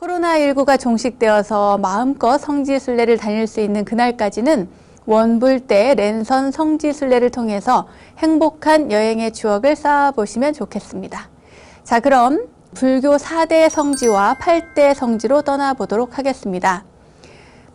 코로나19가 종식되어서 마음껏 성지순례를 다닐 수 있는 그날까지는 원불대 랜선 성지순례를 통해서 행복한 여행의 추억을 쌓아보시면 좋겠습니다. 자, 그럼 불교 4대 성지와 8대 성지로 떠나보도록 하겠습니다.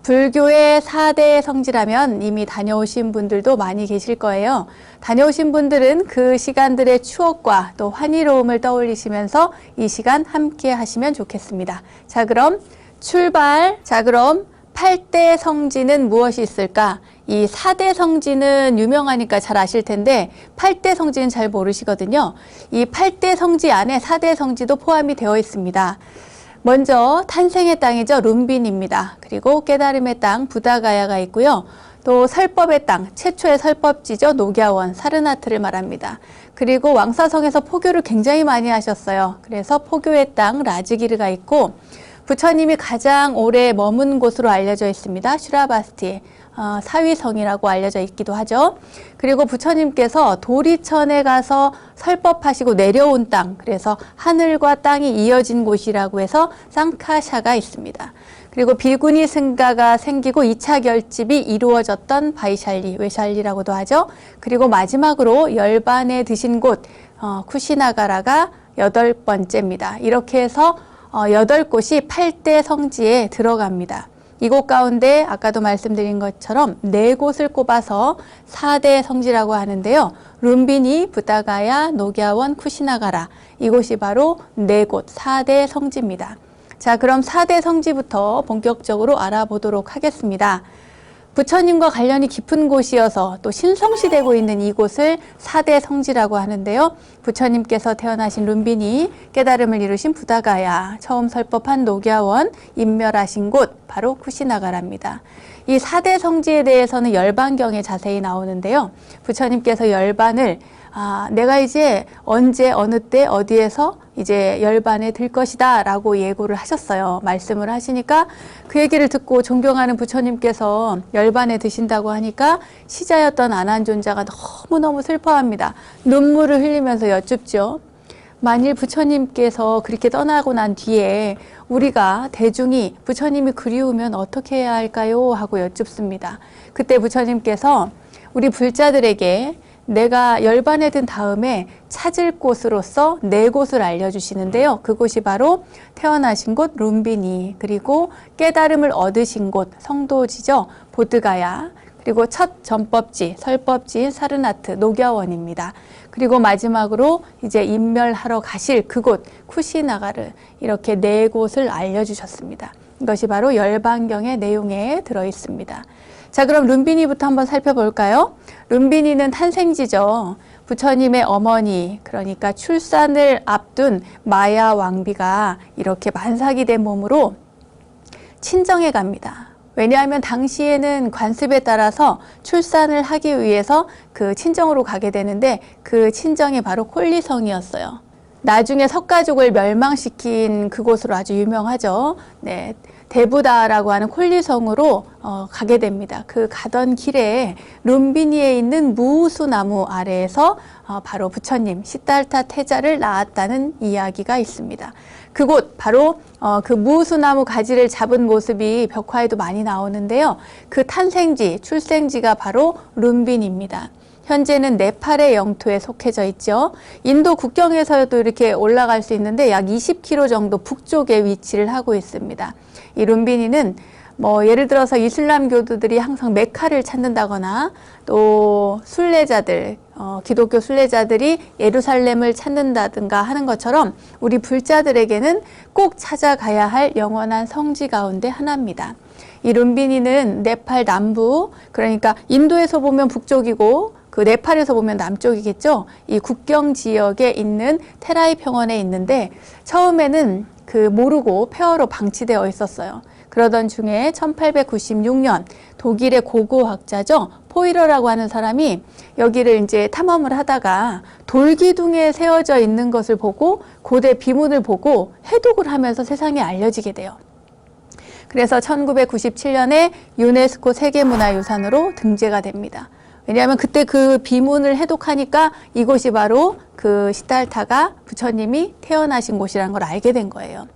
불교의 4대 성지라면 이미 다녀오신 분들도 많이 계실 거예요. 다녀오신 분들은 그 시간들의 추억과 또 환희로움을 떠올리시면서 이 시간 함께 하시면 좋겠습니다. 자, 그럼 출발! 자, 그럼 8대 성지는 무엇이 있을까? 이 4대 성지는 유명하니까 잘 아실 텐데 8대 성지는 잘 모르시거든요. 이 8대 성지 안에 4대 성지도 포함이 되어 있습니다. 먼저 탄생의 땅이죠. 룸빈입니다. 그리고 깨달음의 땅 부다가야가 있고요. 또 설법의 땅, 최초의 설법지죠. 녹야원, 사르나트를 말합니다. 그리고 왕사성에서 포교를 굉장히 많이 하셨어요. 그래서 포교의 땅 라즈기르가 있고, 부처님이 가장 오래 머문 곳으로 알려져 있습니다. 슈라바스티, 사위성이라고 알려져 있기도 하죠. 그리고 부처님께서 도리천에 가서 설법하시고 내려온 땅, 그래서 하늘과 땅이 이어진 곳이라고 해서 쌍카샤가 있습니다. 그리고 비구니 승가가 생기고 2차 결집이 이루어졌던 바이샬리, 외샬리라고도 하죠. 그리고 마지막으로 열반에 드신 곳 쿠시나가라가 8번째입니다. 이렇게 해서 8곳이 8대 성지에 들어갑니다. 이곳 가운데 아까도 말씀드린 것처럼 4곳을 꼽아서 4대 성지라고 하는데요. 룸비니, 부다가야, 녹야원, 쿠시나가라, 이곳이 바로 4곳 4대 성지입니다. 자, 그럼 4대 성지부터 본격적으로 알아보도록 하겠습니다. 부처님과 관련이 깊은 곳이어서 또 신성시되고 있는 이곳을 4대 성지라고 하는데요. 부처님께서 태어나신 룸빈이, 깨달음을 이루신 부다가야, 처음 설법한 녹야원, 인멸하신 곳 바로 쿠시나가라입니다. 이 4대 성지에 대해서는 열반경에 자세히 나오는데요. 부처님께서 열반을 내가 이제 언제 어느 때 어디에서 이제 열반에 들 것이다 라고 예고를 하셨어요. 말씀을 하시니까 그 얘기를 듣고 존경하는 부처님께서 열반에 드신다고 하니까 시자였던 아난존자가 너무너무 슬퍼합니다. 눈물을 흘리면서 여쭙죠. 만일 부처님께서 그렇게 떠나고 난 뒤에 우리가 대중이 부처님이 그리우면 어떻게 해야 할까요? 하고 여쭙습니다. 그때 부처님께서 우리 불자들에게 내가 열반에 든 다음에 찾을 곳으로서 4곳을 알려주시는데요. 그곳이 바로 태어나신 곳 룸비니, 그리고 깨달음을 얻으신 곳 성도지죠. 보드가야, 그리고 첫 전법지, 설법지인 사르나트, 녹야원입니다. 그리고 마지막으로 이제 인멸하러 가실 그곳 쿠시나가르, 이렇게 4곳을 알려주셨습니다. 이것이 바로 열반경의 내용에 들어있습니다. 자, 그럼 룸비니부터 한번 살펴볼까요? 룸비니는 탄생지죠. 부처님의 어머니, 그러니까 출산을 앞둔 마야 왕비가 이렇게 만삭이 된 몸으로 친정에 갑니다. 왜냐하면 당시에는 관습에 따라서 출산을 하기 위해서 그 친정으로 가게 되는데 그 친정이 바로 콜리성이었어요. 나중에 석가족을 멸망시킨 그곳으로 아주 유명하죠. 네, 대부다라고 하는 콜리성으로 가게 됩니다. 그 가던 길에 룸비니에 있는 무우수나무 아래에서 바로 부처님 시달타 태자를 낳았다는 이야기가 있습니다. 그곳 바로 그 무우수나무 가지를 잡은 모습이 벽화에도 많이 나오는데요. 그 탄생지, 출생지가 바로 룸빈입니다. 현재는 네팔의 영토에 속해져 있죠. 인도 국경에서도 이렇게 올라갈 수 있는데 약 20km 정도 북쪽에 위치를 하고 있습니다. 이 룸비니는 예를 들어서 이슬람교도들이 항상 메카를 찾는다거나 또 순례자들, 기독교 순례자들이 예루살렘을 찾는다든가 하는 것처럼 우리 불자들에게는 꼭 찾아가야 할 영원한 성지 가운데 하나입니다. 이 룸비니는 네팔 남부, 그러니까 인도에서 보면 북쪽이고 그 네팔에서 보면 남쪽이겠죠. 이 국경 지역에 있는 테라이 평원에 있는데 처음에는 모르고 폐허로 방치되어 있었어요. 그러던 중에 1896년 독일의 고고학자죠. 포이러라고 하는 사람이 여기를 이제 탐험을 하다가 돌기둥에 세워져 있는 것을 보고 고대 비문을 보고 해독을 하면서 세상에 알려지게 돼요. 그래서 1997년에 유네스코 세계문화유산으로 등재가 됩니다. 왜냐하면 그때 그 비문을 해독하니까 이곳이 바로 그 시달타가 부처님이 태어나신 곳이라는 걸 알게 된 거예요.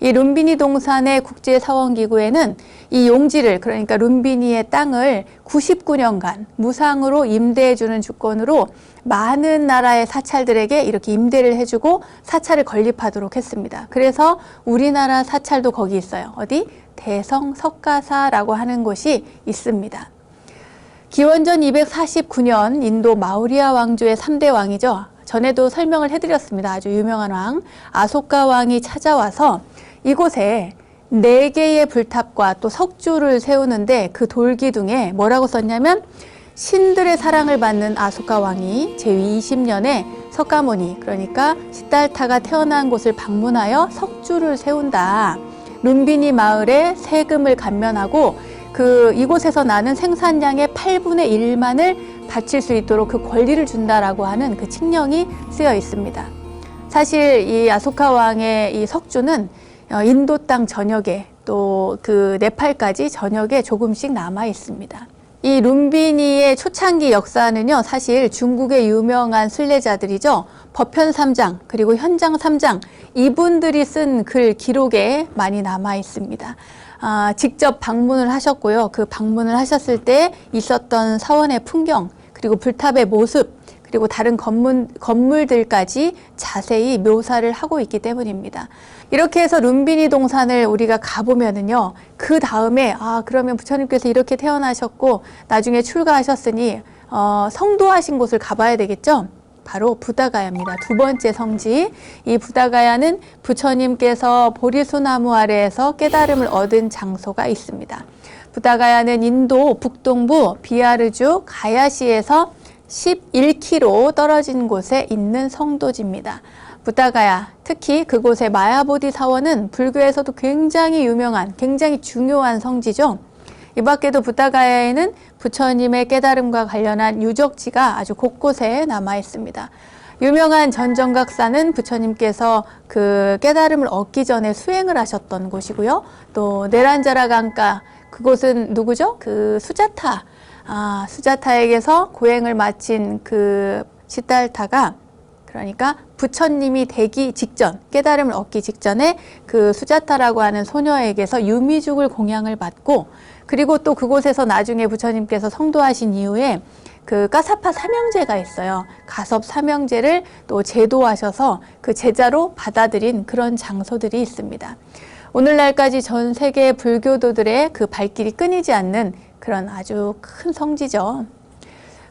이 룸비니 동산의 국제사원기구에는 이 용지를, 그러니까 룸비니의 땅을 99년간 무상으로 임대해주는 주권으로 많은 나라의 사찰들에게 이렇게 임대를 해주고 사찰을 건립하도록 했습니다. 그래서 우리나라 사찰도 거기 있어요. 어디? 대성 석가사라고 하는 곳이 있습니다. 기원전 249년 인도 마우리아 왕조의 3대 왕이죠. 전에도 설명을 해드렸습니다. 아주 유명한 왕 아소카 왕이 찾아와서 이곳에 4개의 불탑과 또 석주를 세우는데 그 돌기둥에 뭐라고 썼냐면 신들의 사랑을 받는 아소카 왕이 제위 20년에 석가모니, 그러니까 시달타가 태어난 곳을 방문하여 석주를 세운다. 룸비니 마을에 세금을 감면하고 이곳에서 나는 생산량의 8분의 1만을 바칠 수 있도록 그 권리를 준다라고 하는 그 칙령이 쓰여 있습니다. 사실 이 아소카 왕의 이 석주는 인도 땅 전역에 또 그 네팔까지 전역에 조금씩 남아 있습니다. 이 룸비니의 초창기 역사는요, 사실 중국의 유명한 순례자들이죠. 법현 3장 그리고 현장 3장 이분들이 쓴 글 기록에 많이 남아 있습니다. 직접 방문을 하셨고요. 그 방문을 하셨을 때 있었던 사원의 풍경, 그리고 불탑의 모습, 그리고 다른 건물들까지 자세히 묘사를 하고 있기 때문입니다. 이렇게 해서 룸비니 동산을 우리가 가보면은요, 그 다음에 그러면 부처님께서 이렇게 태어나셨고 나중에 출가하셨으니 성도하신 곳을 가봐야 되겠죠? 바로 부다가야입니다. 두 번째 성지. 이 부다가야는 부처님께서 보리수나무 아래에서 깨달음을 얻은 장소가 있습니다. 부다가야는 인도 북동부 비하르주 가야시에서 11km 떨어진 곳에 있는 성도지입니다. 부다가야, 특히 그곳의 마야보디 사원은 불교에서도 굉장히 유명한, 굉장히 중요한 성지죠. 이 밖에도 부다가야에는 부처님의 깨달음과 관련한 유적지가 아주 곳곳에 남아 있습니다. 유명한 전정각사는 부처님께서 그 깨달음을 얻기 전에 수행을 하셨던 곳이고요. 또 네란자라 강가, 그곳은 누구죠? 그 수자타. 수자타에게서 고행을 마친 그 시달타가, 그러니까 부처님이 되기 직전, 깨달음을 얻기 직전에 그 수자타라고 하는 소녀에게서 유미죽을 공양을 받고, 그리고 또 그곳에서 나중에 부처님께서 성도하신 이후에 그 가사파 삼형제가 있어요. 가섭 삼형제를 또 제도하셔서 그 제자로 받아들인 그런 장소들이 있습니다. 오늘날까지 전 세계 불교도들의 그 발길이 끊이지 않는 그런 아주 큰 성지죠.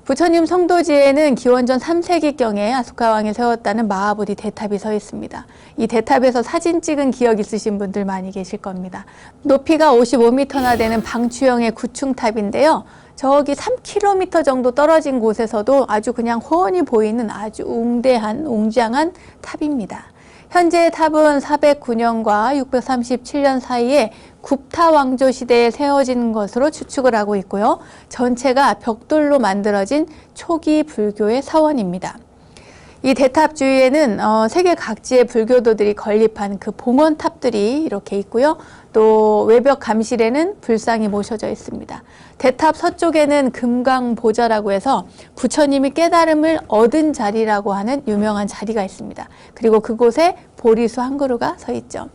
부처님 성도지에는 기원전 3세기경에 아소카 왕이 세웠다는 마하보디 대탑이 서 있습니다. 이 대탑에서 사진 찍은 기억 있으신 분들 많이 계실 겁니다. 높이가 55m나 되는 방추형의 구층탑인데요. 저기 3km 정도 떨어진 곳에서도 아주 그냥 훤히 보이는 아주 웅장한 탑입니다. 현재의 탑은 409년과 637년 사이에 굽타 왕조 시대에 세워진 것으로 추측을 하고 있고요. 전체가 벽돌로 만들어진 초기 불교의 사원입니다. 이 대탑 주위에는 세계 각지의 불교도들이 건립한 그 봉헌탑들이 이렇게 있고요. 또 외벽 감실에는 불상이 모셔져 있습니다. 대탑 서쪽에는 금강보좌라고 해서 부처님이 깨달음을 얻은 자리라고 하는 유명한 자리가 있습니다. 그리고 그곳에 보리수 한 그루가 서 있죠.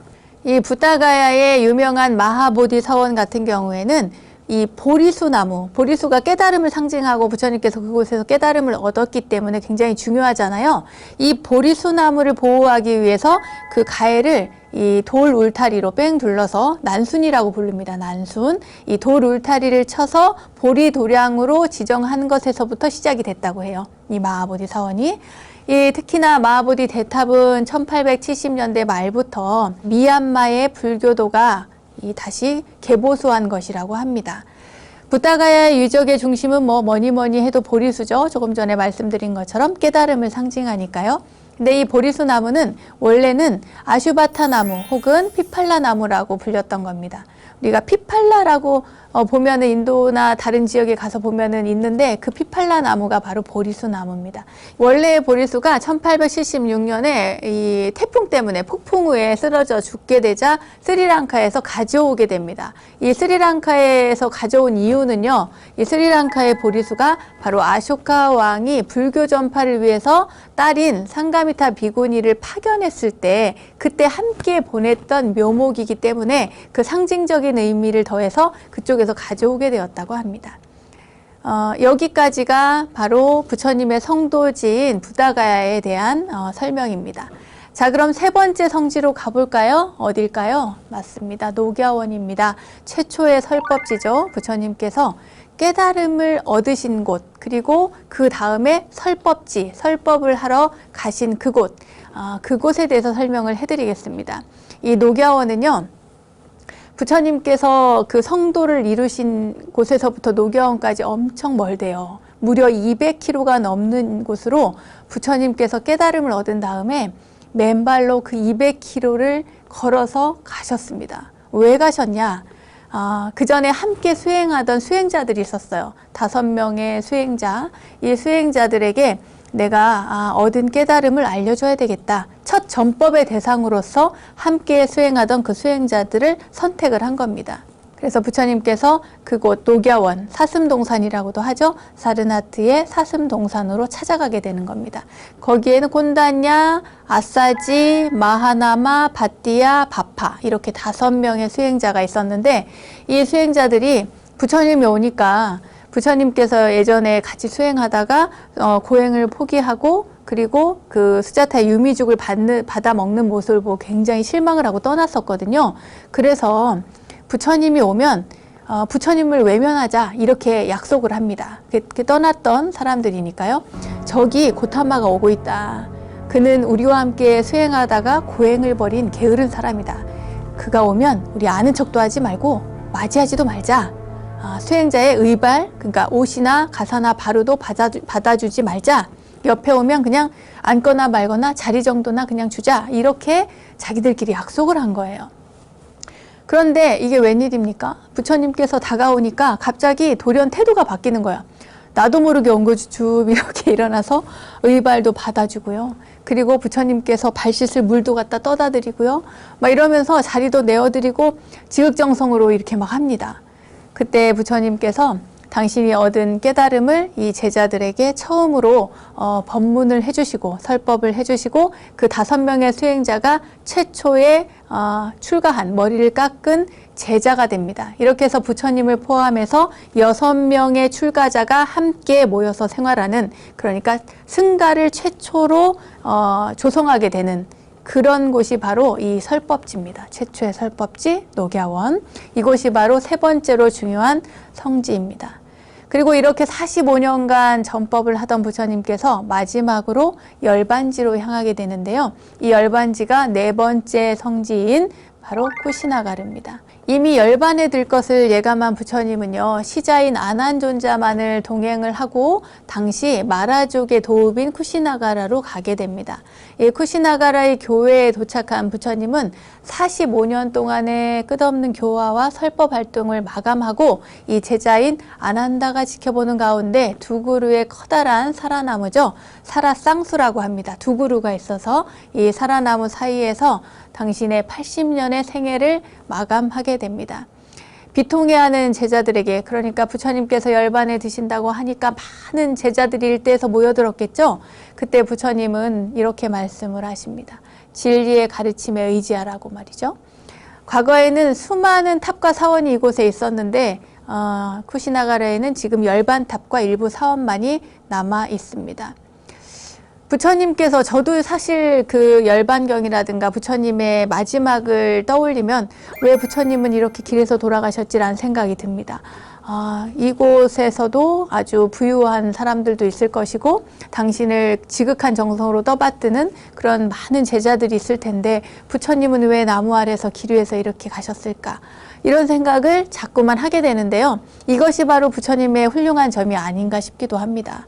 이 부다가야의 유명한 마하보디 사원 같은 경우에는 이 보리수나무, 보리수가 깨달음을 상징하고 부처님께서 그곳에서 깨달음을 얻었기 때문에 굉장히 중요하잖아요. 이 보리수나무를 보호하기 위해서 그 가해를 이 돌 울타리로 뺑 둘러서 난순이라고 부릅니다. 난순. 이 돌 울타리를 쳐서 보리 도량으로 지정한 것에서부터 시작이 됐다고 해요. 이 마하보디 사원이. 특히나 마하보디 대탑은 1870년대 말부터 미얀마의 불교도가 다시 개보수한 것이라고 합니다. 부다가야 유적의 중심은 뭐니 해도 보리수죠. 조금 전에 말씀드린 것처럼 깨달음을 상징하니까요. 근데 이 보리수 나무는 원래는 아슈바타 나무 혹은 피팔라 나무라고 불렸던 겁니다. 우리가 피팔라라고 보면은 인도나 다른 지역에 가서 보면은 있는데 그 피팔라 나무가 바로 보리수 나무입니다. 원래 보리수가 1876년에 이 태풍 때문에 폭풍 후에 쓰러져 죽게 되자 스리랑카에서 가져오게 됩니다. 이 스리랑카에서 가져온 이유는요. 이 스리랑카의 보리수가 바로 아쇼카 왕이 불교 전파를 위해서 딸인 상가 파라미타 비구니를 파견했을 때 그때 함께 보냈던 묘목이기 때문에 그 상징적인 의미를 더해서 그쪽에서 가져오게 되었다고 합니다. 여기까지가 바로 부처님의 성도지인 부다가야에 대한 설명입니다. 자, 그럼 세 번째 성지로 가볼까요? 어딜까요? 맞습니다. 녹야원입니다. 최초의 설법지죠. 부처님께서 깨달음을 얻으신 곳, 그리고 그 다음에 설법지, 설법을 하러 가신 그곳, 그곳에 대해서 설명을 해드리겠습니다. 이 녹야원은요, 부처님께서 그 성도를 이루신 곳에서부터 녹야원까지 엄청 멀대요. 무려 200km가 넘는 곳으로 부처님께서 깨달음을 얻은 다음에 맨발로 그 200km를 걸어서 가셨습니다. 왜 가셨냐? 그 전에 함께 수행하던 수행자들이 있었어요. 5명의 수행자. 이 수행자들에게 내가 얻은 깨달음을 알려줘야 되겠다. 첫 전법의 대상으로서 함께 수행하던 그 수행자들을 선택을 한 겁니다. 그래서 부처님께서 그곳 녹야원, 사슴동산이라고도 하죠. 사르나트의 사슴동산으로 찾아가게 되는 겁니다. 거기에는 곤단냐, 아사지, 마하나마, 바띠야, 바파 이렇게 5명의 수행자가 있었는데 이 수행자들이 부처님이 오니까 부처님께서 예전에 같이 수행하다가 고행을 포기하고 그리고 그 수자타 유미죽을 받아 먹는 모습을 보고 굉장히 실망을 하고 떠났었거든요. 그래서 부처님이 오면 부처님을 외면하자 이렇게 약속을 합니다. 그렇게 떠났던 사람들이니까요. 저기 고타마가 오고 있다. 그는 우리와 함께 수행하다가 고행을 벌인 게으른 사람이다. 그가 오면 우리 아는 척도 하지 말고 맞이하지도 말자. 수행자의 의발, 그러니까 옷이나 가사나 바루도 받아주지 말자. 옆에 오면 그냥 앉거나 말거나 자리 정도나 그냥 주자. 이렇게 자기들끼리 약속을 한 거예요. 그런데 이게 웬일입니까? 부처님께서 다가오니까 갑자기 돌연 태도가 바뀌는 거야. 나도 모르게 온 거지 쭉 이렇게 일어나서 의발도 받아주고요. 그리고 부처님께서 발 씻을 물도 갖다 떠다 드리고요. 막 이러면서 자리도 내어드리고 지극정성으로 이렇게 막 합니다. 그때 부처님께서 당신이 얻은 깨달음을 이 제자들에게 처음으로 법문을 해주시고 설법을 해주시고 그 5명의 수행자가 최초에 출가한 머리를 깎은 제자가 됩니다. 이렇게 해서 부처님을 포함해서 6명의 출가자가 함께 모여서 생활하는, 그러니까 승가를 최초로 조성하게 되는 그런 곳이 바로 이 설법지입니다. 최초의 설법지 녹야원. 이곳이 바로 세 번째로 중요한 성지입니다. 그리고 이렇게 45년간 전법을 하던 부처님께서 마지막으로 열반지로 향하게 되는데요. 이 열반지가 네 번째 성지인 바로 쿠시나가르입니다. 이미 열반에 들 것을 예감한 부처님은요, 시자인 아난존자만을 동행을 하고 당시 마라족의 도읍인 쿠시나가라로 가게 됩니다. 이 쿠시나가라의 교회에 도착한 부처님은 45년 동안의 끝없는 교화와 설법 활동을 마감하고 이 제자인 아난다가 지켜보는 가운데 두 그루의 커다란 사라나무죠. 사라쌍수라고 합니다. 두 그루가 있어서 이 사라나무 사이에서 당신의 80년의 생애를 마감하게 됩니다. 비통해하는 제자들에게, 그러니까 부처님께서 열반에 드신다고 하니까 많은 제자들이 일대에서 모여들었겠죠. 그때 부처님은 이렇게 말씀을 하십니다. 진리의 가르침에 의지하라고 말이죠. 과거에는 수많은 탑과 사원이 이곳에 있었는데 쿠시나가라에는 지금 열반탑과 일부 사원만이 남아 있습니다. 부처님께서, 저도 사실 그 열반경이라든가 부처님의 마지막을 떠올리면 왜 부처님은 이렇게 길에서 돌아가셨지라는 생각이 듭니다. 이곳에서도 아주 부유한 사람들도 있을 것이고 당신을 지극한 정성으로 떠받드는 그런 많은 제자들이 있을 텐데 부처님은 왜 나무 아래서 길 위에서 이렇게 가셨을까? 이런 생각을 자꾸만 하게 되는데요. 이것이 바로 부처님의 훌륭한 점이 아닌가 싶기도 합니다.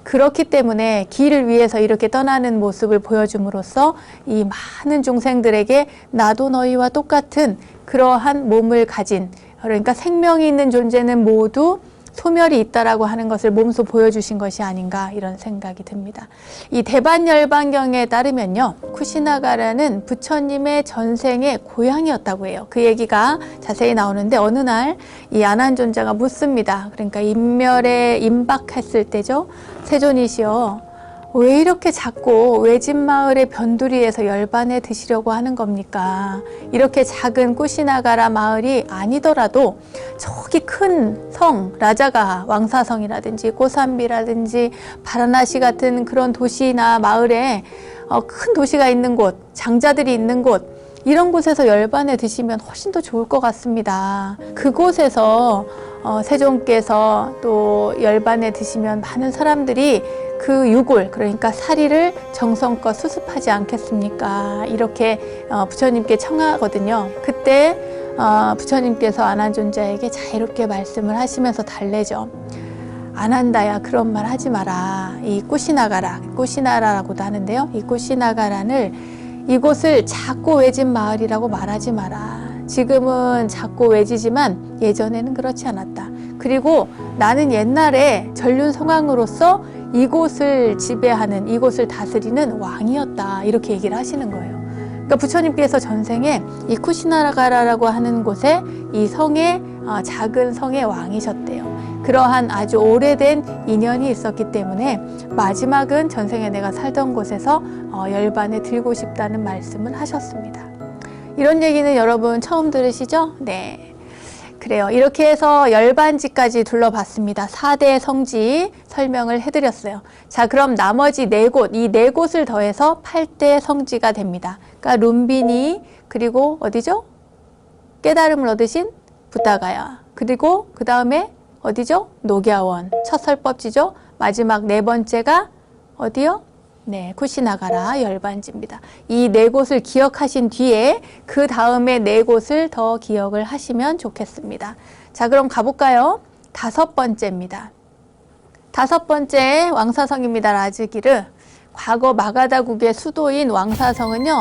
그렇기 때문에 길을 위해서 이렇게 떠나는 모습을 보여줌으로써 이 많은 중생들에게 나도 너희와 똑같은 그러한 몸을 가진, 그러니까 생명이 있는 존재는 모두 소멸이 있다라고 하는 것을 몸소 보여주신 것이 아닌가, 이런 생각이 듭니다. 이 대반열반경에 따르면요, 쿠시나가라는 부처님의 전생의 고향이었다고 해요. 그 얘기가 자세히 나오는데 어느 날 이 아난존자가 묻습니다. 그러니까 인멸에 임박했을 때죠. 세존이시여, 왜 이렇게 작고 외진 마을의 변두리에서 열반에 드시려고 하는 겁니까? 이렇게 작은 쿠시나가라 마을이 아니더라도 저기 큰 성, 라자가하, 왕사성이라든지 고산비라든지 바라나시 같은 그런 도시나 마을에 큰 도시가 있는 곳, 장자들이 있는 곳, 이런 곳에서 열반에 드시면 훨씬 더 좋을 것 같습니다. 그곳에서 세종께서 또 열반에 드시면 많은 사람들이 그 유골, 그러니까 사리를 정성껏 수습하지 않겠습니까? 이렇게 부처님께 청하거든요. 그때 부처님께서 아난존자에게 자유롭게 말씀을 하시면서 달래죠. 아난다야, 그런 말 하지 마라. 이 꾸시나라라고도 하는데요. 이 꾸시나가라를 이곳을 작고 외진 마을이라고 말하지 마라. 지금은 작고 외지지만 예전에는 그렇지 않았다. 그리고 나는 옛날에 전륜성왕으로서 이곳을 지배하는, 이곳을 다스리는 왕이었다. 이렇게 얘기를 하시는 거예요. 그러니까 부처님께서 전생에 이 쿠시나가라라고 하는 곳에 이 성의 작은 성의 왕이셨대요. 그러한 아주 오래된 인연이 있었기 때문에 마지막은 전생에 내가 살던 곳에서 열반에 들고 싶다는 말씀을 하셨습니다. 이런 얘기는 여러분 처음 들으시죠? 네. 그래요. 이렇게 해서 열반지까지 둘러봤습니다. 4대 성지 설명을 해드렸어요. 자, 그럼 나머지 4곳, 이 4곳을 더해서 8대 성지가 됩니다. 그러니까 룸비니, 그리고 어디죠? 깨달음을 얻으신 부다가야. 그리고 그 다음에 어디죠? 녹야원, 첫 설법지죠. 마지막 4번째가 어디요? 네, 쿠시나가라 열반지입니다. 이 4곳을 기억하신 뒤에 그 다음에 4곳을 더 기억을 하시면 좋겠습니다. 자, 그럼 가볼까요? 5번째입니다. 5번째 왕사성입니다. 라즈기르. 과거 마가다국의 수도인 왕사성은요,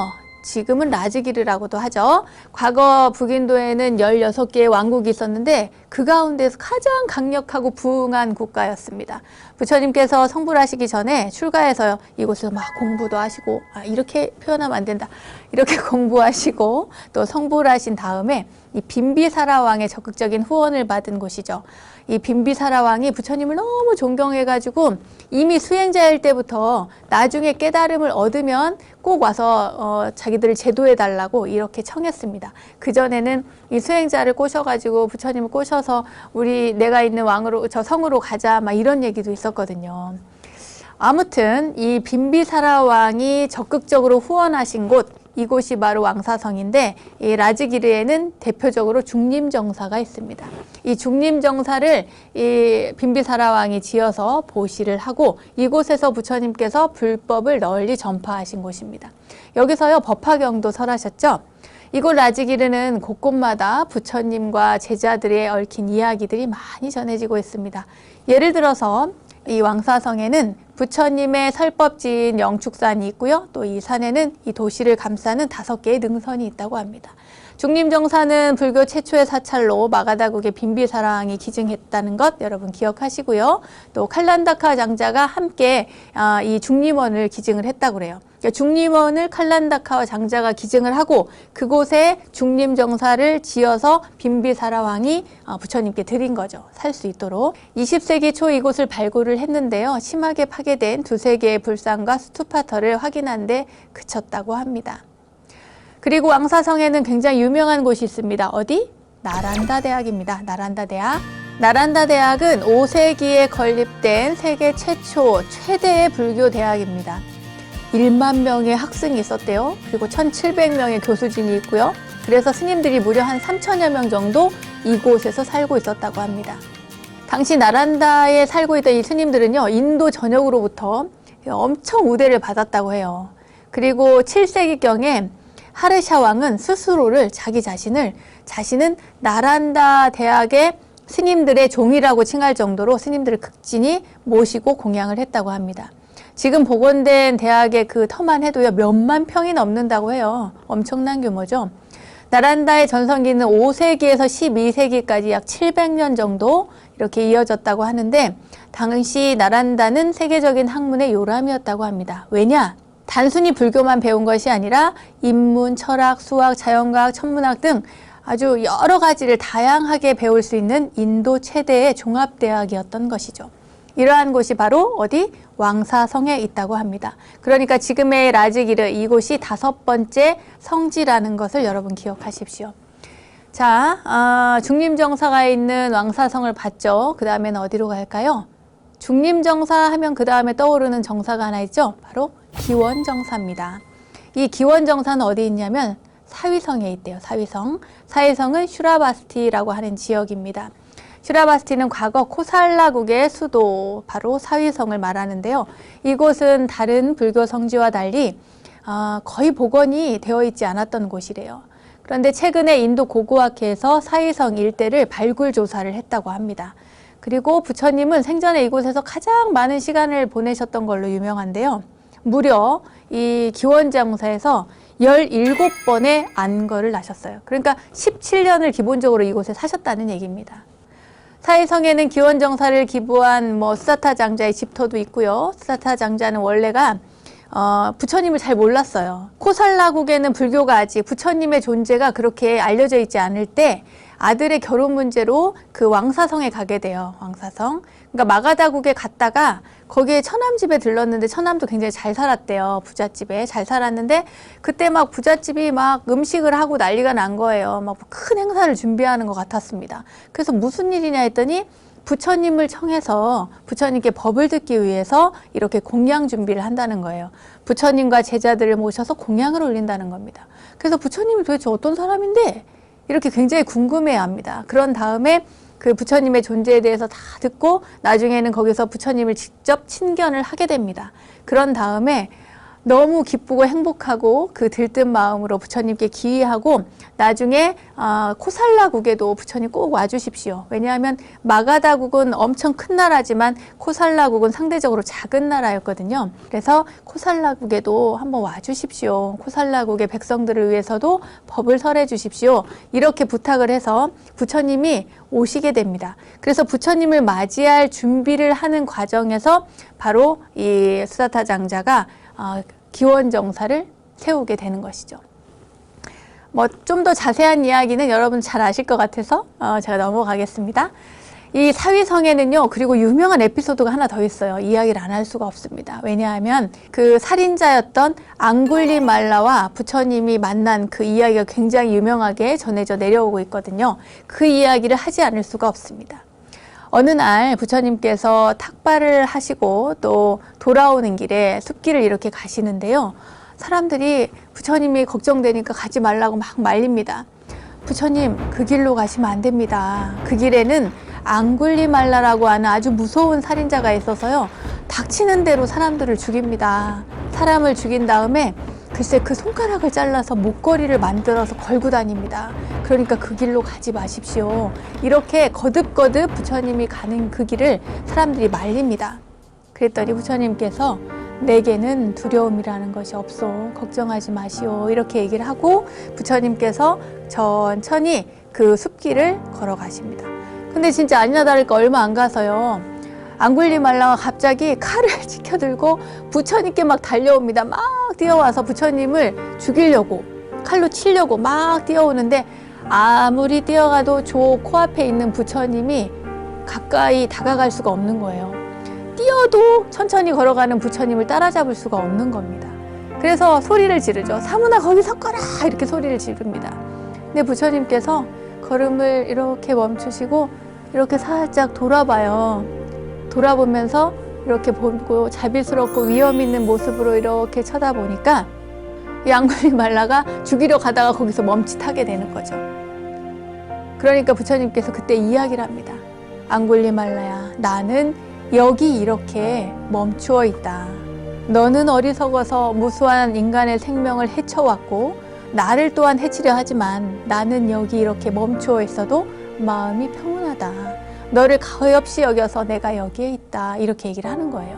지금은 라즈기르라고도 하죠. 과거 북인도에는 16개의 왕국이 있었는데 그 가운데서 가장 강력하고 부흥한 국가였습니다. 부처님께서 성불하시기 전에 출가해서 이곳에서 막 공부도 하시고, 이렇게 표현하면 안 된다. 이렇게 공부하시고 또 성불하신 다음에 이 빈비사라 왕의 적극적인 후원을 받은 곳이죠. 이 빈비사라 왕이 부처님을 너무 존경해가지고 이미 수행자일 때부터 나중에 깨달음을 얻으면 꼭 와서 자기들을 제도해달라고 이렇게 청했습니다. 그전에는 이 수행자를 꼬셔가지고 부처님을 꼬셔서 내가 있는 왕으로, 저 성으로 가자, 막 이런 얘기도 있었거든요. 아무튼 이 빈비사라 왕이 적극적으로 후원하신 곳, 이곳이 바로 왕사성인데, 이 라즈기르에는 대표적으로 중림정사가 있습니다. 이 중림정사를 이 빈비사라 왕이 지어서 보시를 하고 이곳에서 부처님께서 불법을 널리 전파하신 곳입니다. 여기서요, 법화경도 설하셨죠. 이곳 라즈기르는 곳곳마다 부처님과 제자들의 얽힌 이야기들이 많이 전해지고 있습니다. 예를 들어서 이 왕사성에는 부처님의 설법지인 영축산이 있고요. 또 이 산에는 이 도시를 감싸는 5개의 능선이 있다고 합니다. 중림정사는 불교 최초의 사찰로 마가다국의 빈비사라 왕이 기증했다는 것 여러분 기억하시고요. 또 칼란다카 장자가 함께 이 중림원을 기증을 했다고 그래요. 그러니까 중림원을 칼란다카 장자가 기증을 하고 그곳에 중림정사를 지어서 빈비사라 왕이 부처님께 드린 거죠. 살 수 있도록. 20세기 초 이곳을 발굴을 했는데요. 심하게 파괴된 2-3개의 불상과 스투파터를 확인한 데 그쳤다고 합니다. 그리고 왕사성에는 굉장히 유명한 곳이 있습니다. 어디? 나란다 대학입니다. 나란다 대학. 나란다 대학은 5세기에 건립된 세계 최초 최대의 불교 대학입니다. 1만 명의 학생이 있었대요. 그리고 1700명의 교수진이 있고요. 그래서 스님들이 무려 한 3000여 명 정도 이곳에서 살고 있었다고 합니다. 당시 나란다에 살고 있던 이 스님들은요, 인도 전역으로부터 엄청 우대를 받았다고 해요. 그리고 7세기경에 하르샤 왕은 스스로를 자신은 나란다 대학의 스님들의 종이라고 칭할 정도로 스님들을 극진히 모시고 공양을 했다고 합니다. 지금 복원된 대학의 그 터만 해도요, 몇만 평이 넘는다고 해요. 엄청난 규모죠. 나란다의 전성기는 5세기에서 12세기까지 약 700년 정도 이렇게 이어졌다고 하는데, 당시 나란다는 세계적인 학문의 요람이었다고 합니다. 왜냐? 단순히 불교만 배운 것이 아니라 인문, 철학, 수학, 자연과학, 천문학 등 아주 여러 가지를 다양하게 배울 수 있는 인도 최대의 종합대학이었던 것이죠. 이러한 곳이 바로 어디? 왕사성에 있다고 합니다. 그러니까 지금의 라즈기르, 이곳이 5번째 성지라는 것을 여러분 기억하십시오. 자, 중림정사가 있는 왕사성을 봤죠. 그 다음에는 어디로 갈까요? 중림정사 하면 그 다음에 떠오르는 정사가 하나 있죠. 바로 기원정사입니다. 이 기원정사는 어디 있냐면 사위성에 있대요. 사위성. 사위성은 슈라바스티라고 하는 지역입니다. 슈라바스티는 과거 코살라국의 수도, 바로 사위성을 말하는데요. 이곳은 다른 불교 성지와 달리 거의 복원이 되어 있지 않았던 곳이래요. 그런데 최근에 인도 고고학회에서 사위성 일대를 발굴 조사를 했다고 합니다. 그리고 부처님은 생전에 이곳에서 가장 많은 시간을 보내셨던 걸로 유명한데요. 무려 이 기원정사에서 17번의 안거를 나셨어요. 그러니까 17년을 기본적으로 이곳에 사셨다는 얘기입니다. 사위성에는 기원정사를 기부한 스다타 장자의 집터도 있고요. 스다타 장자는 원래가 부처님을 잘 몰랐어요. 코살라국에는 불교가 아직 부처님의 존재가 그렇게 알려져 있지 않을 때 아들의 결혼 문제로 그 왕사성에 가게 돼요. 왕사성. 그러니까 마가다국에 갔다가 거기에 처남집에 들렀는데 처남도 굉장히 잘 살았대요. 부잣집에 잘 살았는데 그때 막 부잣집이 막 음식을 하고 난리가 난 거예요. 막 큰 행사를 준비하는 것 같았습니다. 그래서 무슨 일이냐 했더니 부처님을 청해서 부처님께 법을 듣기 위해서 이렇게 공양 준비를 한다는 거예요. 부처님과 제자들을 모셔서 공양을 올린다는 겁니다. 그래서 부처님이 도대체 어떤 사람인데 이렇게 굉장히 궁금해합니다. 그런 다음에 그 부처님의 존재에 대해서 다 듣고 나중에는 거기서 부처님을 직접 친견을 하게 됩니다. 그런 다음에 너무 기쁘고 행복하고 그 들뜬 마음으로 부처님께 기의하고 나중에 코살라국에도 부처님 꼭 와주십시오. 왜냐하면 마가다국은 엄청 큰 나라지만 코살라국은 상대적으로 작은 나라였거든요. 그래서 코살라국에도 한번 와주십시오. 코살라국의 백성들을 위해서도 법을 설해 주십시오. 이렇게 부탁을 해서 부처님이 오시게 됩니다. 그래서 부처님을 맞이할 준비를 하는 과정에서 바로 이 수다타 장자가 기원정사를 세우게 되는 것이죠. 좀 더 자세한 이야기는 여러분 잘 아실 것 같아서 제가 넘어가겠습니다. 이 사위성에는요, 그리고 유명한 에피소드가 하나 더 있어요. 이야기를 안 할 수가 없습니다. 왜냐하면 그 살인자였던 앙굴리말라와 부처님이 만난 그 이야기가 굉장히 유명하게 전해져 내려오고 있거든요. 그 이야기를 하지 않을 수가 없습니다. 어느 날 부처님께서 탁발을 하시고 또 돌아오는 길에 숲길을 이렇게 가시는데요. 사람들이 부처님이 걱정되니까 가지 말라고 막 말립니다. 부처님, 그 길로 가시면 안 됩니다. 그 길에는 앙굴리말라라고 하는 아주 무서운 살인자가 있어서요. 닥치는 대로 사람들을 죽입니다. 사람을 죽인 다음에 글쎄 그 손가락을 잘라서 목걸이를 만들어서 걸고 다닙니다. 그러니까 그 길로 가지 마십시오. 이렇게 거듭거듭 부처님이 가는 그 길을 사람들이 말립니다. 그랬더니 부처님께서 내게는 두려움이라는 것이 없소. 걱정하지 마시오. 이렇게 얘기를 하고 부처님께서 천천히 그 숲길을 걸어가십니다. 근데 진짜 아니나 다를까 얼마 안 가서요. 앙굴리말라가 갑자기 칼을 치켜들고 부처님께 막 달려옵니다. 막 뛰어와서 부처님을 죽이려고, 칼로 치려고 막 뛰어오는데 아무리 뛰어가도 저 코앞에 있는 부처님이 가까이 다가갈 수가 없는 거예요. 뛰어도 천천히 걸어가는 부처님을 따라잡을 수가 없는 겁니다. 그래서 소리를 지르죠. 사무나 거기 섰거라! 이렇게 소리를 지릅니다. 근데 부처님께서 걸음을 이렇게 멈추시고 이렇게 살짝 돌아봐요. 돌아보면서 이렇게 보고 자비스럽고 위험 있는 모습으로 이렇게 쳐다보니까 이 앙굴리말라가 죽이려 가다가 거기서 멈칫하게 되는 거죠. 그러니까 부처님께서 그때 이야기를 합니다. 앙굴리말라야, 나는 여기 이렇게 멈추어 있다. 너는 어리석어서 무수한 인간의 생명을 해쳐왔고 나를 또한 해치려 하지만 나는 여기 이렇게 멈추어 있어도 마음이 평온하다. 너를 가엾이 여겨서 내가 여기에 있다. 이렇게 얘기를 하는 거예요.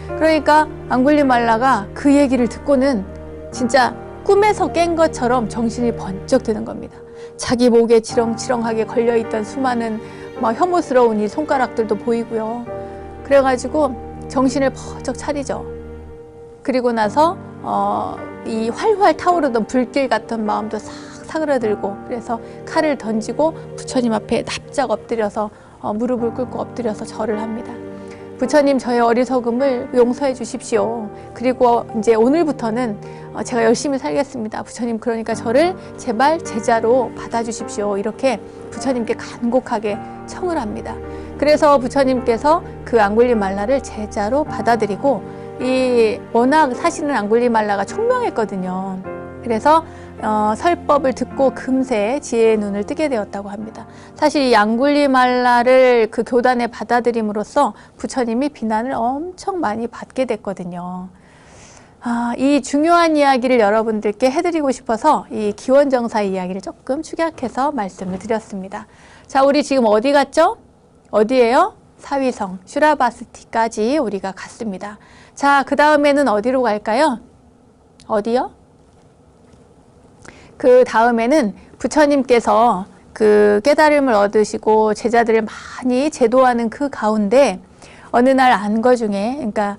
그러니까 앙굴리말라가 그 얘기를 듣고는 진짜 꿈에서 깬 것처럼 정신이 번쩍 드는 겁니다. 자기 목에 지렁지렁하게 걸려있던 수많은 혐오스러운 이 손가락들도 보이고요. 그래가지고 정신을 번쩍 차리죠. 그리고 나서 이 활활 타오르던 불길 같은 마음도 싹 사그라들고 그래서 칼을 던지고 부처님 앞에 납작 엎드려서 무릎을 꿇고 엎드려서 절을 합니다. 부처님 저의 어리석음을 용서해 주십시오. 그리고 이제 오늘부터는 제가 열심히 살겠습니다. 부처님 그러니까 저를 제발 제자로 받아주십시오. 이렇게 부처님께 간곡하게 청을 합니다. 그래서 부처님께서 그 앙굴리말라를 제자로 받아들이고 워낙 사실은 앙굴리말라가 총명했거든요. 그래서 설법을 듣고 금세 지혜의 눈을 뜨게 되었다고 합니다. 사실 이 앙굴리말라를 그 교단에 받아들임으로써 부처님이 비난을 엄청 많이 받게 됐거든요. 이 중요한 이야기를 여러분들께 해드리고 싶어서 이 기원정사 이야기를 조금 축약해서 말씀을 드렸습니다. 자, 우리 지금 어디 갔죠? 어디예요? 사위성, 슈라바스티까지 우리가 갔습니다. 자, 그 다음에는 어디로 갈까요? 어디요? 그 다음에는 부처님께서 그 깨달음을 얻으시고 제자들을 많이 제도하는 그 가운데 어느 날 안거 중에, 그러니까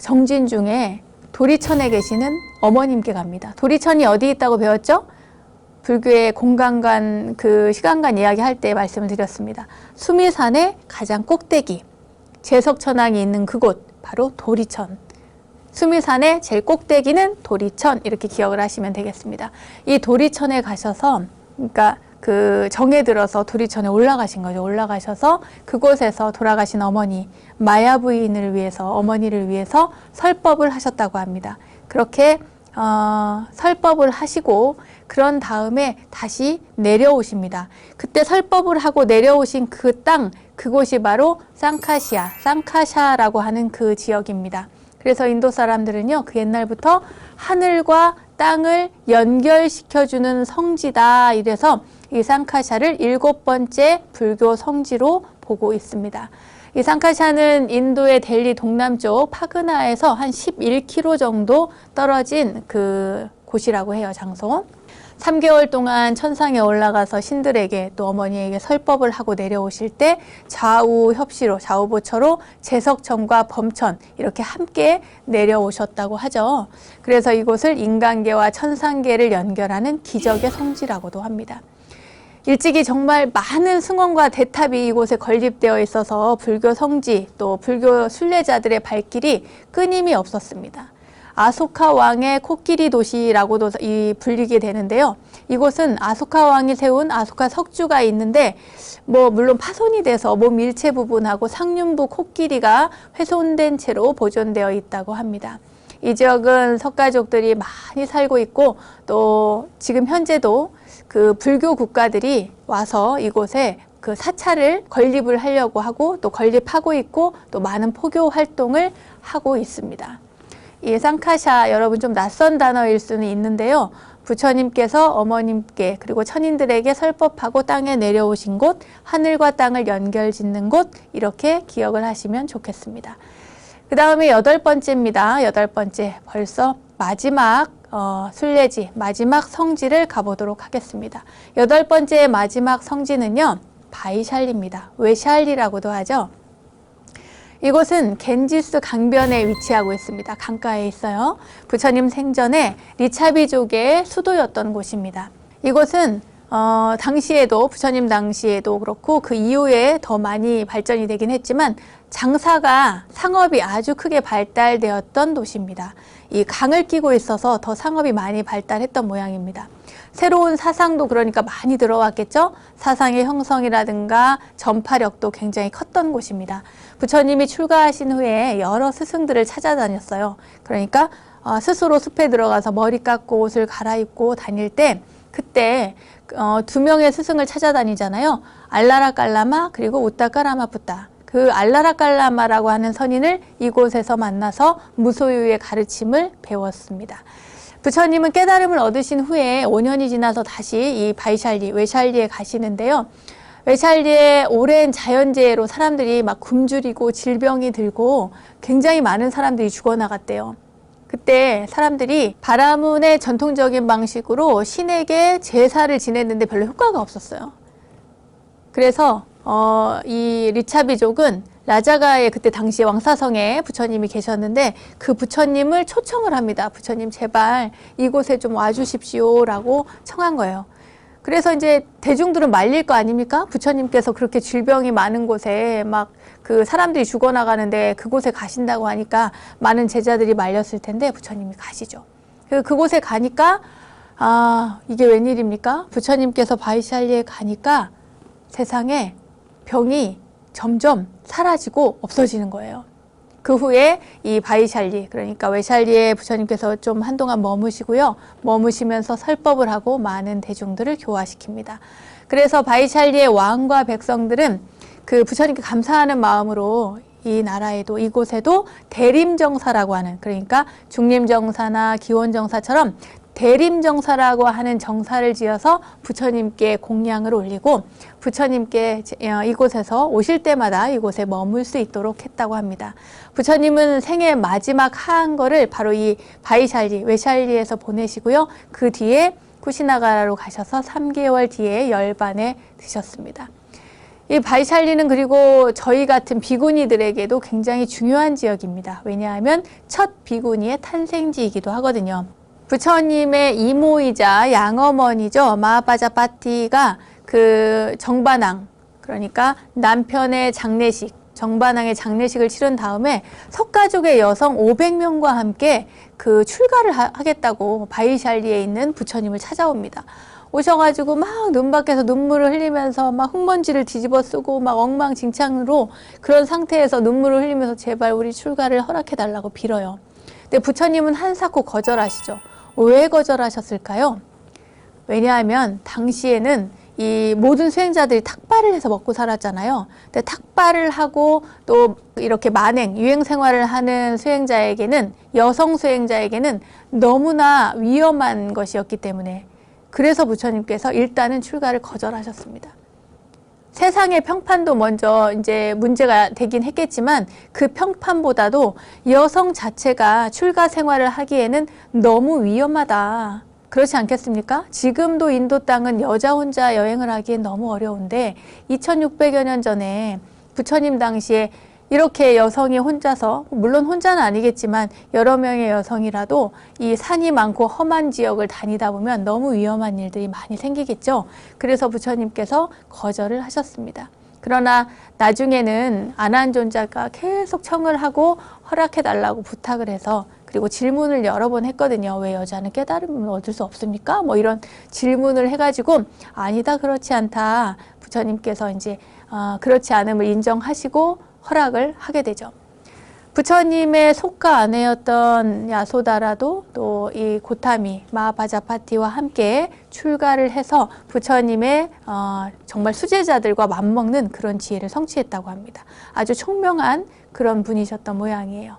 정진 중에 도리천에 계시는 어머님께 갑니다. 도리천이 어디 있다고 배웠죠? 불교의 공간관, 그 시간관 이야기할 때 말씀을 드렸습니다. 수미산의 가장 꼭대기, 제석천왕이 있는 그곳, 바로 도리천. 수미산의 제일 꼭대기는 도리천, 이렇게 기억을 하시면 되겠습니다. 이 도리천에 가셔서, 그러니까 그 정에 들어서 도리천에 올라가신 거죠. 올라가셔서 그곳에서 돌아가신 어머니, 마야 부인을 위해서, 어머니를 위해서 설법을 하셨다고 합니다. 그렇게 설법을 하시고 그런 다음에 다시 내려오십니다. 그때 설법을 하고 내려오신 그 땅, 그곳이 바로 쌍카시아, 쌍카샤라고 하는 그 지역입니다. 그래서 인도 사람들은요, 그 옛날부터 하늘과 땅을 연결시켜주는 성지다. 이래서 이 쌍카샤를 7번째 불교 성지로 보고 있습니다. 이 쌍카샤는 인도의 델리 동남쪽 파그나에서 한 11km 정도 떨어진 그 곳이라고 해요, 장소. 3개월 동안 천상에 올라가서 신들에게 또 어머니에게 설법을 하고 내려오실 때 좌우 협시로, 좌우보처로 제석천과 범천 이렇게 함께 내려오셨다고 하죠. 그래서 이곳을 인간계와 천상계를 연결하는 기적의 성지라고도 합니다. 일찍이 정말 많은 승원과 대탑이 이곳에 건립되어 있어서 불교 성지 또 불교 순례자들의 발길이 끊임이 없었습니다. 아소카 왕의 코끼리 도시라고도 불리게 되는데요. 이곳은 아소카 왕이 세운 아소카 석주가 있는데 물론 파손이 돼서 몸 일체 부분하고 상륜부 코끼리가 훼손된 채로 보존되어 있다고 합니다. 이 지역은 석가족들이 많이 살고 있고 또 지금 현재도 그 불교 국가들이 와서 이곳에 그 사찰을 건립을 하려고 하고 또 건립하고 있고 또 많은 포교 활동을 하고 있습니다. 이 쌍카샤 여러분 좀 낯선 단어일 수는 있는데요. 부처님께서 어머님께 그리고 천인들에게 설법하고 땅에 내려오신 곳, 하늘과 땅을 연결짓는 곳 이렇게 기억을 하시면 좋겠습니다. 그 다음에 8번째입니다. 8번째 벌써 마지막 순례지, 마지막 성지를 가보도록 하겠습니다. 8번째 마지막 성지는요. 바이샬리입니다. 외샬리라고도 하죠. 이곳은 겐지스 강변에 위치하고 있습니다. 강가에 있어요. 부처님 생전에 리차비족의 수도였던 곳입니다. 이곳은 당시에도 부처님 당시에도 그렇고 그 이후에 더 많이 발전이 되긴 했지만 장사가 상업이 아주 크게 발달되었던 도시입니다. 이 강을 끼고 있어서 더 상업이 많이 발달했던 모양입니다. 새로운 사상도 그러니까 많이 들어왔겠죠. 사상의 형성이라든가 전파력도 굉장히 컸던 곳입니다. 부처님이 출가하신 후에 여러 스승들을 찾아다녔어요. 그러니까 스스로 숲에 들어가서 머리 깎고 옷을 갈아입고 다닐 때 그때 2명의 스승을 찾아다니잖아요. 알라라 깔라마 그리고 우따 까라마푸따. 그 알라라 깔라마라고 하는 선인을 이곳에서 만나서 무소유의 가르침을 배웠습니다. 부처님은 깨달음을 얻으신 후에 5년이 지나서 다시 이 바이샬리, 외샬리에 가시는데요. 외샬리의 오랜 자연재해로 사람들이 막 굶주리고 질병이 들고 굉장히 많은 사람들이 죽어나갔대요. 그때 사람들이 바라문의 전통적인 방식으로 신에게 제사를 지냈는데 별로 효과가 없었어요. 그래서 이 리차비족은 라자가의 그때 당시에 왕사성에 부처님이 계셨는데 그 부처님을 초청을 합니다. 부처님 제발 이곳에 좀 와주십시오 라고 청한 거예요. 그래서 이제 대중들은 말릴 거 아닙니까? 부처님께서 그렇게 질병이 많은 곳에 막 그 사람들이 죽어나가는데 그곳에 가신다고 하니까 많은 제자들이 말렸을 텐데 부처님이 가시죠. 그곳에 가니까 이게 웬일입니까? 부처님께서 바이샬리에 가니까 세상에 병이 점점 사라지고 없어지는 거예요. 그 후에 이 바이샬리, 그러니까 외샬리에 부처님께서 좀 한동안 머무시고요. 머무시면서 설법을 하고 많은 대중들을 교화시킵니다. 그래서 바이샬리의 왕과 백성들은 그 부처님께 감사하는 마음으로 이 나라에도 이곳에도 대림정사라고 하는, 그러니까 중림정사나 기원정사처럼 대림정사라고 하는 정사를 지어서 부처님께 공양을 올리고 부처님께 이곳에서 오실 때마다 이곳에 머물 수 있도록 했다고 합니다. 부처님은 생애 마지막 하한거를 바로 이 바이샬리, 외샬리에서 보내시고요. 그 뒤에 쿠시나가라로 가셔서 3개월 뒤에 열반에 드셨습니다. 이 바이샬리는 그리고 저희 같은 비구니들에게도 굉장히 중요한 지역입니다. 왜냐하면 첫 비구니의 탄생지이기도 하거든요. 부처님의 이모이자 양어머니죠. 마하바자파티가 그 정반왕, 그러니까 남편의 장례식, 정반왕의 장례식을 치른 다음에 석가족의 여성 500명과 함께 그 출가를 하겠다고 바이샬리에 있는 부처님을 찾아옵니다. 오셔가지고 막 눈밖에서 눈물을 흘리면서 막 흙먼지를 뒤집어 쓰고 막 엉망진창으로 그런 상태에서 눈물을 흘리면서 제발 우리 출가를 허락해달라고 빌어요. 근데 부처님은 한사코 거절하시죠. 왜 거절하셨을까요? 왜냐하면 당시에는 이 모든 수행자들이 탁발을 해서 먹고 살았잖아요. 근데 탁발을 하고 또 이렇게 만행, 유행 생활을 하는 수행자에게는, 여성 수행자에게는 너무나 위험한 것이었기 때문에, 그래서 부처님께서 일단은 출가를 거절하셨습니다. 세상의 평판도 먼저 이제 문제가 되긴 했겠지만 그 평판보다도 여성 자체가 출가 생활을 하기에는 너무 위험하다. 그렇지 않겠습니까? 지금도 인도 땅은 여자 혼자 여행을 하기엔 너무 어려운데 2600여 년 전에 부처님 당시에 이렇게 여성이 혼자서, 물론 혼자는 아니겠지만 여러 명의 여성이라도 이 산이 많고 험한 지역을 다니다 보면 너무 위험한 일들이 많이 생기겠죠. 그래서 부처님께서 거절을 하셨습니다. 그러나 나중에는 아난존자가 계속 청을 하고 허락해달라고 부탁을 해서, 그리고 질문을 여러 번 했거든요. 왜 여자는 깨달음을 얻을 수 없습니까? 뭐 이런 질문을 해가지고 아니다, 그렇지 않다. 부처님께서 이제 그렇지 않음을 인정하시고 허락을 하게 되죠. 부처님의 속가 아내였던 야소다라도 또 이 고타미, 마하바자파티와 함께 출가를 해서 부처님의 정말 수제자들과 맞먹는 그런 지혜를 성취했다고 합니다. 아주 총명한 그런 분이셨던 모양이에요.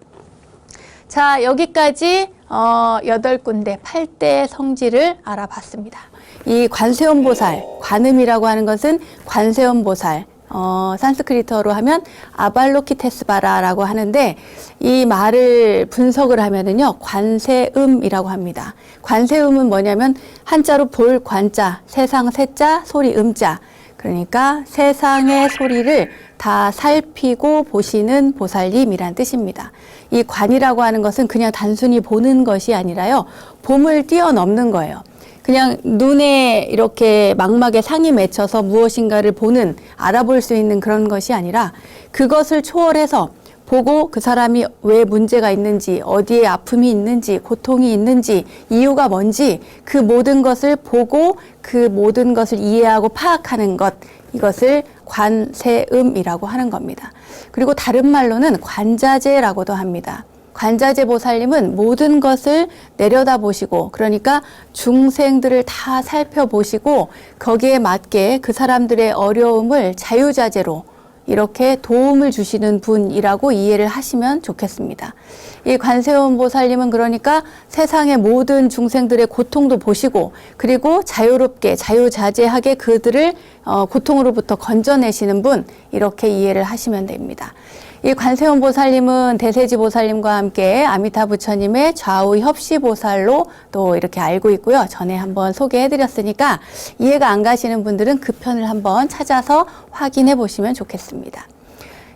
자, 여기까지 8군데 8대 성지를 알아봤습니다. 이 관세음보살, 관음이라고 하는 것은 관세음보살, 산스크리트어로 하면 아발로키테스바라라고 하는데, 이 말을 분석을 하면은요, 관세음이라고 합니다. 관세음은 뭐냐면 한자로 볼 관자, 세상 세자, 소리 음자. 그러니까 세상의 소리를 다 살피고 보시는 보살님이란 뜻입니다. 이 관이라고 하는 것은 그냥 단순히 보는 것이 아니라요, 봄을 뛰어넘는 거예요. 그냥 눈에 이렇게 망막에 상이 맺혀서 무엇인가를 보는, 알아볼 수 있는 그런 것이 아니라 그것을 초월해서 보고 그 사람이 왜 문제가 있는지, 어디에 아픔이 있는지, 고통이 있는지, 이유가 뭔지 그 모든 것을 보고 그 모든 것을 이해하고 파악하는 것, 이것을 관세음이라고 하는 겁니다. 그리고 다른 말로는 관자재라고도 합니다. 관자재 보살님은 모든 것을 내려다보시고, 그러니까 중생들을 다 살펴보시고 거기에 맞게 그 사람들의 어려움을 자유자재로 이렇게 도움을 주시는 분이라고 이해를 하시면 좋겠습니다. 이 관세음 보살님은 그러니까 세상의 모든 중생들의 고통도 보시고, 그리고 자유롭게 자유자재하게 그들을 고통으로부터 건져내시는 분, 이렇게 이해를 하시면 됩니다. 이 관세음 보살님은 대세지 보살님과 함께 아미타 부처님의 좌우 협시 보살로 또 이렇게 알고 있고요. 전에 한번 소개해드렸으니까 이해가 안 가시는 분들은 그 편을 한번 찾아서 확인해 보시면 좋겠습니다.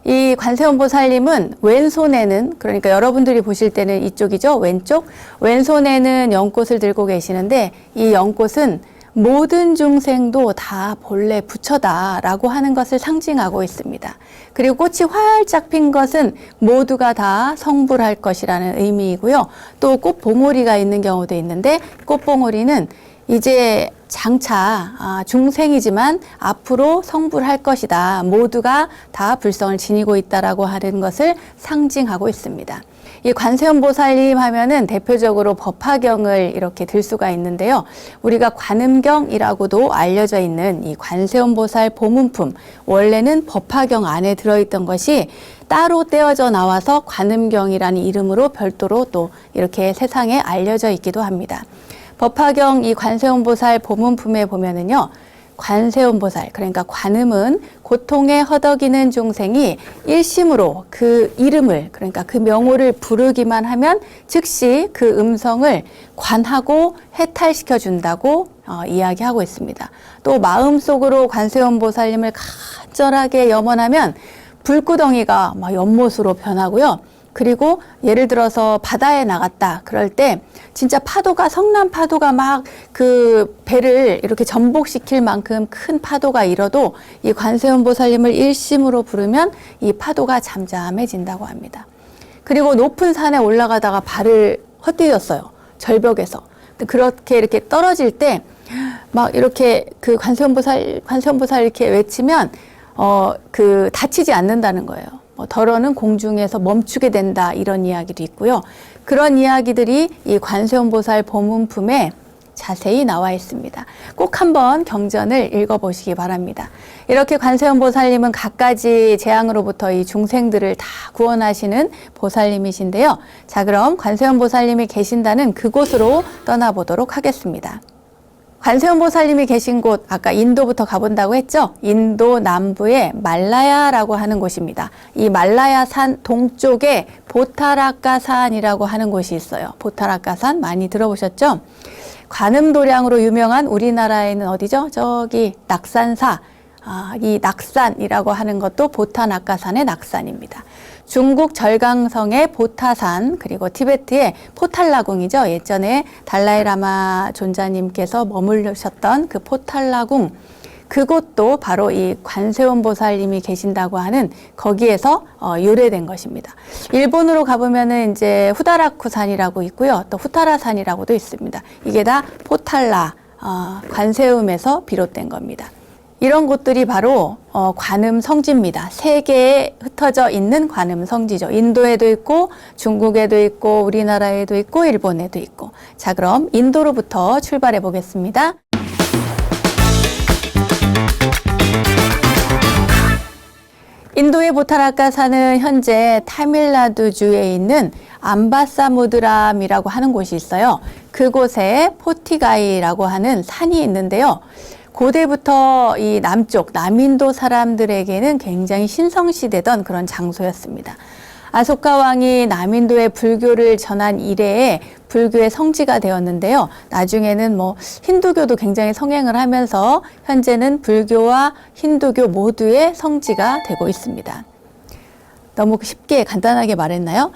이 관세음 보살님은 왼손에는, 그러니까 여러분들이 보실 때는 이쪽이죠. 왼쪽. 왼손에는 연꽃을 들고 계시는데 이 연꽃은 모든 중생도 다 본래 부처다라고 하는 것을 상징하고 있습니다. 그리고 꽃이 활짝 핀 것은 모두가 다 성불할 것이라는 의미이고요. 또 꽃봉오리가 있는 경우도 있는데 꽃봉오리는 이제 장차 중생이지만 앞으로 성불할 것이다. 모두가 다 불성을 지니고 있다라고 하는 것을 상징하고 있습니다. 이 관세음보살님 하면은 대표적으로 법화경을 이렇게 들 수가 있는데요. 우리가 관음경이라고도 알려져 있는 이 관세음보살 보문품, 원래는 법화경 안에 들어있던 것이 따로 떼어져 나와서 관음경이라는 이름으로 별도로 또 이렇게 세상에 알려져 있기도 합니다. 법화경 이 관세음보살 보문품에 보면은요, 관세음보살, 그러니까 관음은 고통에 허덕이는 중생이 일심으로 그 이름을, 그러니까 그 명호를 부르기만 하면 즉시 그 음성을 관하고 해탈시켜 준다고 이야기하고 있습니다. 또 마음속으로 관세음보살님을 간절하게 염원하면 불구덩이가 막 연못으로 변하고요. 그리고 예를 들어서 바다에 나갔다 그럴 때 진짜 파도가, 성난 파도가 막 그 배를 이렇게 전복시킬 만큼 큰 파도가 일어도 이 관세음보살님을 일심으로 부르면 이 파도가 잠잠해진다고 합니다. 그리고 높은 산에 올라가다가 발을 헛디뎠어요. 절벽에서. 그렇게 이렇게 떨어질 때 막 이렇게 그 관세음보살 이렇게 외치면 그 다치지 않는다는 거예요. 덜어는 공중에서 멈추게 된다, 이런 이야기도 있고요. 그런 이야기들이 이 관세음보살 보문품에 자세히 나와 있습니다. 꼭 한번 경전을 읽어보시기 바랍니다. 이렇게 관세음보살님은 갖가지 재앙으로부터 이 중생들을 다 구원하시는 보살님이신데요. 자, 그럼 관세음보살님이 계신다는 그곳으로 떠나보도록 하겠습니다. 관세음보살님이 계신 곳, 아까 인도부터 가본다고 했죠? 인도 남부의 말라야라고 하는 곳입니다. 이 말라야 산 동쪽에 보타라카산이라고 하는 곳이 있어요. 보타라카산 많이 들어보셨죠? 관음도량으로 유명한 우리나라에는 어디죠? 저기 낙산사, 이 낙산이라고 하는 것도 보타라카산의 낙산입니다. 중국 절강성의 보타산, 그리고 티베트의 포탈라궁이죠. 예전에 달라이라마 존자님께서 머물르셨던 그 포탈라궁, 그곳도 바로 이 관세음보살님이 계신다고 하는 거기에서 유래된 것입니다. 일본으로 가보면은 이제 후다라쿠산이라고 있고요. 또 후타라산이라고도 있습니다. 이게 다 포탈라, 관세음에서 비롯된 겁니다. 이런 곳들이 바로 관음 성지입니다. 세계에 흩어져 있는 관음 성지죠. 인도에도 있고 중국에도 있고 우리나라에도 있고 일본에도 있고. 자, 그럼 인도로부터 출발해 보겠습니다. 인도의 보타라카산은 현재 타밀나두주에 있는 암바사무드람이라고 하는 곳이 있어요. 그곳에 포티가이라고 하는 산이 있는데요. 고대부터 이 남쪽, 남인도 사람들에게는 굉장히 신성시되던 그런 장소였습니다. 아소카 왕이 남인도에 불교를 전한 이래에 불교의 성지가 되었는데요. 나중에는 힌두교도 굉장히 성행을 하면서 현재는 불교와 힌두교 모두의 성지가 되고 있습니다. 너무 쉽게 간단하게 말했나요?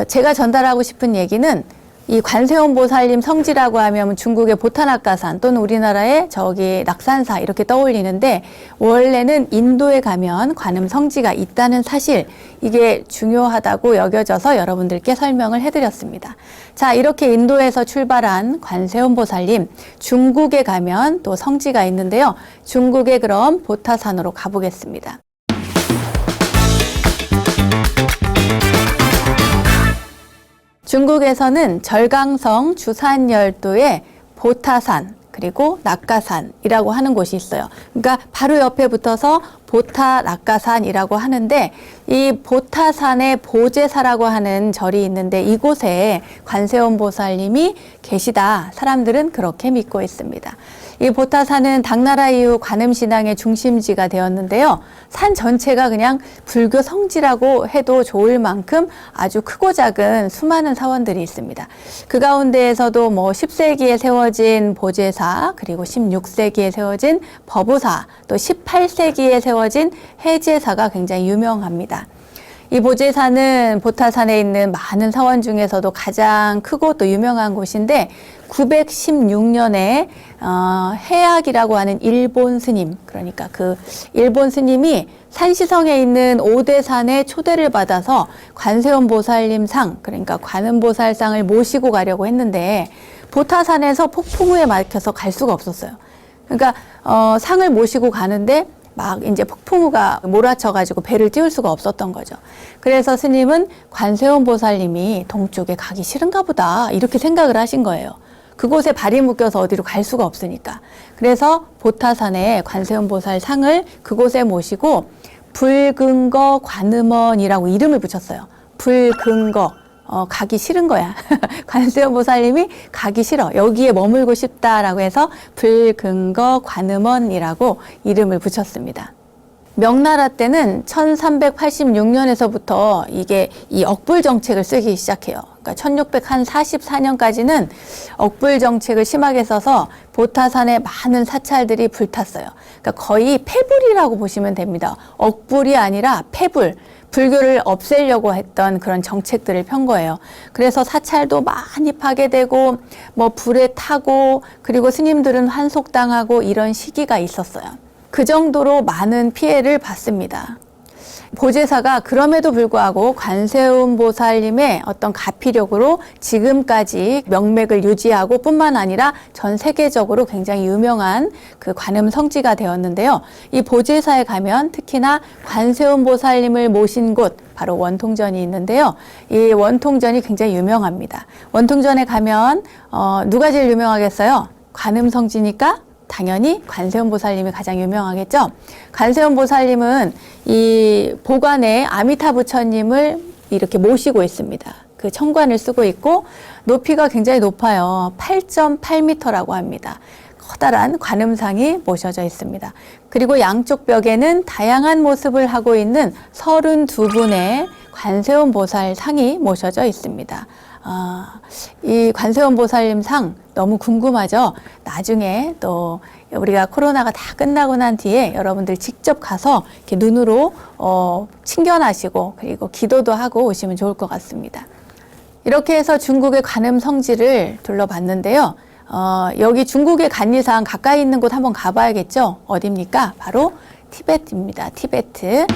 제가 전달하고 싶은 얘기는 이 관세음보살님 성지라고 하면 중국의 보타라카산 또는 우리나라의 저기 낙산사 이렇게 떠올리는데, 원래는 인도에 가면 관음 성지가 있다는 사실, 이게 중요하다고 여겨져서 여러분들께 설명을 해드렸습니다. 자, 이렇게 인도에서 출발한 관세음보살님, 중국에 가면 또 성지가 있는데요. 중국에 그럼 보타산으로 가보겠습니다. 중국에서는 절강성 주산열도에 보타산 그리고 낙가산이라고 하는 곳이 있어요. 그러니까 바로 옆에 붙어서 보타낙가산이라고 하는데, 이 보타산의 보제사라고 하는 절이 있는데 이곳에 관세음보살님이 계시다. 사람들은 그렇게 믿고 있습니다. 이 보타산은 당나라 이후 관음신앙의 중심지가 되었는데요. 산 전체가 그냥 불교 성지라고 해도 좋을 만큼 아주 크고 작은 수많은 사원들이 있습니다. 그 가운데에서도 10세기에 세워진 보제사, 그리고 16세기에 세워진 법우사, 또 18세기에 세워진 해제사가 굉장히 유명합니다. 이 보제사는 보타산에 있는 많은 사원 중에서도 가장 크고 또 유명한 곳인데 916년에 해악이라고 하는 일본 스님, 그러니까 그 일본 스님이 산시성에 있는 오대산에 초대를 받아서 관세음보살님상, 그러니까 관음보살상을 모시고 가려고 했는데 보타산에서 폭풍우에 막혀서 갈 수가 없었어요. 그러니까 상을 모시고 가는데 막 이제 폭풍우가 몰아쳐가지고 배를 띄울 수가 없었던 거죠. 그래서 스님은 관세음보살님이 동쪽에 가기 싫은가 보다 이렇게 생각을 하신 거예요. 그곳에 발이 묶여서 어디로 갈 수가 없으니까. 그래서 보타산에 관세음보살 상을 그곳에 모시고 불근거 관음원이라고 이름을 붙였어요. 불근거. 가기 싫은 거야. 관세음보살님이 가기 싫어. 여기에 머물고 싶다라고 해서 불근거 관음원이라고 이름을 붙였습니다. 명나라 때는 1386년에서부터 이게 이 억불 정책을 쓰기 시작해요. 그러니까 1644년까지는 억불 정책을 심하게 써서 보타산에 많은 사찰들이 불탔어요. 그러니까 거의 폐불이라고 보시면 됩니다. 억불이 아니라 폐불. 불교를 없애려고 했던 그런 정책들을 편 거예요. 그래서 사찰도 많이 파괴되고 뭐 불에 타고 그리고 스님들은 환속당하고 이런 시기가 있었어요. 그 정도로 많은 피해를 봤습니다. 보제사가 그럼에도 불구하고 관세음보살님의 어떤 가피력으로 지금까지 명맥을 유지하고 뿐만 아니라 전 세계적으로 굉장히 유명한 그 관음 성지가 되었는데요. 이 보제사에 가면 특히나 관세음보살님을 모신 곳 바로 원통전이 있는데요. 이 원통전이 굉장히 유명합니다. 원통전에 가면 누가 제일 유명하겠어요? 관음 성지니까 당연히 관세음보살님이 가장 유명하겠죠. 관세음보살님은 이 보관에 아미타 부처님을 이렇게 모시고 있습니다. 그 청관을 쓰고 있고 높이가 굉장히 높아요. 8.8m라고 합니다. 커다란 관음상이 모셔져 있습니다. 그리고 양쪽 벽에는 다양한 모습을 하고 있는 32분의 관세음보살 상이 모셔져 있습니다. 이 관세음보살님 상 너무 궁금하죠? 나중에 또 우리가 코로나가 다 끝나고 난 뒤에 여러분들 직접 가서 이렇게 눈으로 친견하시고 그리고 기도도 하고 오시면 좋을 것 같습니다. 이렇게 해서 중국의 관음 성지를 둘러봤는데요. 여기 중국의 간리상 가까이 있는 곳 한번 가봐야겠죠? 어디입니까? 바로 티베트입니다. 티베트.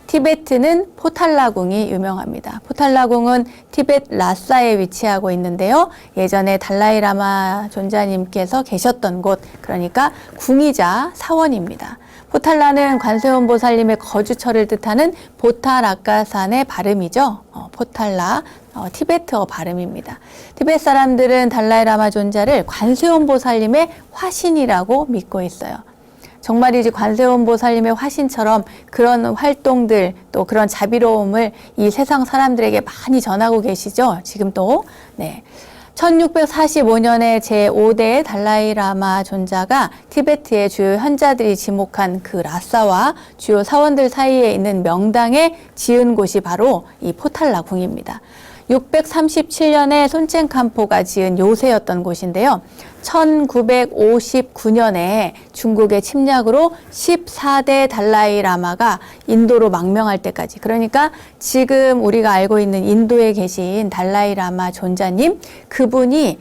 티베트는 포탈라궁이 유명합니다. 포탈라궁은 티베트 라사에 위치하고 있는데요. 예전에 달라이라마 존자님께서 계셨던 곳, 그러니까 궁이자 사원입니다. 포탈라는 관세음보살님의 거주처를 뜻하는 보타라카산의 발음이죠. 포탈라, 티베트어 발음입니다. 티베트 사람들은 달라이라마 존자를 관세음보살님의 화신이라고 믿고 있어요. 정말이지 관세음보살님의 화신처럼 그런 활동들 또 그런 자비로움을 이 세상 사람들에게 많이 전하고 계시죠. 지금도. 네. 1645년에 제5대 달라이라마 존자가 티베트의 주요 현자들이 지목한 그 라사와 주요 사원들 사이에 있는 명당에 지은 곳이 바로 이 포탈라궁입니다. 637년에 손첸캄포가 지은 요새였던 곳인데요. 1959년에 중국의 침략으로 14대 달라이라마가 인도로 망명할 때까지, 그러니까 지금 우리가 알고 있는 인도에 계신 달라이라마 존자님, 그분이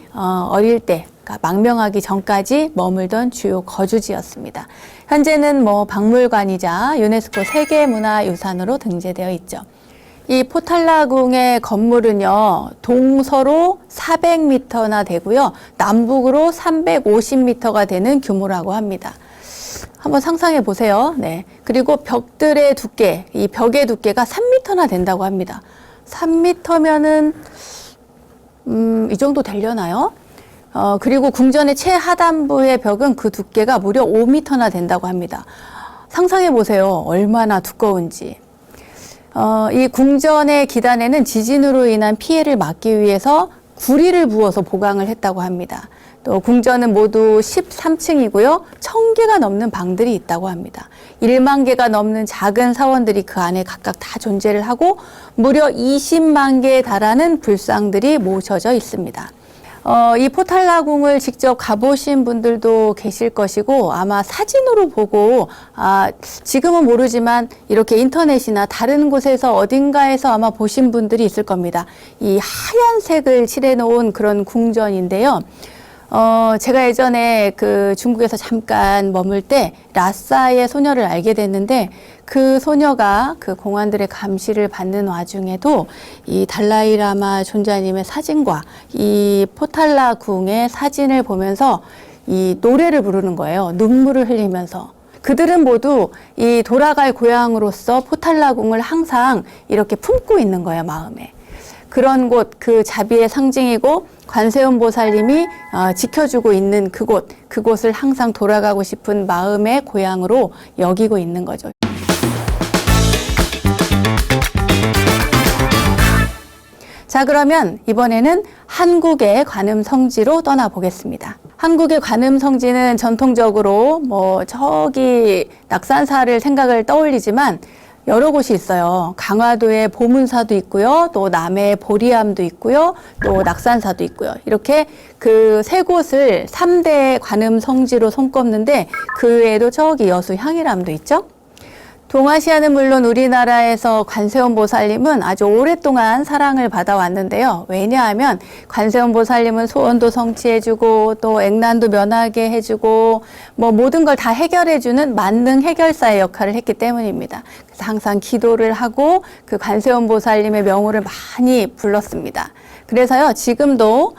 어릴 때 그러니까 망명하기 전까지 머물던 주요 거주지였습니다. 현재는 박물관이자 유네스코 세계문화유산으로 등재되어 있죠. 이 포탈라궁의 건물은요, 동서로 400m나 되고요, 남북으로 350m가 되는 규모라고 합니다. 한번 상상해 보세요. 네. 그리고 벽들의 두께, 이 벽의 두께가 3m나 된다고 합니다. 3m면은, 이 정도 되려나요? 그리고 궁전의 최하단부의 벽은 그 두께가 무려 5m나 된다고 합니다. 상상해 보세요. 얼마나 두꺼운지. 이 궁전의 기단에는 지진으로 인한 피해를 막기 위해서 구리를 부어서 보강을 했다고 합니다. 또 궁전은 모두 13층이고요. 1000개가 넘는 방들이 있다고 합니다. 1만 개가 넘는 작은 사원들이 그 안에 각각 다 존재를 하고 무려 20만 개에 달하는 불상들이 모셔져 있습니다. 이 포탈라궁을 직접 가보신 분들도 계실 것이고 아마 사진으로 보고 지금은 모르지만 이렇게 인터넷이나 다른 곳에서 어딘가에서 아마 보신 분들이 있을 겁니다. 이 하얀색을 칠해놓은 그런 궁전인데요. 제가 예전에 그 중국에서 잠깐 머물 때 라싸의 소녀를 알게 됐는데 그 소녀가 그 공안들의 감시를 받는 와중에도 이 달라이라마 존자님의 사진과 이 포탈라 궁의 사진을 보면서 이 노래를 부르는 거예요. 눈물을 흘리면서. 그들은 모두 이 돌아갈 고향으로서 포탈라 궁을 항상 이렇게 품고 있는 거예요, 마음에. 그런 곳, 그 자비의 상징이고 관세음 보살님이 지켜주고 있는 그곳을 항상 돌아가고 싶은 마음의 고향으로 여기고 있는 거죠. 자, 그러면 이번에는 한국의 관음성지로 떠나보겠습니다. 한국의 관음성지는 전통적으로 저기 낙산사를 생각을 떠올리지만 여러 곳이 있어요. 강화도에 보문사도 있고요. 또 남해에 보리암도 있고요. 또 낙산사도 있고요. 이렇게 그 세 곳을 3대 관음성지로 손꼽는데 그 외에도 저기 여수 향일암도 있죠. 동아시아는 물론 우리나라에서 관세음 보살님은 아주 오랫동안 사랑을 받아왔는데요. 왜냐하면 관세음 보살님은 소원도 성취해주고 또 액난도 면하게 해주고 모든 걸 다 해결해주는 만능 해결사의 역할을 했기 때문입니다. 그래서 항상 기도를 하고 그 관세음 보살님의 명호를 많이 불렀습니다. 그래서요, 지금도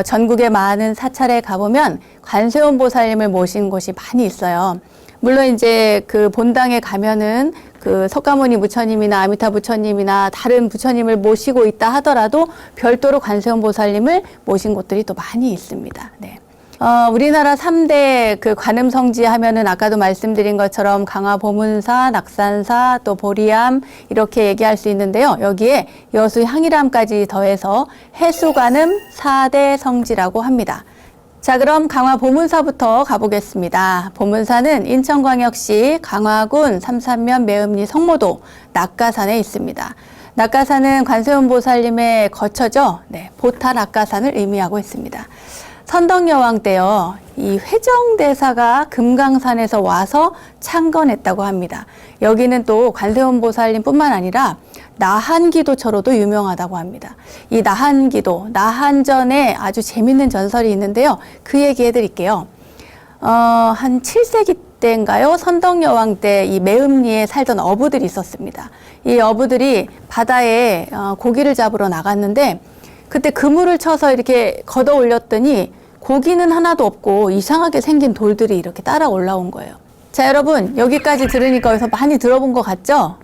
전국의 많은 사찰에 가보면 관세음 보살님을 모신 곳이 많이 있어요. 물론 이제 그 본당에 가면은 그 석가모니 부처님이나 아미타 부처님이나 다른 부처님을 모시고 있다 하더라도 별도로 관세음 보살님을 모신 곳들이 또 많이 있습니다. 네. 우리나라 3대 그 관음성지 하면은 아까도 말씀드린 것처럼 강화 보문사, 낙산사, 또 보리암 이렇게 얘기할 수 있는데요. 여기에 여수 향일암까지 더해서 해수관음 4대 성지라고 합니다. 자, 그럼 강화 보문사부터 가보겠습니다. 보문사는 인천광역시 강화군 삼산면 매음리 성모도 낙가산에 있습니다. 낙가산은 관세음 보살님의 거처죠. 네, 보타 낙가산을 의미하고 있습니다. 선덕여왕 때요, 이 회정대사가 금강산에서 와서 창건했다고 합니다. 여기는 또 관세음 보살님 뿐만 아니라 나한기도처로도 유명하다고 합니다. 이 나한기도, 나한전에 아주 재밌는 전설이 있는데요. 그 얘기 해드릴게요. 한 7세기 때인가요? 선덕여왕 때 이 매음리에 살던 어부들이 있었습니다. 이 어부들이 바다에 고기를 잡으러 나갔는데 그때 그물을 쳐서 이렇게 걷어 올렸더니 고기는 하나도 없고 이상하게 생긴 돌들이 이렇게 따라 올라온 거예요. 자, 여러분, 여기까지 들으니까 어디서 많이 들어본 것 같죠?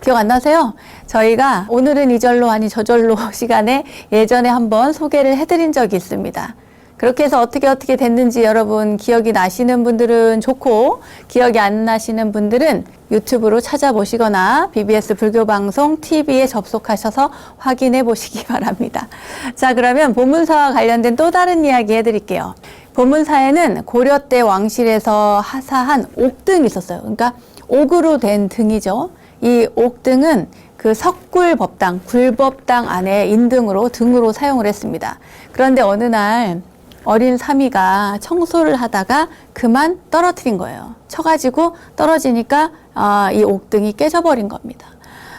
기억 안 나세요? 저희가 오늘은 이절로 아니 저절로 시간에 예전에 한번 소개를 해드린 적이 있습니다. 그렇게 해서 어떻게 됐는지 여러분 기억이 나시는 분들은 좋고 기억이 안 나시는 분들은 유튜브로 찾아보시거나 BBS 불교방송 TV에 접속하셔서 확인해 보시기 바랍니다. 자, 그러면 보문사와 관련된 또 다른 이야기 해드릴게요. 보문사에는 고려 때 왕실에서 하사한 옥등이 있었어요. 그러니까 옥으로 된 등이죠. 이 옥등은 그 석굴법당, 굴법당 안에 인등으로 등으로 사용을 했습니다. 그런데 어느 날 어린 사미가 청소를 하다가 그만 떨어뜨린 거예요. 쳐가지고 떨어지니까 이 옥등이 깨져버린 겁니다.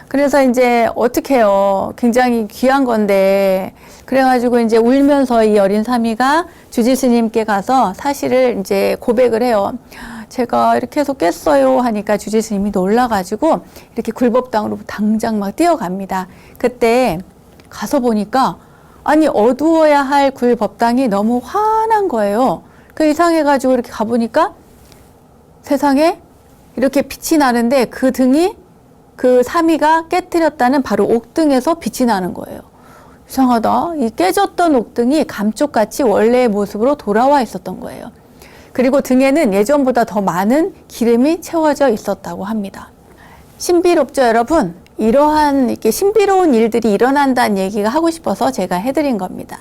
그래서 이제 어떻게 해요? 굉장히 귀한 건데 그래가지고 이제 울면서 이 어린 사미가 주지 스님께 가서 사실을 이제 고백을 해요. 제가 이렇게 해서 깼어요 하니까 주지 스님이 놀라가지고 이렇게 굴법당으로 당장 막 뛰어갑니다. 그때 가서 보니까 아니 어두워야 할 굴법당이 너무 환한 거예요. 그 이상해가지고 이렇게 가보니까 세상에 이렇게 빛이 나는데 그 등이 그 사미가 깨뜨렸다는 바로 옥등에서 빛이 나는 거예요. 이상하다. 이 깨졌던 옥등이 감쪽같이 원래의 모습으로 돌아와 있었던 거예요. 그리고 등에는 예전보다 더 많은 기름이 채워져 있었다고 합니다. 신비롭죠, 여러분? 이러한 이렇게 신비로운 일들이 일어난다는 얘기가 하고 싶어서 제가 해드린 겁니다.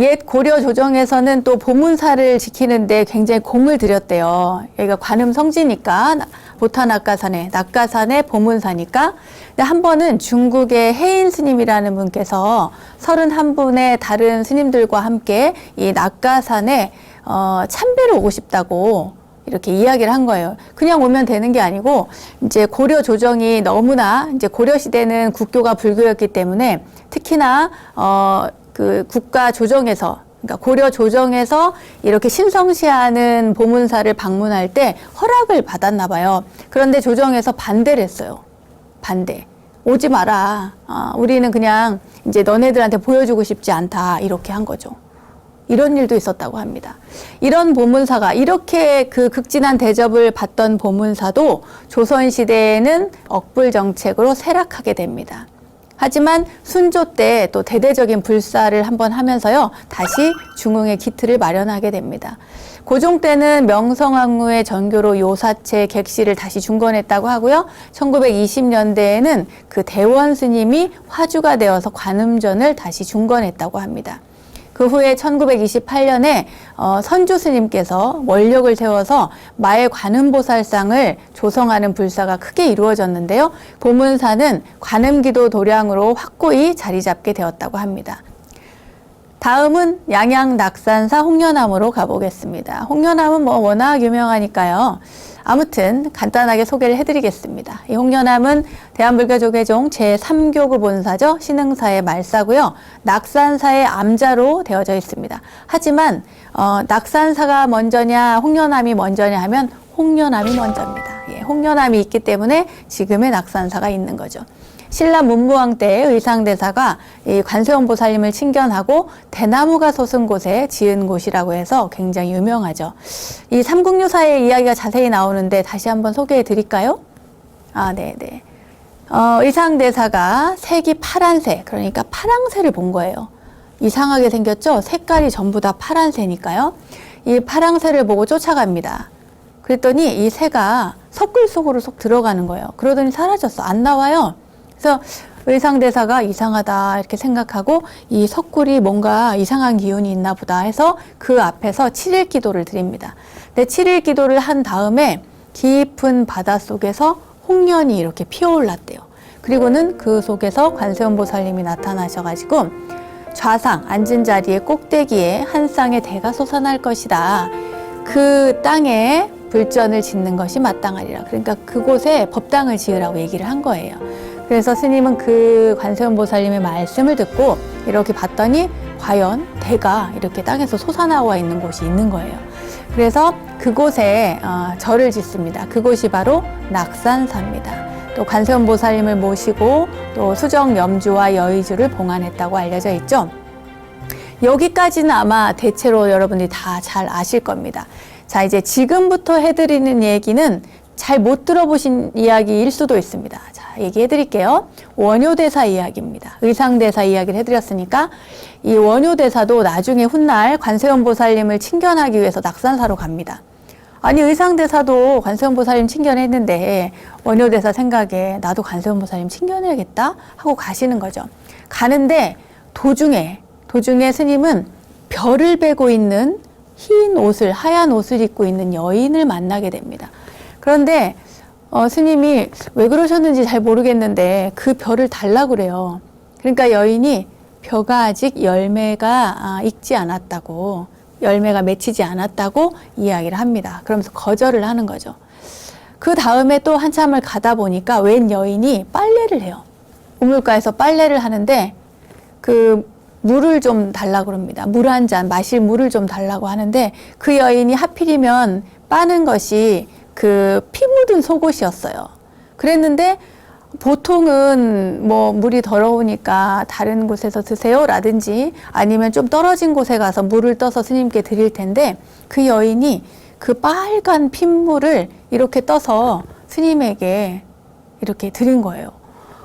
옛 고려 조정에서는 또 보문사를 지키는데 굉장히 공을 들였대요. 여기가 관음 성지니까 보타낙가산에 낙가산의 보문사니까. 한 번은 중국의 해인 스님이라는 분께서 31분의 다른 스님들과 함께 이 낙가산에 참배를 오고 싶다고 이렇게 이야기를 한 거예요. 그냥 오면 되는 게 아니고 이제 고려 조정이 너무나 이제 고려 시대는 국교가 불교였기 때문에 특히나 그 국가 조정에서 그러니까 고려 조정에서 이렇게 신성시하는 보문사를 방문할 때 허락을 받았나 봐요. 그런데 조정에서 반대를 했어요. 반대. 오지 마라. 우리는 그냥 이제 너네들한테 보여주고 싶지 않다. 이렇게 한 거죠. 이런 일도 있었다고 합니다. 이런 보문사가 이렇게 그 극진한 대접을 받던 보문사도 조선시대에는 억불정책으로 쇠락하게 됩니다. 하지만 순조 때 또 대대적인 불사를 한번 하면서요, 다시 중흥의 기틀을 마련하게 됩니다. 고종 때는 명성황후의 전교로 요사체 객실을 다시 중건했다고 하고요. 1920년대에는 그 대원 스님이 화주가 되어서 관음전을 다시 중건했다고 합니다. 그 후에 1928년에 선주 스님께서 원력을 세워서 마의 관음보살상을 조성하는 불사가 크게 이루어졌는데요. 보문사는 관음기도 도량으로 확고히 자리 잡게 되었다고 합니다. 다음은 양양 낙산사 홍련암으로 가보겠습니다. 홍련암은 뭐 워낙 유명하니까요. 아무튼 간단하게 소개를 해드리겠습니다. 이 홍련암은 대한불교조계종 제3교구 본사죠. 신흥사의 말사고요. 낙산사의 암자로 되어져 있습니다. 하지만 낙산사가 먼저냐 홍련암이 먼저냐 하면 홍련암이 먼저입니다. 예, 홍련암이 있기 때문에 지금의 낙산사가 있는 거죠. 신라 문무왕 때 의상대사가 이 관세음 보살님을 친견하고 대나무가 솟은 곳에 지은 곳이라고 해서 굉장히 유명하죠. 이 삼국유사의 이야기가 자세히 나오는데 다시 한번 소개해 드릴까요? 네네. 의상대사가 색이 파란색, 그러니까 파랑새를 본 거예요. 이상하게 생겼죠? 색깔이 전부 다 파란새니까요. 이 파랑새를 보고 쫓아갑니다. 그랬더니 이 새가 석굴 속으로 쏙 들어가는 거예요. 그러더니 사라졌어. 안 나와요. 그래서 의상대사가 이상하다 이렇게 생각하고 이 석굴이 뭔가 이상한 기운이 있나 보다 해서 그 앞에서 7일 기도를 드립니다. 근데 7일 기도를 한 다음에 깊은 바닷속에서 홍련이 이렇게 피어올랐대요. 그리고는 그 속에서 관세음 보살님이 나타나셔가지고 좌상 앉은 자리의 꼭대기에 한 쌍의 대가 솟아날 것이다. 그 땅에 불전을 짓는 것이 마땅하리라. 그러니까 그곳에 법당을 지으라고 얘기를 한 거예요. 그래서 스님은 그 관세음 보살님의 말씀을 듣고 이렇게 봤더니 과연 대가 이렇게 땅에서 솟아나와 있는 곳이 있는 거예요. 그래서 그곳에 절을 짓습니다. 그곳이 바로 낙산사입니다. 또 관세음 보살님을 모시고 또 수정 염주와 여의주를 봉안했다고 알려져 있죠. 여기까지는 아마 대체로 여러분들이 다 잘 아실 겁니다. 자, 이제 지금부터 해드리는 얘기는 잘 못 들어보신 이야기일 수도 있습니다. 자, 얘기해 드릴게요. 원효대사 이야기입니다. 의상대사 이야기를 해드렸으니까 이 원효대사도 나중에 훗날 관세음 보살님을 친견하기 위해서 낙산사로 갑니다. 아니, 의상대사도 관세음 보살님 친견했는데 원효대사 생각에 나도 관세음 보살님 친견해야겠다 하고 가시는 거죠. 가는데 도중에 스님은 별을 베고 있는 흰 옷을, 하얀 옷을 입고 있는 여인을 만나게 됩니다. 그런데 스님이 왜 그러셨는지 잘 모르겠는데 그 별을 달라고 그래요. 그러니까 여인이 벼가 아직 열매가 익지 않았다고, 열매가 맺히지 않았다고 이야기를 합니다. 그러면서 거절을 하는 거죠. 그 다음에 또 한참을 가다 보니까 웬 여인이 빨래를 해요. 우물가에서 빨래를 하는데 그 물을 좀 달라고 그럽니다. 물 한 잔, 마실 물을 좀 달라고 하는데 그 여인이 하필이면 빠는 것이 그 피 묻은 속옷이었어요. 그랬는데 보통은 뭐 물이 더러우니까 다른 곳에서 드세요 라든지 아니면 좀 떨어진 곳에 가서 물을 떠서 스님께 드릴 텐데 그 여인이 그 빨간 핏물을 이렇게 떠서 스님에게 이렇게 드린 거예요.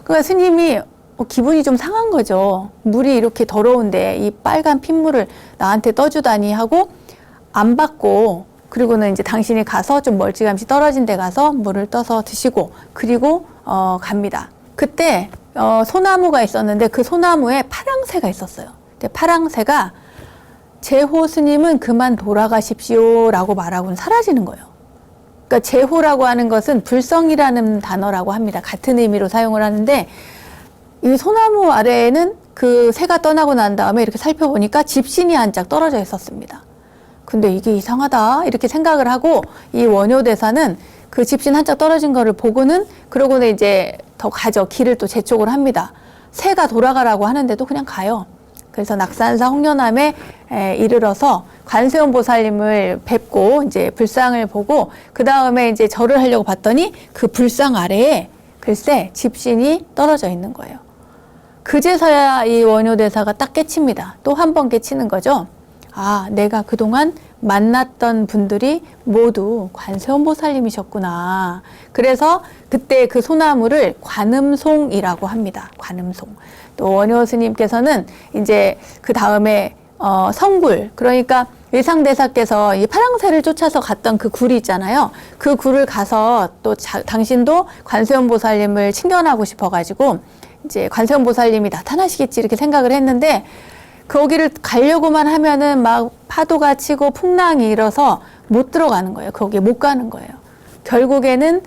그러니까 스님이 기분이 좀 상한 거죠. 물이 이렇게 더러운데 이 빨간 핏물을 나한테 떠주다니 하고 안 받고, 그리고는 이제 당신이 가서 좀 멀찌감치 떨어진 데 가서 물을 떠서 드시고 그리고 갑니다. 그때 소나무가 있었는데 그 소나무에 파랑새가 있었어요. 근데 파랑새가 제호 스님은 그만 돌아가십시오라고 말하고는 사라지는 거예요. 그러니까 제호라고 하는 것은 불성이라는 단어라고 합니다. 같은 의미로 사용을 하는데 이 소나무 아래에는 그 새가 떠나고 난 다음에 이렇게 살펴보니까 집신이 한 짝 떨어져 있었습니다. 근데 이게 이상하다 이렇게 생각을 하고 이 원효대사는 그 집신 한 짝 떨어진 거를 보고는 그러고는 이제 더 가죠. 길을 또 재촉을 합니다. 새가 돌아가라고 하는데도 그냥 가요. 그래서 낙산사 홍련암에 이르러서 관세음 보살님을 뵙고 이제 불상을 보고 그 다음에 이제 절을 하려고 봤더니 그 불상 아래에 글쎄 집신이 떨어져 있는 거예요. 그제서야 이 원효대사가 딱 깨칩니다. 또 한 번 깨치는 거죠. 아, 내가 그동안 만났던 분들이 모두 관세음보살님이셨구나. 그래서 그때 그 소나무를 관음송이라고 합니다. 관음송. 또 원효 스님께서는 이제 그 다음에 성굴, 그러니까 의상대사께서 이 파랑새를 쫓아서 갔던 그 굴이 있잖아요. 그 굴을 가서 또 당신도 관세음보살님을 친견하고 싶어가지고 이제 관세음보살님이 나타나시겠지 이렇게 생각을 했는데 거기를 가려고만 하면은 막 파도가 치고 풍랑이 일어서 못 들어가는 거예요. 거기에 못 가는 거예요. 결국에는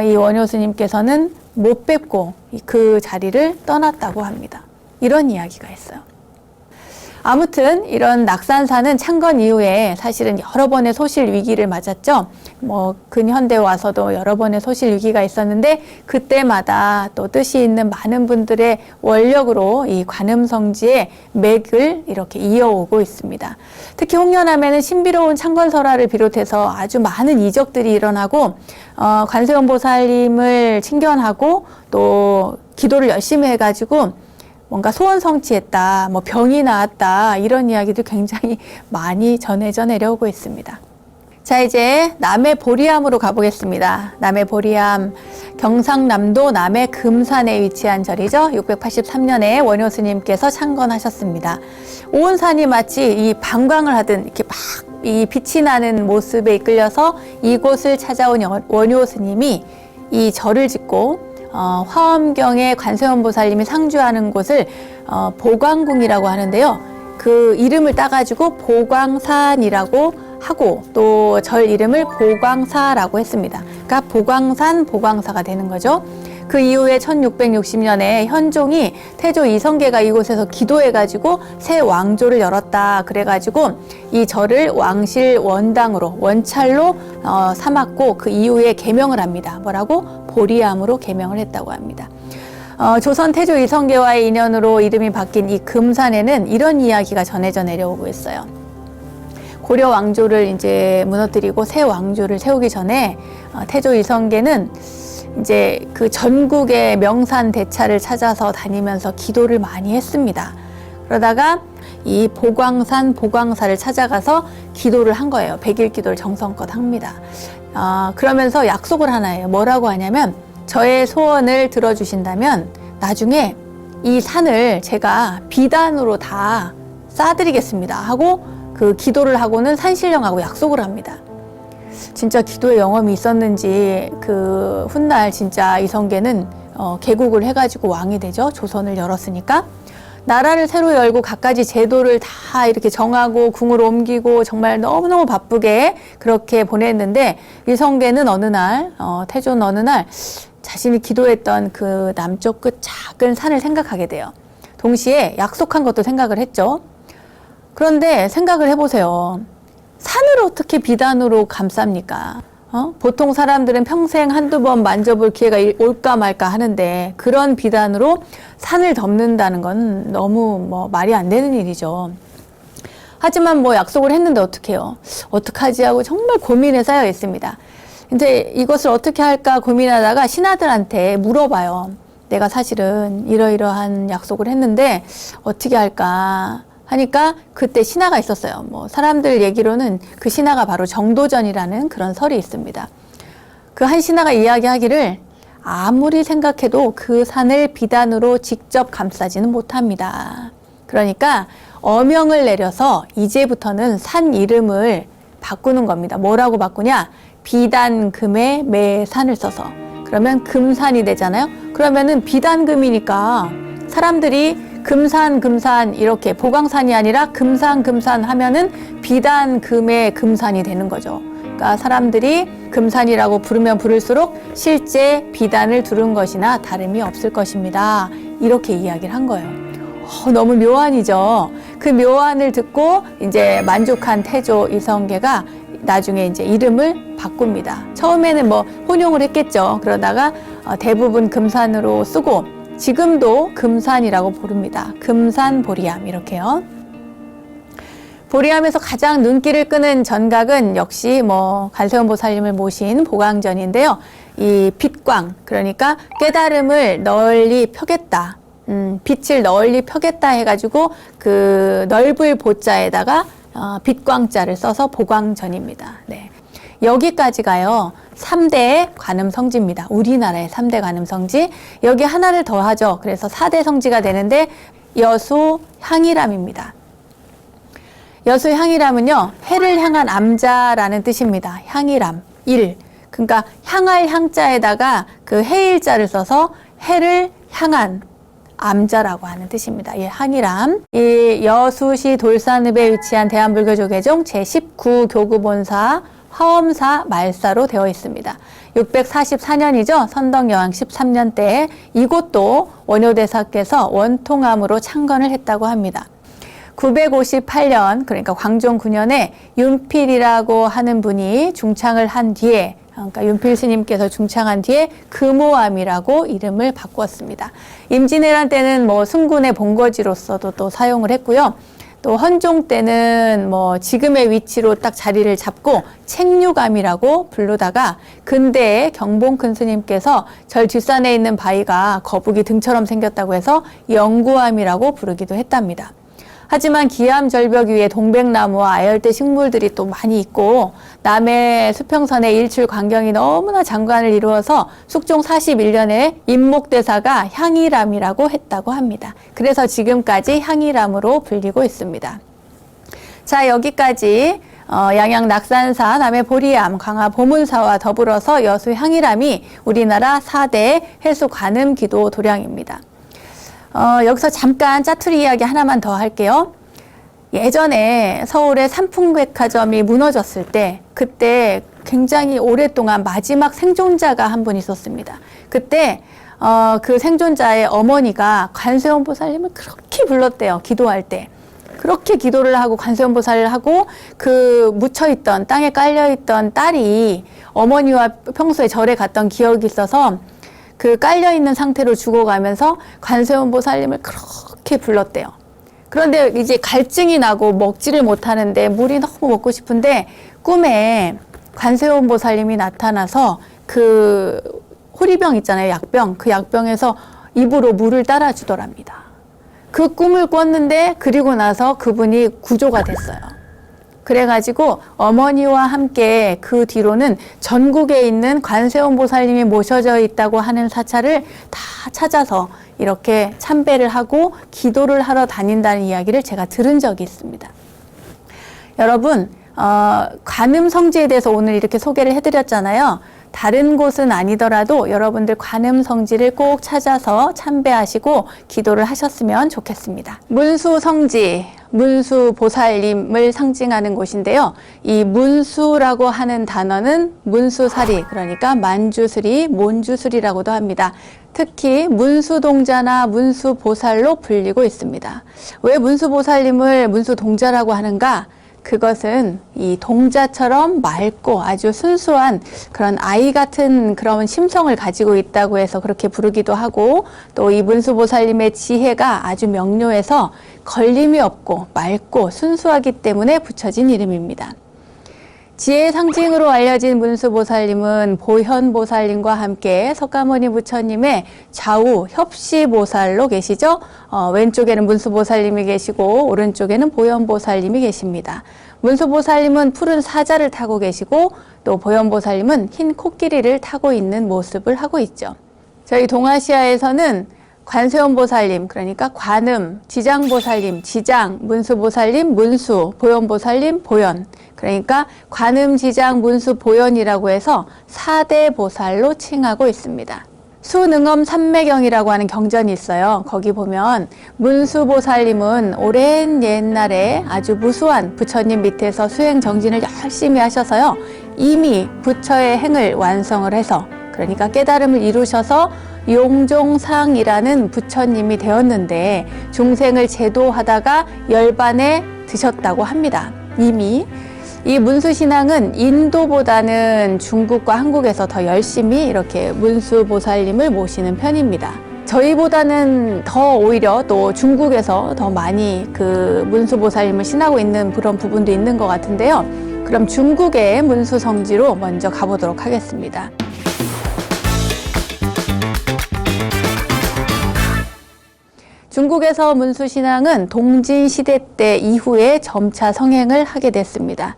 이 원효 스님께서는 못 뵙고 그 자리를 떠났다고 합니다. 이런 이야기가 있어요. 아무튼 이런 낙산사는 창건 이후에 사실은 여러 번의 소실 위기를 맞았죠. 뭐 근현대 와서도 여러 번의 소실 위기가 있었는데 그때마다 또 뜻이 있는 많은 분들의 원력으로 이 관음성지의 맥을 이렇게 이어오고 있습니다. 특히 홍련암에는 신비로운 창건설화를 비롯해서 아주 많은 이적들이 일어나고 관세음보살님을 친견하고 또 기도를 열심히 해가지고 뭔가 소원 성취했다, 뭐 병이 나았다 이런 이야기도 굉장히 많이 전해져 내려오고 있습니다. 자, 이제 남해 보리암으로 가보겠습니다. 남해 보리암, 경상남도 남해 금산에 위치한 절이죠. 683년에 원효 스님께서 창건하셨습니다. 온 산이 마치 이 방광을 하듯 이렇게 막 이 빛이 나는 모습에 이끌려서 이곳을 찾아온 원효 스님이 이 절을 짓고 화엄경에 관세음보살님이 상주하는 곳을 보광궁이라고 하는데요. 그 이름을 따가지고 보광산이라고 하고 또 절 이름을 보광사라고 했습니다. 그러니까 보광산, 보광사가 되는 거죠. 그 이후에 1660년에 현종이 태조 이성계가 이곳에서 기도해가지고 새 왕조를 열었다. 그래가지고 이 절을 왕실 원당으로 원찰로 삼았고 그 이후에 개명을 합니다. 뭐라고? 보리암으로 개명을 했다고 합니다. 조선 태조 이성계와의 인연으로 이름이 바뀐 이 금산에는 이런 이야기가 전해져 내려오고 있어요. 고려 왕조를 이제 무너뜨리고 새 왕조를 세우기 전에 태조 이성계는 이제 그 전국의 명산 대차를 찾아서 다니면서 기도를 많이 했습니다. 그러다가 이 보광산, 보광사를 찾아가서 기도를 한 거예요. 100일 기도를 정성껏 합니다. 그러면서 약속을 하나 해요. 뭐라고 하냐면 저의 소원을 들어주신다면 나중에 이 산을 제가 비단으로 다 쌓아드리겠습니다 하고 그 기도를 하고는 산신령하고 약속을 합니다. 진짜 기도의 영험이 있었는지 그 훗날 진짜 이성계는 개국을 해가지고 왕이 되죠. 조선을 열었으니까. 나라를 새로 열고 갖가지 제도를 다 이렇게 정하고 궁으로 옮기고 정말 너무너무 바쁘게 그렇게 보냈는데 이성계는 어느 날 태조는 어느 날 자신이 기도했던 그 남쪽 끝 작은 산을 생각하게 돼요. 동시에 약속한 것도 생각을 했죠. 그런데 생각을 해보세요. 산을 어떻게 비단으로 감쌉니까? 보통 사람들은 평생 한두 번 만져볼 기회가 올까 말까 하는데 그런 비단으로 산을 덮는다는 건 너무 말이 안 되는 일이죠. 하지만 약속을 했는데 어떡해요? 어떡하지 하고 정말 고민에 쌓여 있습니다. 근데 이것을 어떻게 할까 고민하다가 신하들한테 물어봐요. 내가 사실은 이러이러한 약속을 했는데 어떻게 할까 하니까 그때 신하가 있었어요. 사람들 얘기로는 그 신하가 바로 정도전이라는 그런 설이 있습니다. 그 한 신하가 이야기하기를 아무리 생각해도 그 산을 비단으로 직접 감싸지는 못합니다. 그러니까 어명을 내려서 이제부터는 산 이름을 바꾸는 겁니다. 뭐라고 바꾸냐? 비단금에 매산을 써서. 그러면 금산이 되잖아요. 그러면은 비단금이니까 사람들이 금산 금산 이렇게 보광산이 아니라 금산 금산 하면은 비단금의 금산이 되는 거죠. 그러니까 사람들이 금산이라고 부르면 부를수록 실제 비단을 두른 것이나 다름이 없을 것입니다. 이렇게 이야기를 한 거예요. 너무 묘안이죠. 그 묘안을 듣고 이제 만족한 태조 이성계가 나중에 이제 이름을 바꿉니다. 처음에는 뭐 혼용을 했겠죠. 그러다가 대부분 금산으로 쓰고 지금도 금산이라고 부릅니다. 금산보리암 이렇게요. 보리암에서 가장 눈길을 끄는 전각은 역시 뭐 관세음보살님을 모신 보광전인데요. 이 빛광, 그러니까 깨달음을 널리 펴겠다. 빛을 널리 펴겠다 해가지고 그 넓을 보자에다가 빛광자를 써서 보광전입니다. 네. 여기까지가요. 3대 관음성지입니다. 우리나라의 3대 관음성지. 여기 하나를 더 하죠. 그래서 4대 성지가 되는데 여수향이람입니다. 여수향이람은요. 해를 향한 암자라는 뜻입니다. 향이람, 일. 그러니까 향할 향자에다가 그 해일자를 써서 해를 향한 암자라고 하는 뜻입니다. 예, 향이람. 이 여수시 돌산읍에 위치한 대한불교조계종 제19교구본사 화엄사 말사로 되어 있습니다. 644년이죠. 선덕여왕 13년 때 이곳도 원효대사께서 원통암으로 창건을 했다고 합니다. 958년, 그러니까 광종 9년에 윤필이라고 하는 분이 중창을 한 뒤에, 그러니까 윤필 스님께서 중창한 뒤에 금오암이라고 이름을 바꾸었습니다. 임진왜란 때는 뭐 승군의 본거지로서도 또 사용을 했고요. 또 헌종 때는 뭐 지금의 위치로 딱 자리를 잡고 책류암이라고 부르다가 근대에 경봉 큰 스님께서 절 뒷산에 있는 바위가 거북이 등처럼 생겼다고 해서 영구암이라고 부르기도 했답니다. 하지만 기암 절벽 위에 동백나무와 아열대 식물들이 또 많이 있고 남해 수평선의 일출 광경이 너무나 장관을 이루어서 숙종 41년에 임목대사가 향이람이라고 했다고 합니다. 그래서 지금까지 향이람으로 불리고 있습니다. 자, 여기까지 양양 낙산사, 남해 보리암, 강화 보문사와 더불어서 여수 향이람이 우리나라 4대 해수 관음 기도 도량입니다. 여기서 잠깐 짜투리 이야기 하나만 더 할게요. 예전에 서울의 삼풍백화점이 무너졌을 때 그때 굉장히 오랫동안 마지막 생존자가 한 분 있었습니다. 그때 그 생존자의 어머니가 관세음보살님을 그렇게 불렀대요. 기도할 때. 그렇게 기도를 하고 관세음보살을 하고 그 묻혀있던 땅에 깔려있던 딸이 어머니와 평소에 절에 갔던 기억이 있어서 그 깔려있는 상태로 죽어가면서 관세음보살님을 그렇게 불렀대요. 그런데 이제 갈증이 나고 먹지를 못하는데 물이 너무 먹고 싶은데 꿈에 관세음보살님이 나타나서 그 호리병 있잖아요. 약병. 그 약병에서 입으로 물을 따라주더랍니다. 그 꿈을 꿨는데 그리고 나서 그분이 구조가 됐어요. 그래가지고 어머니와 함께 그 뒤로는 전국에 있는 관세음보살님이 모셔져 있다고 하는 사찰을 다 찾아서 이렇게 참배를 하고 기도를 하러 다닌다는 이야기를 제가 들은 적이 있습니다. 여러분, 관음성지에 대해서 오늘 이렇게 소개를 해드렸잖아요. 다른 곳은 아니더라도 여러분들 관음성지를 꼭 찾아서 참배하시고 기도를 하셨으면 좋겠습니다. 문수성지, 문수보살님을 상징하는 곳인데요. 이 문수라고 하는 단어는 문수사리, 그러니까 만주스리, 몬주스리라고도 합니다. 특히 문수동자나 문수보살로 불리고 있습니다. 왜 문수보살님을 문수동자라고 하는가? 그것은 이 동자처럼 맑고 아주 순수한 그런 아이 같은 그런 심성을 가지고 있다고 해서 그렇게 부르기도 하고, 또 이 문수보살님의 지혜가 아주 명료해서 걸림이 없고 맑고 순수하기 때문에 붙여진 이름입니다. 지혜의 상징으로 알려진 문수보살님은 보현보살님과 함께 석가모니 부처님의 좌우 협시보살로 계시죠. 왼쪽에는 문수보살님이 계시고 오른쪽에는 보현보살님이 계십니다. 문수보살님은 푸른 사자를 타고 계시고 또 보현보살님은 흰 코끼리를 타고 있는 모습을 하고 있죠. 저희 동아시아에서는 관세음보살님, 그러니까 관음, 지장보살님, 지장, 문수보살님, 문수, 보현보살님, 보현. 그러니까 관음, 지장, 문수, 보현이라고 해서 4대 보살로 칭하고 있습니다. 수능엄 삼매경이라고 하는 경전이 있어요. 거기 보면 문수보살님은 오랜 옛날에 아주 무수한 부처님 밑에서 수행 정진을 열심히 하셔서요. 이미 부처의 행을 완성을 해서, 그러니까 깨달음을 이루셔서 용종상이라는 부처님이 되었는데 중생을 제도하다가 열반에 드셨다고 합니다. 이미 이 문수신앙은 인도보다는 중국과 한국에서 더 열심히 이렇게 문수보살님을 모시는 편입니다. 저희보다는 더 오히려 또 중국에서 더 많이 그 문수보살님을 신하고 있는 그런 부분도 있는 것 같은데요. 그럼 중국의 문수성지로 먼저 가보도록 하겠습니다. 중국에서 문수신앙은 동진시대 때 이후에 점차 성행을 하게 됐습니다.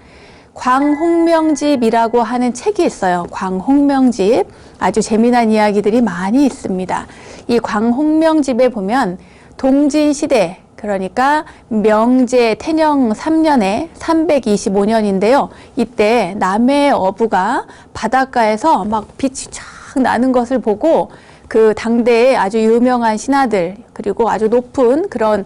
광홍명집이라고 하는 책이 있어요. 광홍명집. 아주 재미난 이야기들이 많이 있습니다. 이 광홍명집에 보면 동진시대, 그러니까 명제 태녕 3년에 325년인데요. 이때 남해 어부가 바닷가에서 막 빛이 쫙 나는 것을 보고 그 당대의 아주 유명한 신하들 그리고 아주 높은 그런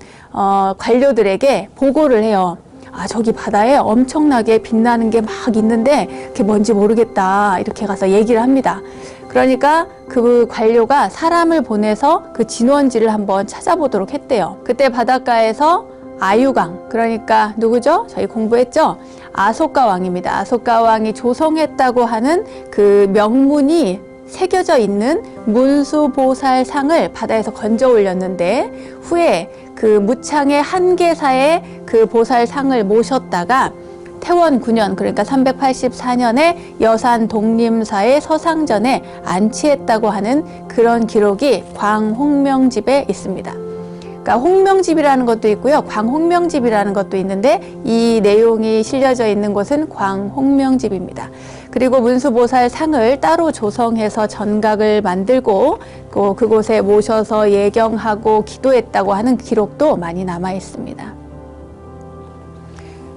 관료들에게 보고를 해요. 아, 저기 바다에 엄청나게 빛나는 게 막 있는데 그게 뭔지 모르겠다. 이렇게 가서 얘기를 합니다. 그러니까 그 관료가 사람을 보내서 그 진원지를 한번 찾아보도록 했대요. 그때 바닷가에서 아유강, 그러니까 누구죠? 저희 공부했죠? 아소가 왕입니다. 아소가 왕이 조성했다고 하는 그 명문이 새겨져 있는 문수보살상을 바다에서 건져 올렸는데, 후에 그 무창의 한계사에 그 보살상을 모셨다가 태원 9년, 그러니까 384년에 여산 독림사의 서상전에 안치했다고 하는 그런 기록이 광홍명집에 있습니다. 그러니까 홍명집이라는 것도 있고요, 광홍명집이라는 것도 있는데 이 내용이 실려져 있는 곳은 광홍명집입니다. 그리고 문수보살 상을 따로 조성해서 전각을 만들고 그곳에 모셔서 예경하고 기도했다고 하는 기록도 많이 남아 있습니다.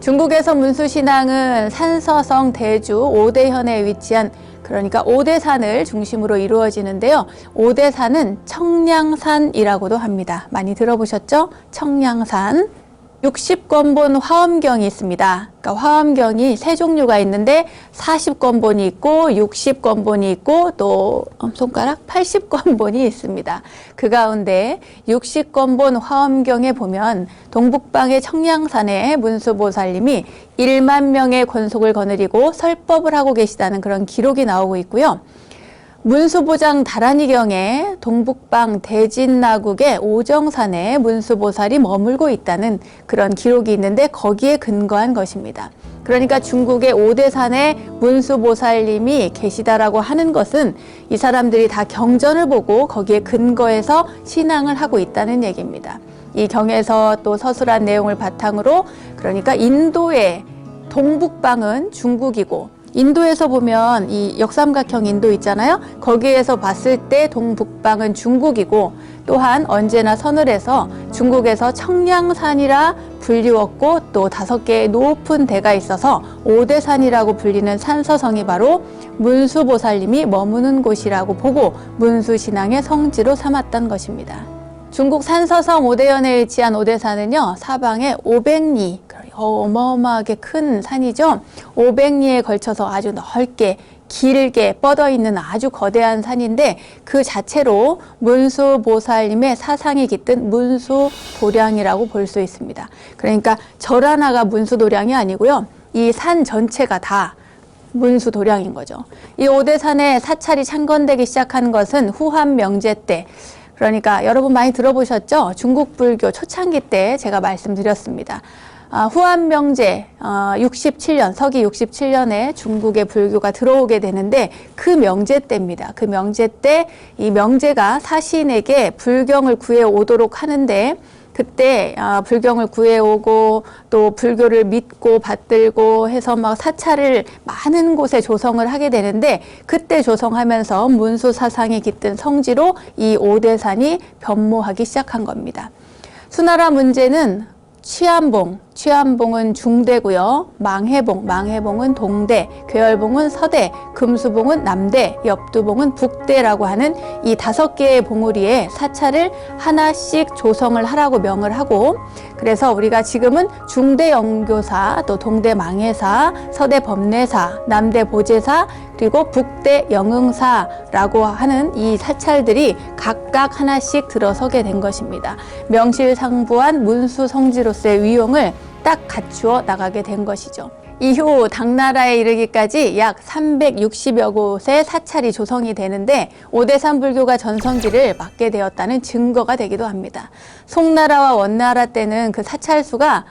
중국에서 문수신앙은 산서성, 대주, 오대현에 위치한, 그러니까 오대산을 중심으로 이루어지는데요. 오대산은 청량산이라고도 합니다. 많이 들어보셨죠? 청량산. 60권본 화엄경이 있습니다. 그러니까 화엄경이 세 종류가 있는데 40권본이 있고 60권본이 있고 또 손가락 80권본이 있습니다. 그 가운데 60권본 화엄경에 보면 동북방의 청량산에 문수보살님이 1만 명의 권속을 거느리고 설법을 하고 계시다는 그런 기록이 나오고 있고요. 문수보장 다란이경에 동북방 대진나국의 오정산에 문수보살이 머물고 있다는 그런 기록이 있는데 거기에 근거한 것입니다. 그러니까 중국의 오대산에 문수보살님이 계시다라고 하는 것은 이 사람들이 다 경전을 보고 거기에 근거해서 신앙을 하고 있다는 얘기입니다. 이 경에서 또 서술한 내용을 바탕으로, 그러니까 인도의 동북방은 중국이고 인도에서 보면 이 역삼각형 인도 있잖아요. 거기에서 봤을 때 동북방은 중국이고, 또한 언제나 서늘해서 중국에서 청량산이라 불리웠고 또 5개의 높은 대가 있어서 오대산이라고 불리는 산서성이 바로 문수보살님이 머무는 곳이라고 보고 문수신앙의 성지로 삼았던 것입니다. 중국 산서성 오대현에 위치한 오대산은요, 사방에 500리, 어마어마하게 큰 산이죠. 500리에 걸쳐서 아주 넓게 길게 뻗어 있는 아주 거대한 산인데 그 자체로 문수보살님의 사상이 깃든 문수도량이라고 볼 수 있습니다. 그러니까 절 하나가 문수도량이 아니고요, 이 산 전체가 다 문수도량인 거죠. 이 오대산에 사찰이 창건되기 시작한 것은 후한 명제 때, 그러니까 여러분 많이 들어보셨죠? 중국 불교 초창기 때 제가 말씀드렸습니다. 후한명제 67년, 서기 67년에 중국의 불교가 들어오게 되는데 그 명제 때입니다. 그 명제 때 이 명제가 사신에게 불경을 구해오도록 하는데, 그때 불경을 구해오고 또 불교를 믿고 받들고 해서 막 사찰을 많은 곳에 조성을 하게 되는데, 그때 조성하면서 문수 사상이 깃든 성지로 이 오대산이 변모하기 시작한 겁니다. 수나라 문제는 취암봉은 중대고요. 망해봉은 동대, 괴열봉은 서대, 금수봉은 남대, 엽두봉은 북대라고 하는 이 5개의 봉우리에 사찰을 하나씩 조성을 하라고 명을 하고, 그래서 우리가 지금은 중대 영교사, 또 동대 망해사, 서대 법례사, 남대 보제사, 그리고 북대 영응사라고 하는 이 사찰들이 각각 하나씩 들어서게 된 것입니다. 명실상부한 문수 성지로서의 위용을 딱 갖추어 나가게 된 것이죠. 이후 당나라에 이르기까지 약 360여 곳의 사찰이 조성이 되는데 오대산 불교가 전성기를 맞게 되었다는 증거가 되기도 합니다. 송나라와 원나라 때는 그 사찰 수가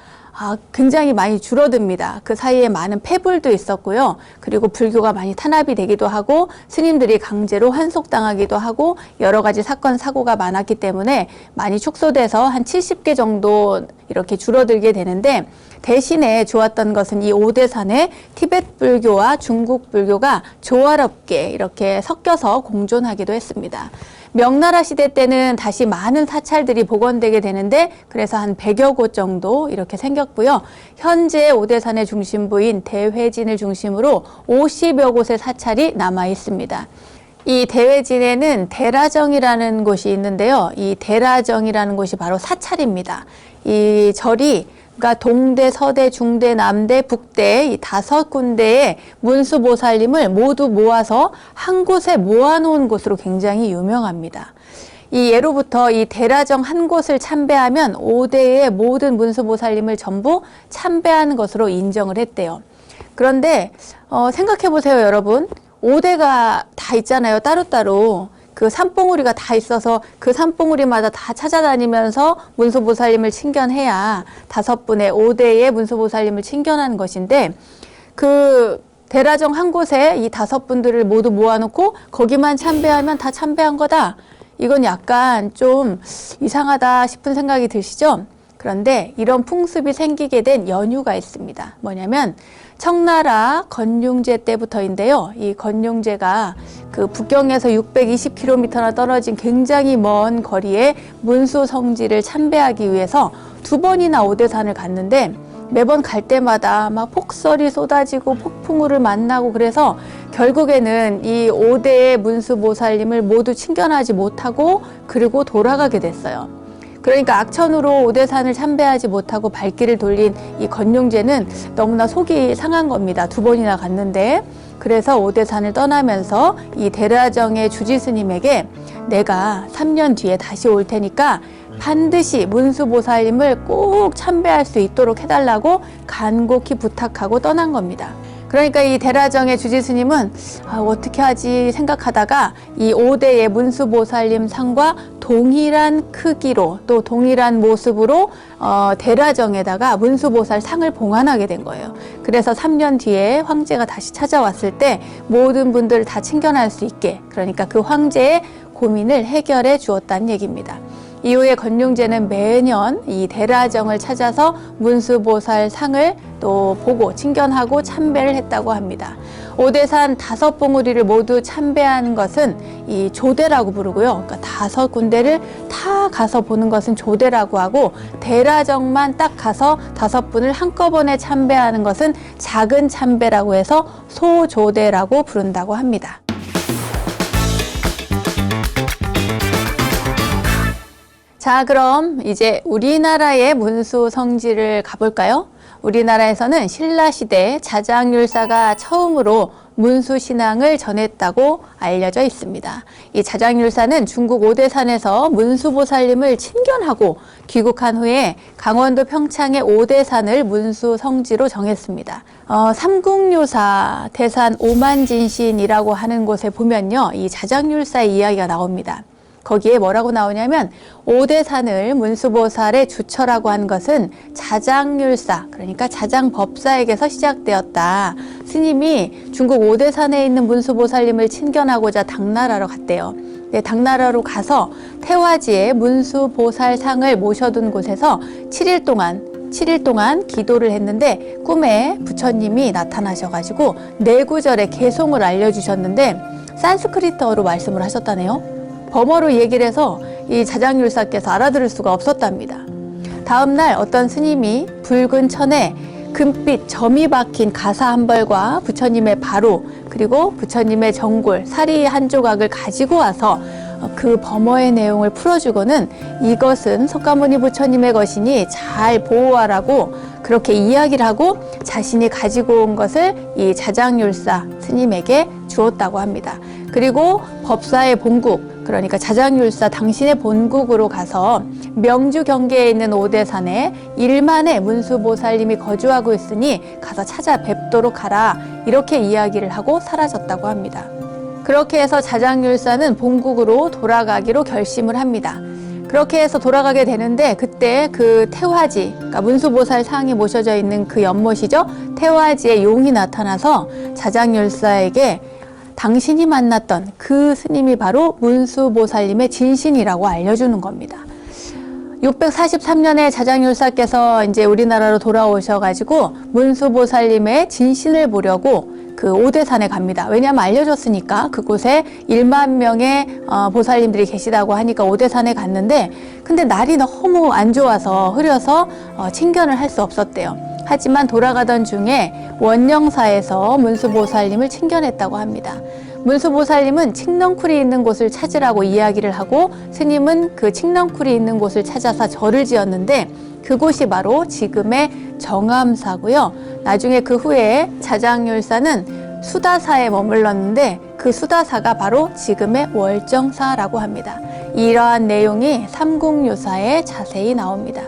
굉장히 많이 줄어듭니다. 그 사이에 많은 폐불도 있었고요. 그리고 불교가 많이 탄압이 되기도 하고 스님들이 강제로 환속당하기도 하고 여러 가지 사건 사고가 많았기 때문에 많이 축소돼서 한 70개 정도 이렇게 줄어들게 되는데, 대신에 좋았던 것은 이 오대산에 티베트 불교와 중국 불교가 조화롭게 이렇게 섞여서 공존하기도 했습니다. 명나라 시대 때는 다시 많은 사찰들이 복원되게 되는데, 그래서 한 100여 곳 정도 이렇게 생겼고요. 현재 오대산의 중심부인 대회진을 중심으로 50여 곳의 사찰이 남아 있습니다. 이 대회진에는 대라정이라는 곳이 있는데요. 이 대라정이라는 곳이 바로 사찰입니다. 이 절이 그러니까 동대, 서대, 중대, 남대, 북대 이 5군데의 문수보살님을 모두 모아서 한 곳에 모아놓은 곳으로 굉장히 유명합니다. 이 예로부터 이 대라정 한 곳을 참배하면 5대의 모든 문수보살님을 전부 참배하는 것으로 인정을 했대요. 그런데 생각해 보세요, 여러분. 5대가 다 있잖아요, 따로따로. 그 산봉우리가 다 있어서 그 산봉우리마다 다 찾아다니면서 문수보살님을 친견해야 5분의 5대의 문수보살님을 친견하는 것인데, 그 대라정 한 곳에 이 5분들을 모두 모아놓고 거기만 참배하면 다 참배한 거다. 이건 약간 좀 이상하다 싶은 생각이 드시죠? 그런데 이런 풍습이 생기게 된 연유가 있습니다. 뭐냐면 청나라 건륭제 때부터인데요. 이 건륭제가 그 북경에서 620km나 떨어진 굉장히 먼 거리에 문수 성지를 참배하기 위해서 2번이나 오대산을 갔는데, 매번 갈 때마다 막 폭설이 쏟아지고 폭풍우를 만나고, 그래서 결국에는 이 5대의 문수보살님을 모두 친견하지 못하고 그리고 돌아가게 됐어요. 그러니까 악천후로 오대산을 참배하지 못하고 발길을 돌린 이 건륭제는 너무나 속이 상한 겁니다. 2번이나 갔는데. 그래서 오대산을 떠나면서 이 대라정의 주지스님에게 내가 3년 뒤에 다시 올 테니까 반드시 문수보살님을 꼭 참배할 수 있도록 해달라고 간곡히 부탁하고 떠난 겁니다. 그러니까 이 대라정의 주지스님은 어떻게 하지 생각하다가 이 5대의 문수보살님 상과 동일한 크기로 또 동일한 모습으로 대라정에다가 문수보살 상을 봉안하게 된 거예요. 그래서 3년 뒤에 황제가 다시 찾아왔을 때 모든 분들을 다 친견할 수 있게, 그러니까 그 황제의 고민을 해결해 주었다는 얘기입니다. 이후에 건륭제는 매년 이 대라정을 찾아서 문수보살 상을 또 보고 친견하고 참배를 했다고 합니다. 오대산 5봉우리를 모두 참배하는 것은 이 조대라고 부르고요. 그러니까 5군데를 다 가서 보는 것은 조대라고 하고, 대라정만 딱 가서 5분을 한꺼번에 참배하는 것은 작은 참배라고 해서 소조대라고 부른다고 합니다. 자, 그럼 이제 우리나라의 문수 성지를 가볼까요? 우리나라에서는 신라시대 자장율사가 처음으로 문수신앙을 전했다고 알려져 있습니다. 이 자장율사는 중국 오대산에서 문수보살님을 친견하고 귀국한 후에 강원도 평창의 오대산을 문수 성지로 정했습니다. 삼국유사 태산 오만진신이라고 하는 곳에 보면요, 이 자장율사의 이야기가 나옵니다. 거기에 뭐라고 나오냐면 오대산을 문수보살의 주처라고 한 것은 자장율사, 그러니까 자장법사에게서 시작되었다. 스님이 중국 오대산에 있는 문수보살님을 친견하고자 당나라로 갔대요. 네, 당나라로 가서 태화지에 문수보살상을 모셔둔 곳에서 7일 동안 기도를 했는데 꿈에 부처님이 나타나셔가지고 내구절의 개송을 알려주셨는데 산스크리트어로 말씀을 하셨다네요. 범어로 얘기를 해서 이 자장율사께서 알아들을 수가 없었답니다. 다음날 어떤 스님이 붉은 천에 금빛 점이 박힌 가사 한 벌과 부처님의 바로 그리고 부처님의 정골, 사리 한 조각을 가지고 와서 그 범어의 내용을 풀어주고는 이것은 석가모니 부처님의 것이니 잘 보호하라고 그렇게 이야기를 하고 자신이 가지고 온 것을 이 자장율사 스님에게 주었다고 합니다. 그리고 법사의 본국, 그러니까 자장율사 당신의 본국으로 가서 명주 경계에 있는 오대산에 1만의 문수보살님이 거주하고 있으니 가서 찾아뵙도록 하라, 이렇게 이야기를 하고 사라졌다고 합니다. 그렇게 해서 자장율사는 본국으로 돌아가기로 결심을 합니다. 그렇게 해서 돌아가게 되는데 그때 그 태화지, 그러니까 문수보살 상이 모셔져 있는 그 연못이죠. 태화지에 용이 나타나서 자장율사에게 당신이 만났던 그 스님이 바로 문수보살님의 진신이라고 알려주는 겁니다. 643년에 자장율사께서 이제 우리나라로 돌아오셔가지고 문수보살님의 진신을 보려고 그 오대산에 갑니다. 왜냐하면 알려줬으니까 그곳에 1만 명의 보살님들이 계시다고 하니까 오대산에 갔는데 근데 날이 너무 안 좋아서 흐려서 친견을 할 수 없었대요. 하지만 돌아가던 중에 원령사에서 문수보살님을 친견했다고 합니다. 문수보살님은 칡넝쿨이 있는 곳을 찾으라고 이야기를 하고 스님은 그 칡넝쿨이 있는 곳을 찾아서 절을 지었는데 그곳이 바로 지금의 정암사고요. 나중에 그 후에 자장율사는 수다사에 머물렀는데 그 수다사가 바로 지금의 월정사라고 합니다. 이러한 내용이 삼국유사에 자세히 나옵니다.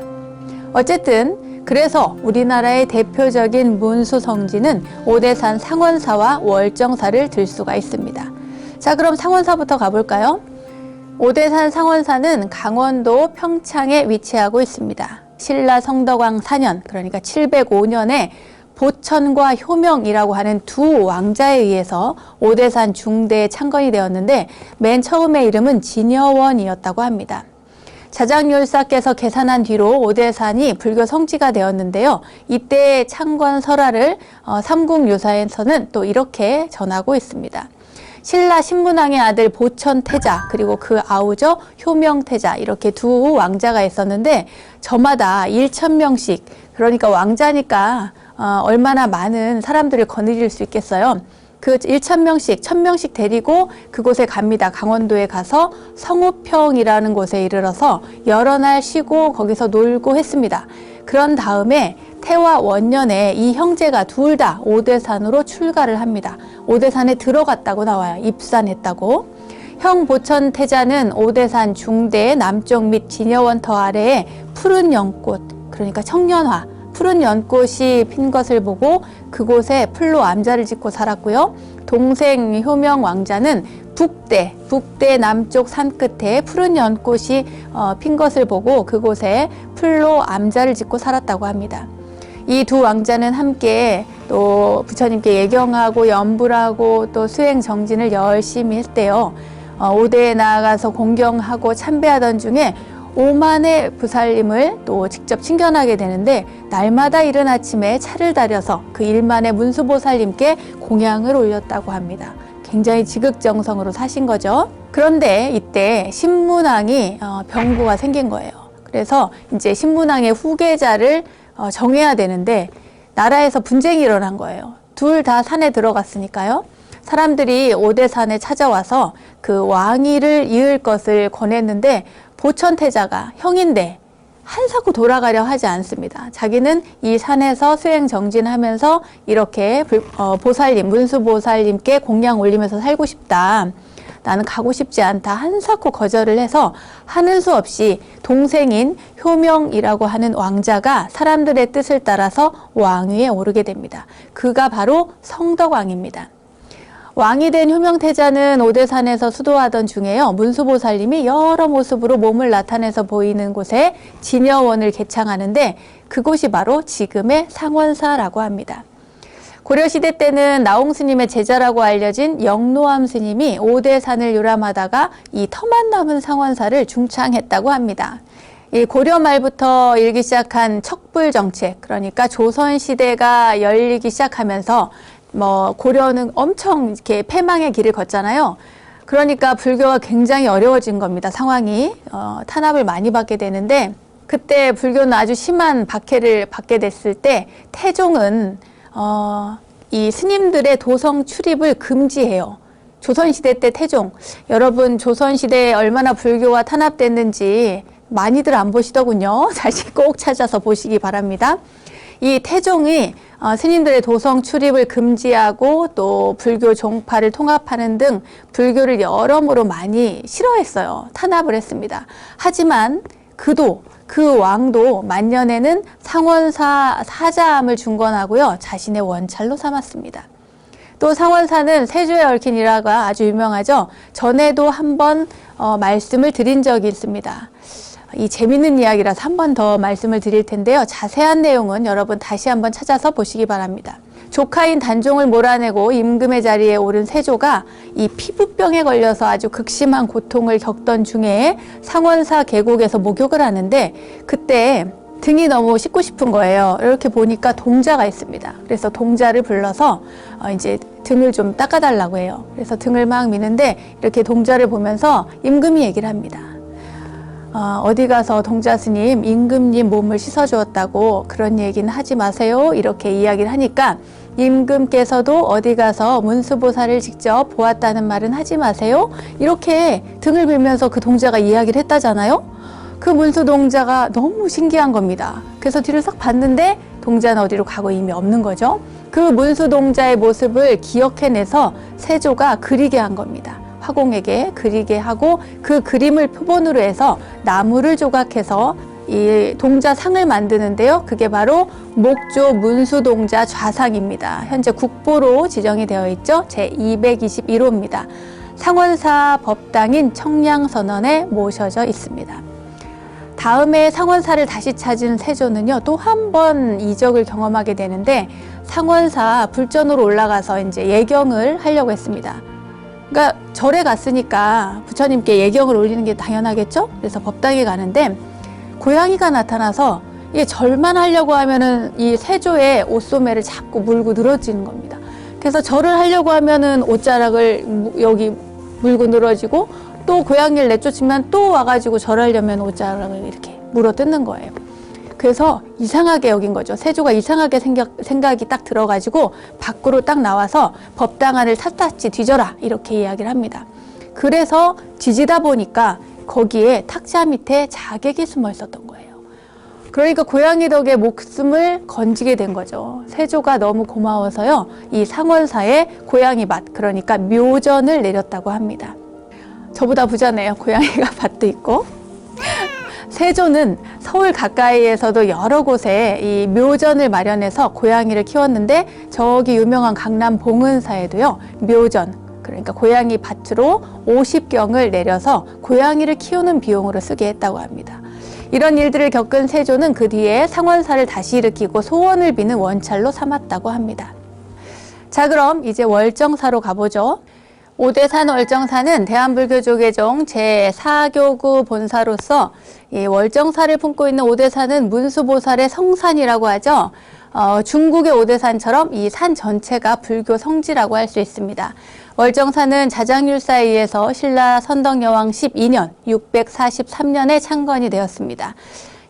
어쨌든 그래서 우리나라의 대표적인 문수성지는 오대산 상원사와 월정사를 들 수가 있습니다. 자, 그럼 상원사부터 가볼까요? 오대산 상원사는 강원도 평창에 위치하고 있습니다. 신라 성덕왕 4년, 그러니까 705년에 보천과 효명이라고 하는 두 왕자에 의해서 오대산 중대에 창건이 되었는데 맨 처음의 이름은 진여원이었다고 합니다. 자장율사께서 계산한 뒤로 오대산이 불교 성지가 되었는데요. 이때 창건 설화를 삼국유사에서는 또 이렇게 전하고 있습니다. 신라 신문왕의 아들 보천태자 그리고 그 아우죠 효명태자, 이렇게 두 왕자가 있었는데 저마다 1,000명씩, 그러니까 왕자니까 얼마나 많은 사람들을 거느릴 수 있겠어요. 그 1,000명씩, 1,000명씩 데리고 그곳에 갑니다. 강원도에 가서 성우평이라는 곳에 이르러서 여러 날 쉬고 거기서 놀고 했습니다. 그런 다음에 태화 원년에 이 형제가 둘 다 오대산으로 출가를 합니다. 오대산에 들어갔다고 나와요. 입산했다고. 형 보천태자는 오대산 중대의 남쪽 및 진여원터 아래에 푸른 연꽃, 그러니까 청년화, 푸른 연꽃이 핀 것을 보고 그곳에 풀로 암자를 짓고 살았고요. 동생 효명 왕자는 북대 남쪽 산 끝에 푸른 연꽃이 핀 것을 보고 그곳에 풀로 암자를 짓고 살았다고 합니다. 이 두 왕자는 함께 또 부처님께 예경하고 염불하고 또 수행 정진을 열심히 했대요. 오대에 나아가서 공경하고 참배하던 중에 5만의 부살님을 또 직접 친견하게 되는데 날마다 이른 아침에 차를 다려서 그 1만의 문수보살님께 공양을 올렸다고 합니다. 굉장히 지극정성으로 사신 거죠. 그런데 이때 신문왕이 병고가 생긴 거예요. 그래서 이제 신문왕의 후계자를 정해야 되는데 나라에서 분쟁이 일어난 거예요. 둘 다 산에 들어갔으니까요. 사람들이 오대산에 찾아와서 그 왕위를 이을 것을 권했는데 보천태자가 형인데 한사코 돌아가려 하지 않습니다. 자기는 이 산에서 수행 정진하면서 이렇게 보살님, 문수보살님께 공양 올리면서 살고 싶다. 나는 가고 싶지 않다. 한사코 거절을 해서 하는 수 없이 동생인 효명이라고 하는 왕자가 사람들의 뜻을 따라서 왕위에 오르게 됩니다. 그가 바로 성덕왕입니다. 왕이 된 효명태자는 오대산에서 수도하던 중에요. 문수보살님이 여러 모습으로 몸을 나타내서 보이는 곳에 진여원을 개창하는데 그곳이 바로 지금의 상원사라고 합니다. 고려시대 때는 나홍스님의 제자라고 알려진 영로암 스님이 오대산을 유람하다가 이 터만 남은 상원사를 중창했다고 합니다. 이 고려 말부터 일기 시작한 척불정책, 그러니까 조선시대가 열리기 시작하면서 고려는 엄청 이렇게 패망의 길을 걷잖아요. 그러니까 불교가 굉장히 어려워진 겁니다. 상황이 탄압을 많이 받게 되는데 그때 불교는 아주 심한 박해를 받게 됐을 때 태종은 이 스님들의 도성 출입을 금지해요. 조선시대 때 태종, 여러분 조선시대에 얼마나 불교가 탄압됐는지 많이들 안 보시더군요. 다시 꼭 찾아서 보시기 바랍니다. 이 태종이 스님들의 도성 출입을 금지하고 또 불교 종파를 통합하는 등 불교를 여러모로 많이 싫어했어요. 탄압을 했습니다. 하지만 그 왕도 만년에는 상원사 사자함을 중건하고요. 자신의 원찰로 삼았습니다. 또 상원사는 세조에 얽힌 일화가 아주 유명하죠. 전에도 한번 말씀을 드린 적이 있습니다. 이 재밌는 이야기라서 한 번 더 말씀을 드릴 텐데요. 자세한 내용은 여러분 다시 한번 찾아서 보시기 바랍니다. 조카인 단종을 몰아내고 임금의 자리에 오른 세조가 이 피부병에 걸려서 아주 극심한 고통을 겪던 중에 상원사 계곡에서 목욕을 하는데 그때 등이 너무 씻고 싶은 거예요. 이렇게 보니까 동자가 있습니다. 그래서 동자를 불러서 이제 등을 좀 닦아달라고 해요. 그래서 등을 막 미는데 이렇게 동자를 보면서 임금이 얘기를 합니다. 어디 가서 동자 스님, 임금님 몸을 씻어주었다고 그런 얘기는 하지 마세요. 이렇게 이야기를 하니까 임금께서도 어디 가서 문수보살을 직접 보았다는 말은 하지 마세요. 이렇게 등을 빌면서 그 동자가 이야기를 했다잖아요. 그 문수 동자가 너무 신기한 겁니다. 그래서 뒤를 싹 봤는데 동자는 어디로 가고 이미 없는 거죠. 그 문수 동자의 모습을 기억해내서 세조가 그리게 한 겁니다. 화공에게 그리게 하고 그 그림을 표본으로 해서 나무를 조각해서 이 동자 상을 만드는데요. 그게 바로 목조 문수동자 좌상입니다. 현재 국보로 지정이 되어 있죠. 제221호입니다. 상원사 법당인 청량선원에 모셔져 있습니다. 다음에 상원사를 다시 찾은 세조는요, 또 한 번 이적을 경험하게 되는데 상원사 불전으로 올라가서 이제 예경을 하려고 했습니다. 그러니까 절에 갔으니까 부처님께 예경을 올리는 게 당연하겠죠? 그래서 법당에 가는데 고양이가 나타나서 이 절만 하려고 하면은 이 세조의 옷소매를 잡고 물고 늘어지는 겁니다. 그래서 절을 하려고 하면은 옷자락을 여기 물고 늘어지고 또 고양이를 내쫓으면 또 와가지고 절하려면 옷자락을 이렇게 물어 뜯는 거예요. 그래서 이상하게 여긴 거죠. 세조가 이상하게 생각이 딱 들어가지고 밖으로 딱 나와서 법당 안을 샅샅이 뒤져라 이렇게 이야기를 합니다. 그래서 뒤지다 보니까 거기에 탁자 밑에 자객이 숨어 있었던 거예요. 그러니까 고양이 덕에 목숨을 건지게 된 거죠. 세조가 너무 고마워서요. 이 상원사에 고양이 밭, 그러니까 묘전을 내렸다고 합니다. 저보다 부자네요. 고양이가 밭도 있고. 세조는 서울 가까이에서도 여러 곳에 이 묘전을 마련해서 고양이를 키웠는데 저기 유명한 강남 봉은사에도요. 묘전, 그러니까 고양이 밭으로 50경을 내려서 고양이를 키우는 비용으로 쓰게 했다고 합니다. 이런 일들을 겪은 세조는 그 뒤에 상원사를 다시 일으키고 소원을 비는 원찰로 삼았다고 합니다. 자, 그럼 이제 월정사로 가보죠. 오대산 월정사는 대한불교조계종 제4교구 본사로서 이 월정사를 품고 있는 오대산은 문수보살의 성산이라고 하죠. 중국의 오대산처럼 이 산 전체가 불교 성지라고 할 수 있습니다. 월정사는 자장율사에 의해서 신라 선덕여왕 12년 643년에 창건이 되었습니다.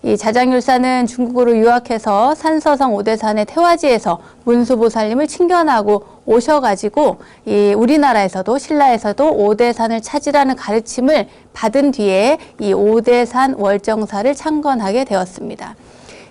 이 자장율사는 중국으로 유학해서 산서성 오대산의 태화지에서 문수보살님을 친견하고 오셔가지고 이 우리나라에서도 신라에서도 오대산을 찾으라는 가르침을 받은 뒤에 이 오대산 월정사를 창건하게 되었습니다.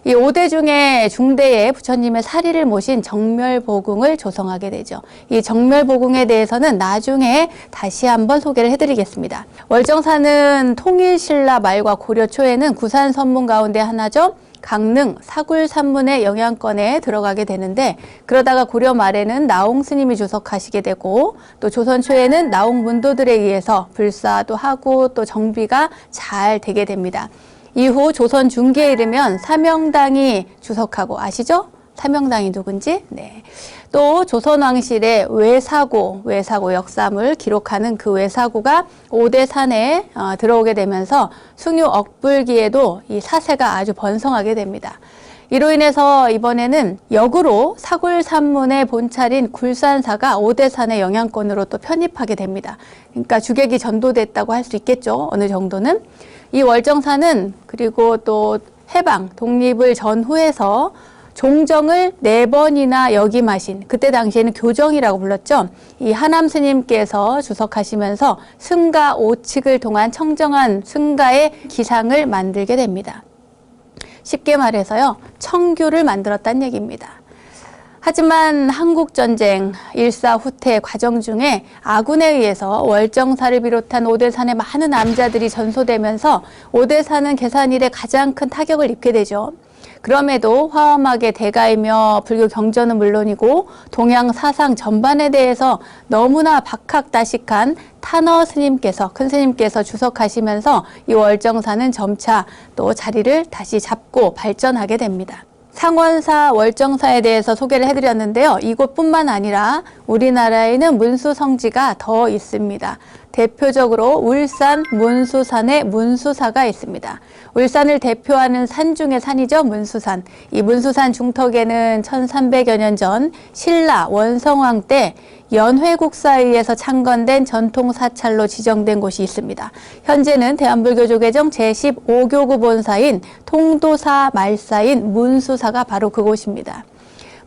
이 5대 중에 중대에 부처님의 사리를 모신 정멸보궁을 조성하게 되죠. 이 정멸보궁에 대해서는 나중에 다시 한번 소개를 해드리겠습니다. 월정사는 통일신라 말과 고려 초에는 구산 선문 가운데 하나죠. 강릉 사굴산문의 영향권에 들어가게 되는데 그러다가 고려 말에는 나홍 스님이 주석하시게 되고 또 조선 초에는 나홍 문도들에 의해서 불사도 하고 또 정비가 잘 되게 됩니다. 이후 조선 중기에 이르면 사명당이 주석하고 아시죠? 사명당이 누군지? 네. 또 조선왕실의 외사고 역사물 기록하는 그 외사고가 오대산에 들어오게 되면서 숭유 억불기에도 이 사세가 아주 번성하게 됩니다. 이로 인해서 이번에는 역으로 사굴산문의 본찰인 굴산사가 오대산의 영향권으로 또 편입하게 됩니다. 그러니까 주객이 전도됐다고 할 수 있겠죠. 어느 정도는. 이 월정사는 그리고 또 해방, 독립을 전후해서 종정을 4번이나 역임하신, 그때 당시에는 교정이라고 불렀죠. 이 하남 스님께서 주석하시면서 승가 5칙을 통한 청정한 승가의 기상을 만들게 됩니다. 쉽게 말해서요, 청규를 만들었다는 얘기입니다. 하지만 한국전쟁 일사후퇴 과정 중에 아군에 의해서 월정사를 비롯한 오대산의 많은 남자들이 전소되면서 오대산은 계산일에 가장 큰 타격을 입게 되죠. 그럼에도 화엄하게 대가이며 불교 경전은 물론이고 동양 사상 전반에 대해서 너무나 박학다식한 탄어 스님께서, 큰 스님께서 주석하시면서 이 월정사는 점차 또 자리를 다시 잡고 발전하게 됩니다. 상원사, 월정사에 대해서 소개를 해드렸는데요. 이곳뿐만 아니라 우리나라에는 문수성지가 더 있습니다. 대표적으로 울산 문수산에 문수사가 있습니다. 울산을 대표하는 산 중의 산이죠, 문수산. 이 문수산 중턱에는 1300여 년 전 신라 원성왕 때 연회국사에 의해서 창건된 전통사찰로 지정된 곳이 있습니다. 현재는 대한불교조계종 제15교구 본사인 통도사 말사인 문수사가 바로 그곳입니다.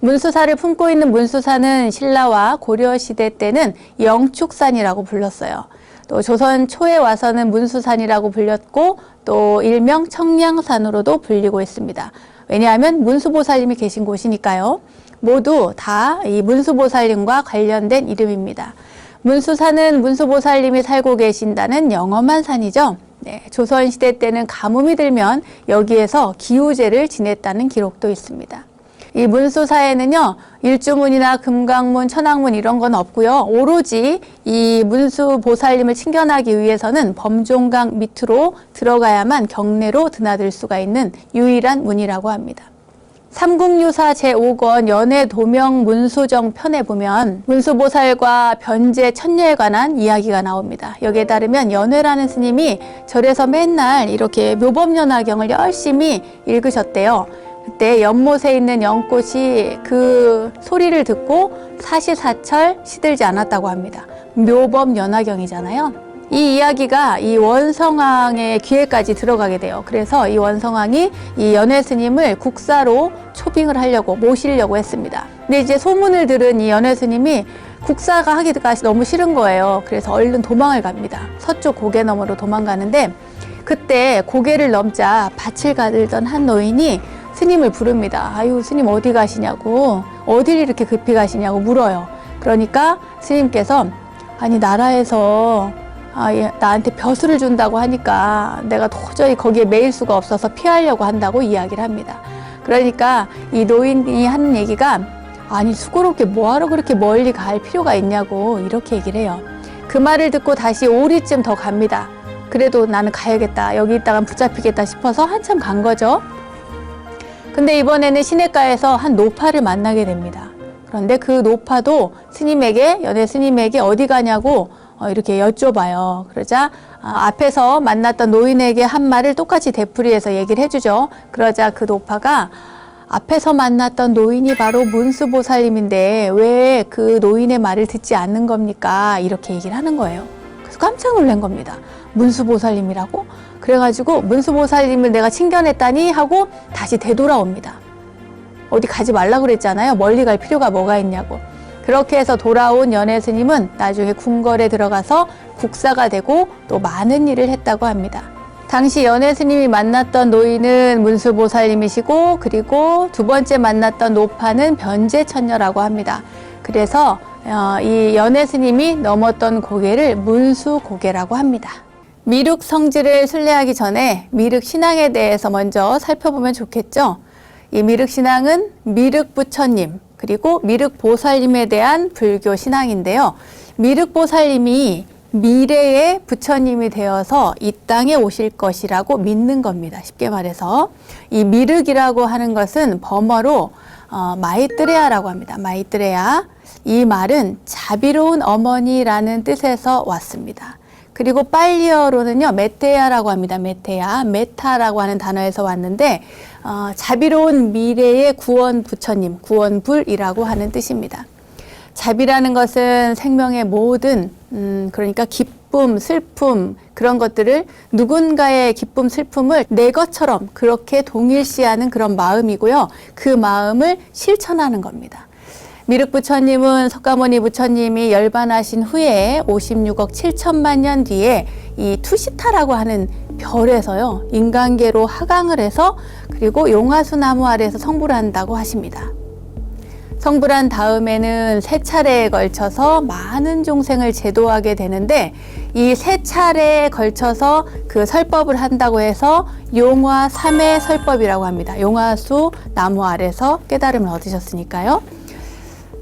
문수사를 품고 있는 문수사는 신라와 고려시대 때는 영축산이라고 불렀어요. 또 조선 초에 와서는 문수산이라고 불렸고 또 일명 청량산으로도 불리고 있습니다. 왜냐하면 문수보살님이 계신 곳이니까요. 모두 다 이 문수보살님과 관련된 이름입니다. 문수산은 문수보살님이 살고 계신다는 영험한 산이죠. 네, 조선시대 때는 가뭄이 들면 여기에서 기우제를 지냈다는 기록도 있습니다. 이 문수사에는요, 일주문이나 금강문, 천왕문 이런 건 없고요. 오로지 이 문수보살님을 친견하기 위해서는 범종강 밑으로 들어가야만 경내로 드나들 수가 있는 유일한 문이라고 합니다. 삼국유사 제5권 연해도명 문수정 편에 보면 문수보살과 변제 천녀에 관한 이야기가 나옵니다. 여기에 따르면 연회라는 스님이 절에서 맨날 이렇게 묘법연화경을 열심히 읽으셨대요. 그때 연못에 있는 연꽃이 그 소리를 듣고 사시사철 시들지 않았다고 합니다. 묘법연화경이잖아요. 이 이야기가 이 원성왕의 귀에까지 들어가게 돼요. 그래서 이 원성왕이 이 연회 스님을 국사로 초빙을 하려고 모시려고 했습니다. 근데 이제 소문을 들은 이 연회 스님이 국사가 하기가 너무 싫은 거예요. 그래서 얼른 도망을 갑니다. 서쪽 고개 너머로 도망가는데 그때 고개를 넘자 밭을 가들던 한 노인이 스님을 부릅니다. 아유, 스님 어디 가시냐고, 어딜 이렇게 급히 가시냐고 물어요. 그러니까 스님께서 아니 나라에서 나한테 벼슬을 준다고 하니까 내가 도저히 거기에 매일 수가 없어서 피하려고 한다고 이야기를 합니다. 그러니까 이 노인이 하는 얘기가 아니 수고롭게 뭐하러 그렇게 멀리 갈 필요가 있냐고 이렇게 얘기를 해요. 그 말을 듣고 다시 오리쯤 더 갑니다. 그래도 나는 가야겠다. 여기 있다간 붙잡히겠다 싶어서 한참 간 거죠. 근데 이번에는 시냇가에서 한 노파를 만나게 됩니다. 그런데 그 노파도 연회 스님에게 어디 가냐고 이렇게 여쭤봐요. 그러자 앞에서 만났던 노인에게 한 말을 똑같이 되풀이해서 얘기를 해주죠. 그러자 그 노파가 앞에서 만났던 노인이 바로 문수보살님인데 왜 그 노인의 말을 듣지 않는 겁니까? 이렇게 얘기를 하는 거예요. 그래서 깜짝 놀란 겁니다. 문수보살님이라고? 그래가지고 문수보살님을 내가 친견했다니 하고 다시 되돌아옵니다. 어디 가지 말라고 그랬잖아요. 멀리 갈 필요가 뭐가 있냐고. 그렇게 해서 돌아온 연회 스님은 나중에 궁궐에 들어가서 국사가 되고 또 많은 일을 했다고 합니다. 당시 연회 스님이 만났던 노인은 문수보살님이시고 그리고 두 번째 만났던 노파는 변제천녀라고 합니다. 그래서 이 연회 스님이 넘었던 고개를 문수고개라고 합니다. 미륵 성지를 순례하기 전에 미륵 신앙에 대해서 먼저 살펴보면 좋겠죠. 이 미륵 신앙은 미륵 부처님 그리고 미륵 보살님에 대한 불교 신앙인데요. 미륵 보살님이 미래의 부처님이 되어서 이 땅에 오실 것이라고 믿는 겁니다. 쉽게 말해서 이 미륵이라고 하는 것은 범어로 마이뜨레야라고 합니다. 마이뜨레야. 이 말은 자비로운 어머니라는 뜻에서 왔습니다. 그리고 빨리어로는요, 메테야라고 합니다. 메테야, 메타라고 하는 단어에서 왔는데 자비로운 미래의 구원 부처님, 구원불이라고 하는 뜻입니다. 자비라는 것은 생명의 모든 그러니까 기쁨, 슬픔 그런 것들을 누군가의 기쁨, 슬픔을 내 것처럼 그렇게 동일시하는 그런 마음이고요. 그 마음을 실천하는 겁니다. 미륵 부처님은 석가모니 부처님이 열반하신 후에 56억 7천만 년 뒤에 이 투시타라고 하는 별에서요, 인간계로 하강을 해서 그리고 용화수 나무 아래에서 성불을 한다고 하십니다. 성불한 다음에는 세 차례에 걸쳐서 많은 종생을 제도하게 되는데 이 세 차례에 걸쳐서 그 설법을 한다고 해서 용화 3회 설법이라고 합니다. 용화수 나무 아래서 깨달음을 얻으셨으니까요.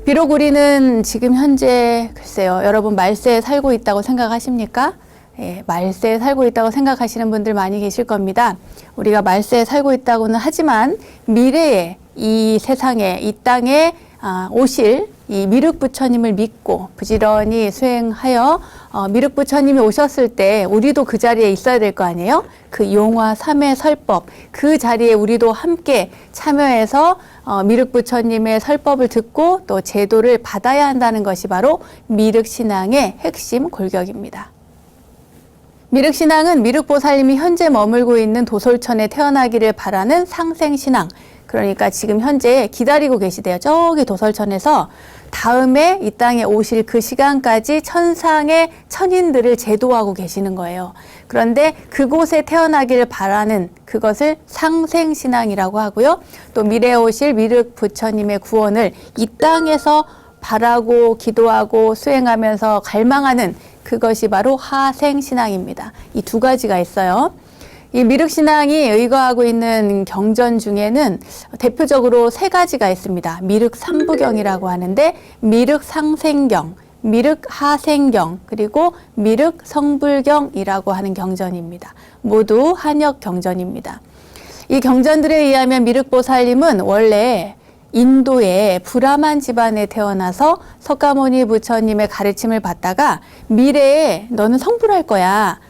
비록 우리는 지금 현재 글쎄요, 여러분 말세에 살고 있다고 생각하십니까? 예, 말세에 살고 있다고 생각하시는 분들 많이 계실 겁니다. 우리가 말세에 살고 있다고는 하지만 미래에 이 세상에 이 땅에 오실 이 미륵 부처님을 믿고 부지런히 수행하여 미륵 부처님이 오셨을 때 우리도 그 자리에 있어야 될 거 아니에요? 그 용화 3회 설법 그 자리에 우리도 함께 참여해서 미륵 부처님의 설법을 듣고 또 제도를 받아야 한다는 것이 바로 미륵신앙의 핵심 골격입니다. 미륵신앙은 미륵보살님이 현재 머물고 있는 도솔천에 태어나기를 바라는 상생신앙, 그러니까 지금 현재 기다리고 계시대요. 저기 도솔천에서 다음에 이 땅에 오실 그 시간까지 천상의 천인들을 제도하고 계시는 거예요. 그런데 그곳에 태어나기를 바라는 그것을 상생신앙이라고 하고요. 또 미래에 오실 미륵 부처님의 구원을 이 땅에서 바라고 기도하고 수행하면서 갈망하는 그것이 바로 하생신앙입니다. 이 두 가지가 있어요. 이 미륵신앙이 의거하고 있는 경전 중에는 대표적으로 세 가지가 있습니다. 미륵삼부경이라고 하는데 미륵상생경, 미륵하생경, 그리고 미륵성불경이라고 하는 경전입니다. 모두 한역 경전입니다. 이 경전들에 의하면 미륵보살님은 원래 인도의 브라만 집안에 태어나서 석가모니 부처님의 가르침을 받다가 미래에 너는 성불할 거야.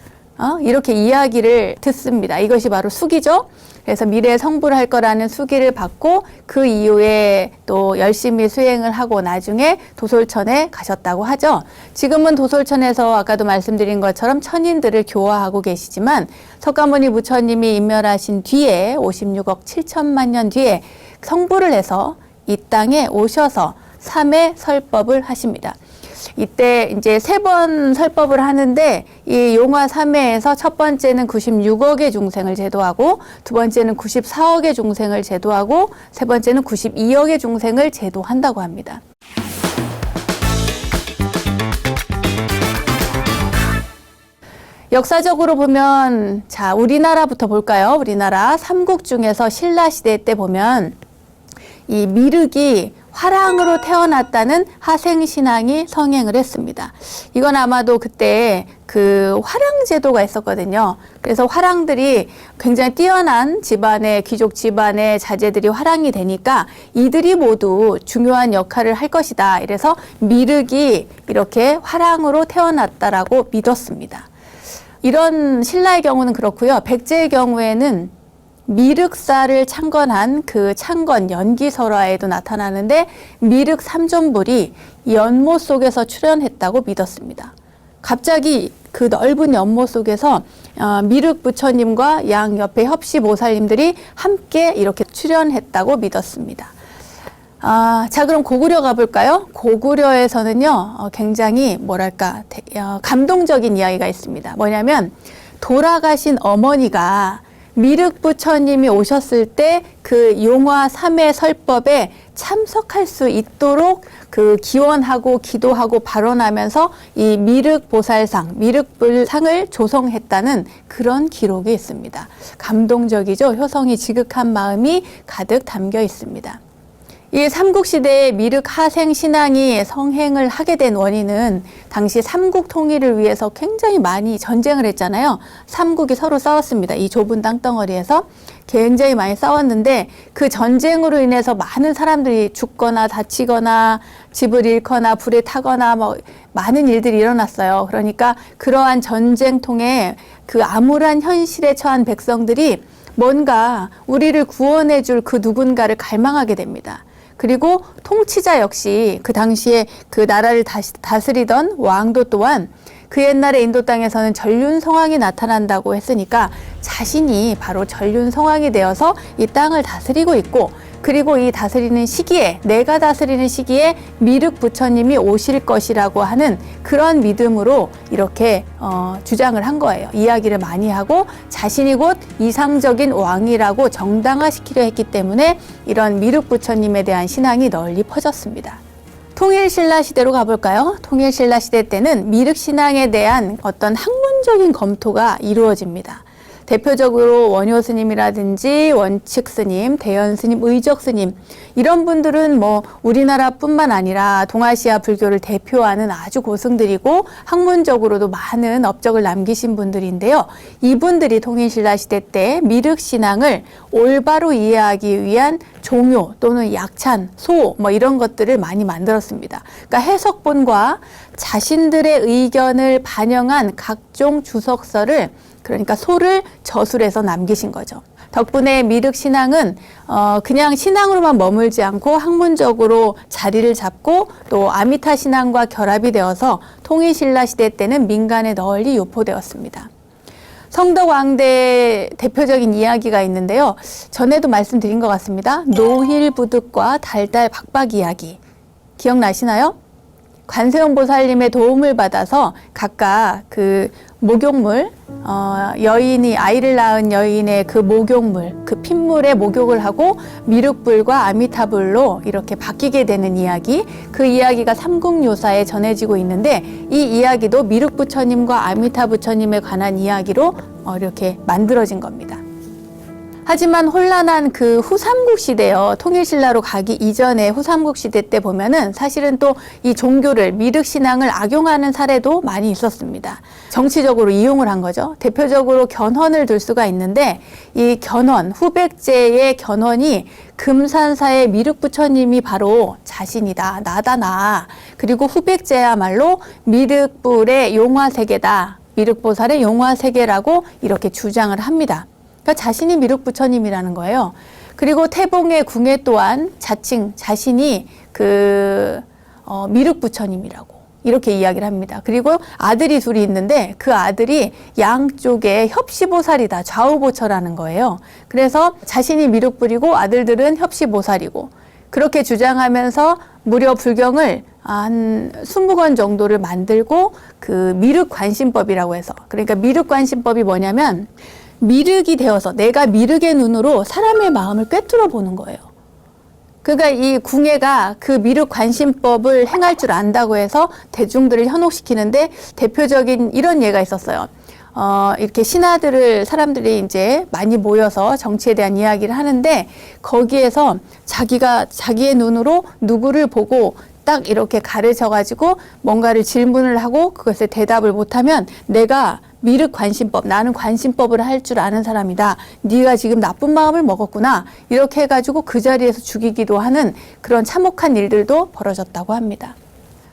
이렇게 이야기를 듣습니다. 이것이 바로 수기죠. 그래서 미래에 성불할 거라는 수기를 받고 그 이후에 또 열심히 수행을 하고 나중에 도솔천에 가셨다고 하죠. 지금은 도솔천에서 아까도 말씀드린 것처럼 천인들을 교화하고 계시지만 석가모니 부처님이 인멸하신 뒤에 56억 7천만 년 뒤에 성불을 해서 이 땅에 오셔서 3회 설법을 하십니다. 이때 이제 3번 설법을 하는데 이 용화 3회에서 첫 번째는 96억의 중생을 제도하고 두 번째는 94억의 중생을 제도하고 세 번째는 92억의 중생을 제도한다고 합니다. 역사적으로 보면 자, 우리나라부터 볼까요? 우리나라 삼국 중에서 신라시대 때 보면 이 미륵이 화랑으로 태어났다는 하생신앙이 성행을 했습니다. 이건 아마도 그때 그 화랑제도가 있었거든요. 그래서 화랑들이 굉장히 뛰어난 집안의 귀족 집안의 자제들이 화랑이 되니까 이들이 모두 중요한 역할을 할 것이다. 이래서 미륵이 이렇게 화랑으로 태어났다라고 믿었습니다. 이런 신라의 경우는 그렇고요. 백제의 경우에는 미륵사를 창건한 그 창건 연기설화에도 나타나는데 미륵 삼존불이 연못 속에서 출현했다고 믿었습니다. 갑자기 그 넓은 연못 속에서 미륵 부처님과 양 옆에 협시보살님들이 함께 이렇게 출현했다고 믿었습니다. 자, 그럼 고구려 가볼까요? 고구려에서는요, 굉장히 뭐랄까, 감동적인 이야기가 있습니다. 뭐냐면, 돌아가신 어머니가 미륵 부처님이 오셨을 때 그 용화 3회 설법에 참석할 수 있도록 그 기원하고 기도하고 발언하면서 이 미륵 보살상, 미륵불상을 조성했다는 그런 기록이 있습니다. 감동적이죠? 효성이 지극한 마음이 가득 담겨 있습니다. 이 삼국시대의 미륵 하생 신앙이 성행을 하게 된 원인은 당시 삼국 통일을 위해서 굉장히 많이 전쟁을 했잖아요. 삼국이 서로 싸웠습니다. 이 좁은 땅덩어리에서 굉장히 많이 싸웠는데 그 전쟁으로 인해서 많은 사람들이 죽거나 다치거나 집을 잃거나 불에 타거나 뭐 많은 일들이 일어났어요. 그러니까 그러한 전쟁통에 그 암울한 현실에 처한 백성들이 뭔가 우리를 구원해 줄 그 누군가를 갈망하게 됩니다. 그리고 통치자 역시 그 당시에 그 나라를 다스리던 왕도 또한 그 옛날에 인도 땅에서는 전륜성왕이 나타난다고 했으니까 자신이 바로 전륜성왕이 되어서 이 땅을 다스리고 있고, 그리고 이 다스리는 시기에, 내가 다스리는 시기에 미륵 부처님이 오실 것이라고 하는 그런 믿음으로 이렇게 주장을 한 거예요. 이야기를 많이 하고 자신이 곧 이상적인 왕이라고 정당화시키려 했기 때문에 이런 미륵 부처님에 대한 신앙이 널리 퍼졌습니다. 통일신라 시대로 가볼까요? 통일신라 시대 때는 미륵 신앙에 대한 어떤 학문적인 검토가 이루어집니다. 대표적으로 원효 스님이라든지 원칙 스님, 대연 스님, 의적 스님, 이런 분들은 뭐 우리나라뿐만 아니라 동아시아 불교를 대표하는 아주 고승들이고 학문적으로도 많은 업적을 남기신 분들인데요. 이분들이 통일신라 시대 때 미륵 신앙을 올바로 이해하기 위한 종요 또는 약찬, 소 뭐 이런 것들을 많이 만들었습니다. 그러니까 해석본과 자신들의 의견을 반영한 각종 주석서를, 그러니까 소를 저술해서 남기신 거죠. 덕분에 미륵 신앙은 그냥 신앙으로만 머물지 않고 학문적으로 자리를 잡고 또 아미타 신앙과 결합이 되어서 통일신라 시대 때는 민간에 널리 유포되었습니다. 성덕왕대 대표적인 이야기가 있는데요. 전에도 말씀드린 것 같습니다. 노힐부득과 달달 박박 이야기 기억나시나요? 관세음 보살님의 도움을 받아서 각각 그 목욕물, 여인이 아이를 낳은 여인의 그 목욕물, 그 핏물에 목욕을 하고 미륵불과 아미타불로 이렇게 바뀌게 되는 이야기, 그 이야기가 삼국요사에 전해지고 있는데 이 이야기도 미륵 부처님과 아미타 부처님에 관한 이야기로 이렇게 만들어진 겁니다. 하지만 혼란한 그 후삼국 시대요. 통일신라로 가기 이전에 후삼국 시대 때 보면은 사실은 또 이 종교를, 미륵 신앙을 악용하는 사례도 많이 있었습니다. 정치적으로 이용을 한 거죠. 대표적으로 견훤을 들 수가 있는데 이 견훤, 후백제의 견훤이 금산사의 미륵 부처님이 바로 자신이다, 나다 나. 그리고 후백제야말로 미륵불의 용화세계다, 미륵보살의 용화세계라고 이렇게 주장을 합니다. 그러니까 자신이 미륵 부처님이라는 거예요. 그리고 태봉의 궁예 또한 자칭 자신이 미륵 부처님이라고 이렇게 이야기를 합니다. 그리고 아들이 둘이 있는데 그 아들이 양쪽에 협시보살이다, 좌우보처라는 거예요. 그래서 자신이 미륵불이고 아들들은 협시보살이고 그렇게 주장하면서 무려 불경을 한 20권 정도를 만들고 그 미륵관심법이라고 해서, 그러니까 미륵관심법이 뭐냐면 미륵이 되어서 내가 미륵의 눈으로 사람의 마음을 꿰뚫어 보는 거예요. 그러니까 이 궁예가 그 미륵관심법을 행할 줄 안다고 해서 대중들을 현혹시키는데 대표적인 이런 예가 있었어요. 이렇게 신하들을 사람들이 이제 많이 모여서 정치에 대한 이야기를 하는데 거기에서 자기가 자기의 눈으로 누구를 보고 딱 이렇게 가르쳐가지고 뭔가를 질문을 하고 그것에 대답을 못하면 내가 미륵관심법, 나는 관심법을 할 줄 아는 사람이다. 네가 지금 나쁜 마음을 먹었구나. 이렇게 해가지고 그 자리에서 죽이기도 하는 그런 참혹한 일들도 벌어졌다고 합니다.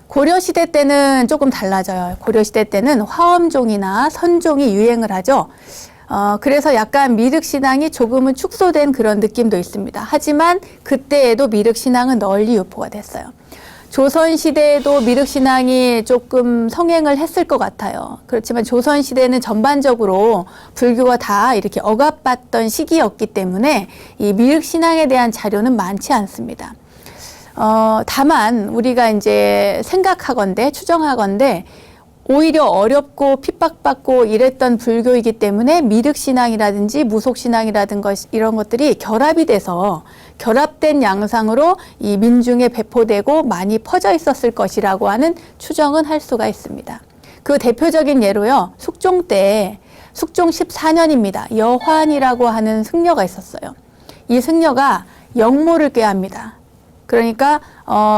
고려시대 때는 조금 달라져요. 고려시대 때는 화엄종이나 선종이 유행을 하죠. 그래서 약간 미륵신앙이 조금은 축소된 그런 느낌도 있습니다. 하지만 그때에도 미륵신앙은 널리 유포가 됐어요. 조선시대에도 미륵신앙이 조금 성행을 했을 것 같아요. 그렇지만 조선시대는 전반적으로 불교가 다 이렇게 억압받던 시기였기 때문에 이 미륵신앙에 대한 자료는 많지 않습니다. 다만 우리가 이제 생각하건대, 추정하건대 오히려 어렵고 핍박받고 이랬던 불교이기 때문에 미륵신앙이라든지 무속신앙이라든가 이런 것들이 결합이 돼서 결합된 양상으로 이 민중에 배포되고 많이 퍼져 있었을 것이라고 하는 추정은 할 수가 있습니다. 그 대표적인 예로요. 숙종 때, 숙종 14년입니다. 여환이라고 하는 승려가 있었어요. 이 승려가 역모를 꾀합니다. 그러니까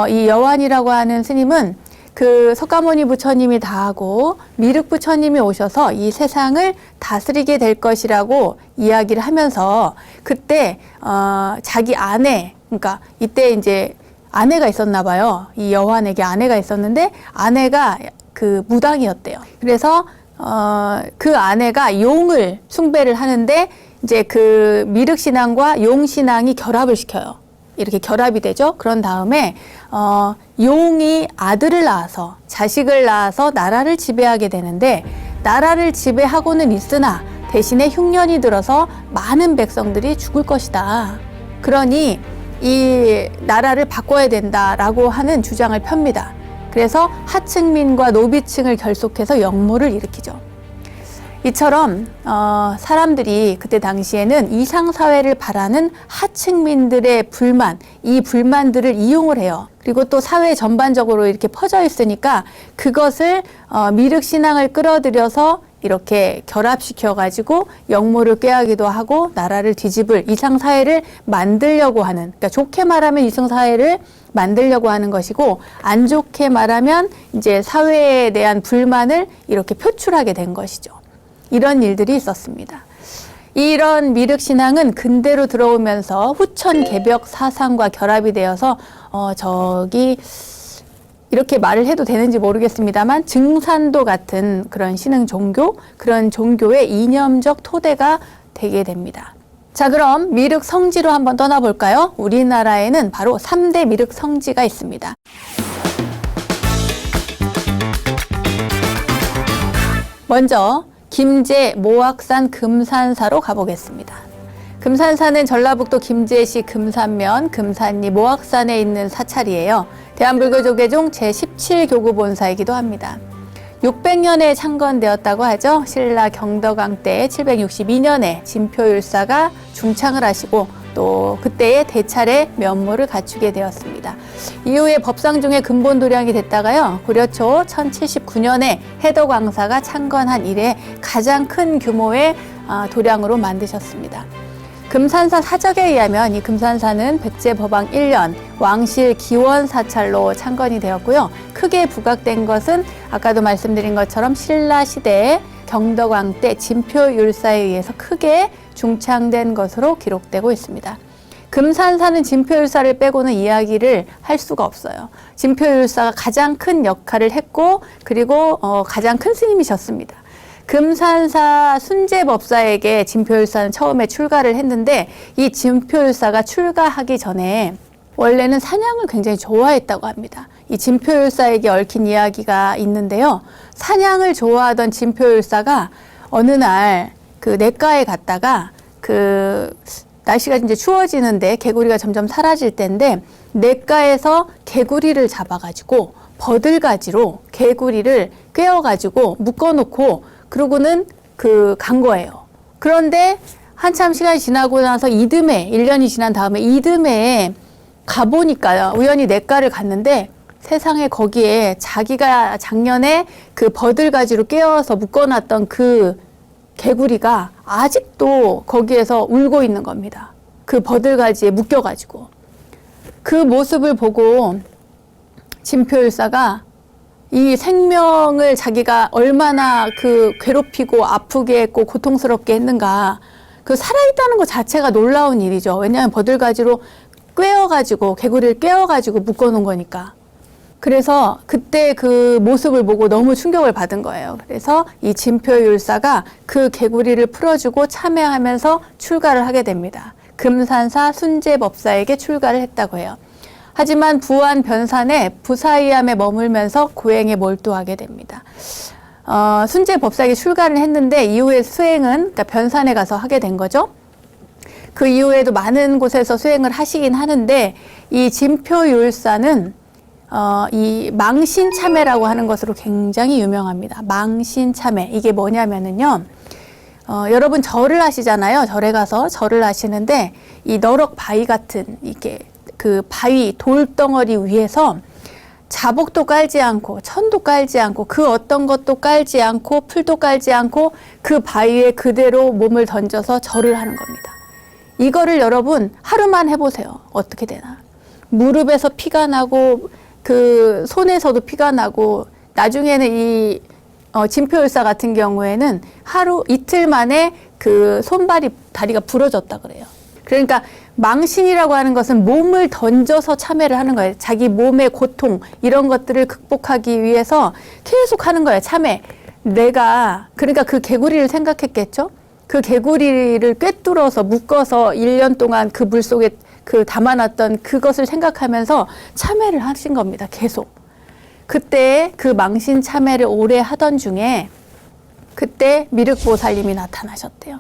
이 여환이라고 하는 스님은 그 석가모니 부처님이 다하고 미륵 부처님이 오셔서 이 세상을 다스리게 될 것이라고 이야기를 하면서 그때 자기 아내, 그러니까 이때 이제 아내가 있었나 봐요. 이 여환에게 아내가 있었는데 아내가 그 무당이었대요. 그래서 그 아내가 용을 숭배를 하는데 이제 그 미륵 신앙과 용 신앙이 결합을 시켜요. 이렇게 결합이 되죠. 그런 다음에 용이 아들을 낳아서 자식을 낳아서 나라를 지배하게 되는데 나라를 지배하고는 있으나 대신에 흉년이 들어서 많은 백성들이 죽을 것이다. 그러니 이 나라를 바꿔야 된다라고 하는 주장을 펴니다. 그래서 하층민과 노비층을 결속해서 역모를 일으키죠. 이처럼 사람들이 그때 당시에는 이상사회를 바라는 하층민들의 불만, 이 불만들을 이용을 해요. 그리고 또 사회 전반적으로 이렇게 퍼져 있으니까 그것을 미륵신앙을 끌어들여서 이렇게 결합시켜가지고 역모를 꾀하기도 하고 나라를 뒤집을 이상사회를 만들려고 하는, 그러니까 좋게 말하면 이상사회를 만들려고 하는 것이고 안 좋게 말하면 이제 사회에 대한 불만을 이렇게 표출하게 된 것이죠. 이런 일들이 있었습니다. 이런 미륵신앙은 근대로 들어오면서 후천개벽 사상과 결합이 되어서 이렇게 말을 해도 되는지 모르겠습니다만 증산도 같은 그런 신흥 종교, 그런 종교의 이념적 토대가 되게 됩니다. 자, 그럼 미륵 성지로 한번 떠나볼까요? 우리나라에는 바로 3대 미륵 성지가 있습니다. 먼저 김제 모악산 금산사로 가보겠습니다. 금산사는 전라북도 김제시 금산면 금산리 모악산에 있는 사찰이에요. 대한불교조계종 제17교구 본사이기도 합니다. 600년에 창건되었다고 하죠. 신라 경덕왕 때 762년에 진표율사가 중창을 하시고 또 그때의 대차례 면모를 갖추게 되었습니다. 이후에 법상중의 근본도량이 됐다가요. 고려 초 1079년에 해덕왕사가 창건한 이래 가장 큰 규모의 도량으로 만드셨습니다. 금산사 사적에 의하면 이 금산사는 백제법왕 1년 왕실 기원 사찰로 창건이 되었고요. 크게 부각된 것은 아까도 말씀드린 것처럼 신라 시대에 경덕왕 때 진표율사에 의해서 크게 중창된 것으로 기록되고 있습니다. 금산사는 진표율사를 빼고는 이야기를 할 수가 없어요. 진표율사가 가장 큰 역할을 했고 그리고 가장 큰 스님이셨습니다. 금산사 순제법사에게 진표율사는 처음에 출가를 했는데 이 진표율사가 출가하기 전에 원래는 사냥을 굉장히 좋아했다고 합니다. 이 진표율사에게 얽힌 이야기가 있는데요. 사냥을 좋아하던 진표율사가 어느 날 그 냇가에 갔다가 그 날씨가 이제 추워지는데 개구리가 점점 사라질 때인데 냇가에서 개구리를 잡아가지고 버들가지로 개구리를 꿰어가지고 묶어놓고 그러고는 간 거예요. 그런데 한참 시간이 지나고 나서 이듬해 1년이 지난 다음에 이듬해에 가보니까요. 우연히 냇가를 갔는데 세상에 거기에 자기가 작년에 그 버들가지로 꿰어서 묶어놨던 그 개구리가 아직도 거기에서 울고 있는 겁니다. 그 버들가지에 묶여가지고. 그 모습을 보고 진표율사가 이 생명을 자기가 얼마나 그 괴롭히고 아프게 했고 고통스럽게 했는가. 그 살아있다는 것 자체가 놀라운 일이죠. 왜냐하면 버들가지로 꿰어가지고 개구리를 꿰어가지고 묶어놓은 거니까. 그래서 그때 그 모습을 보고 너무 충격을 받은 거예요. 그래서 이 진표율사가 그 개구리를 풀어주고 참여하면서 출가를 하게 됩니다. 금산사 순제법사에게 출가를 했다고 해요. 하지만 부안 변산에 부사이암에 머물면서 고행에 몰두하게 됩니다. 순제법사에게 출가를 했는데 이후에 수행은 그러니까 변산에 가서 하게 된 거죠. 그 이후에도 많은 곳에서 수행을 하시긴 하는데 이 진표율사는 이 망신참회라고 하는 것으로 굉장히 유명합니다. 망신참회. 이게 뭐냐면은요. 여러분 절을 하시잖아요. 절에 가서 절을 하시는데 이 너럭 바위 같은 이게 그 바위 돌덩어리 위에서 자복도 깔지 않고 천도 깔지 않고 그 어떤 것도 깔지 않고 풀도 깔지 않고 그 바위에 그대로 몸을 던져서 절을 하는 겁니다. 이거를 여러분 하루만 해보세요. 어떻게 되나. 무릎에서 피가 나고 그 손에서도 피가 나고 나중에는 이 진표율사 같은 경우에는 이틀 만에 그 다리가 부러졌다 그래요. 그러니까 망신이라고 하는 것은 몸을 던져서 참회를 하는 거예요. 자기 몸의 고통 이런 것들을 극복하기 위해서 계속 하는 거예요. 참회. 그러니까 그 개구리를 생각했겠죠. 그 개구리를 꿰뚫어서 묶어서 1년 동안 그 물 속에 그 담아놨던 그것을 생각하면서 참회를 하신 겁니다. 계속. 그때 그 망신 참회를 오래 하던 중에 그때 미륵보살님이 나타나셨대요.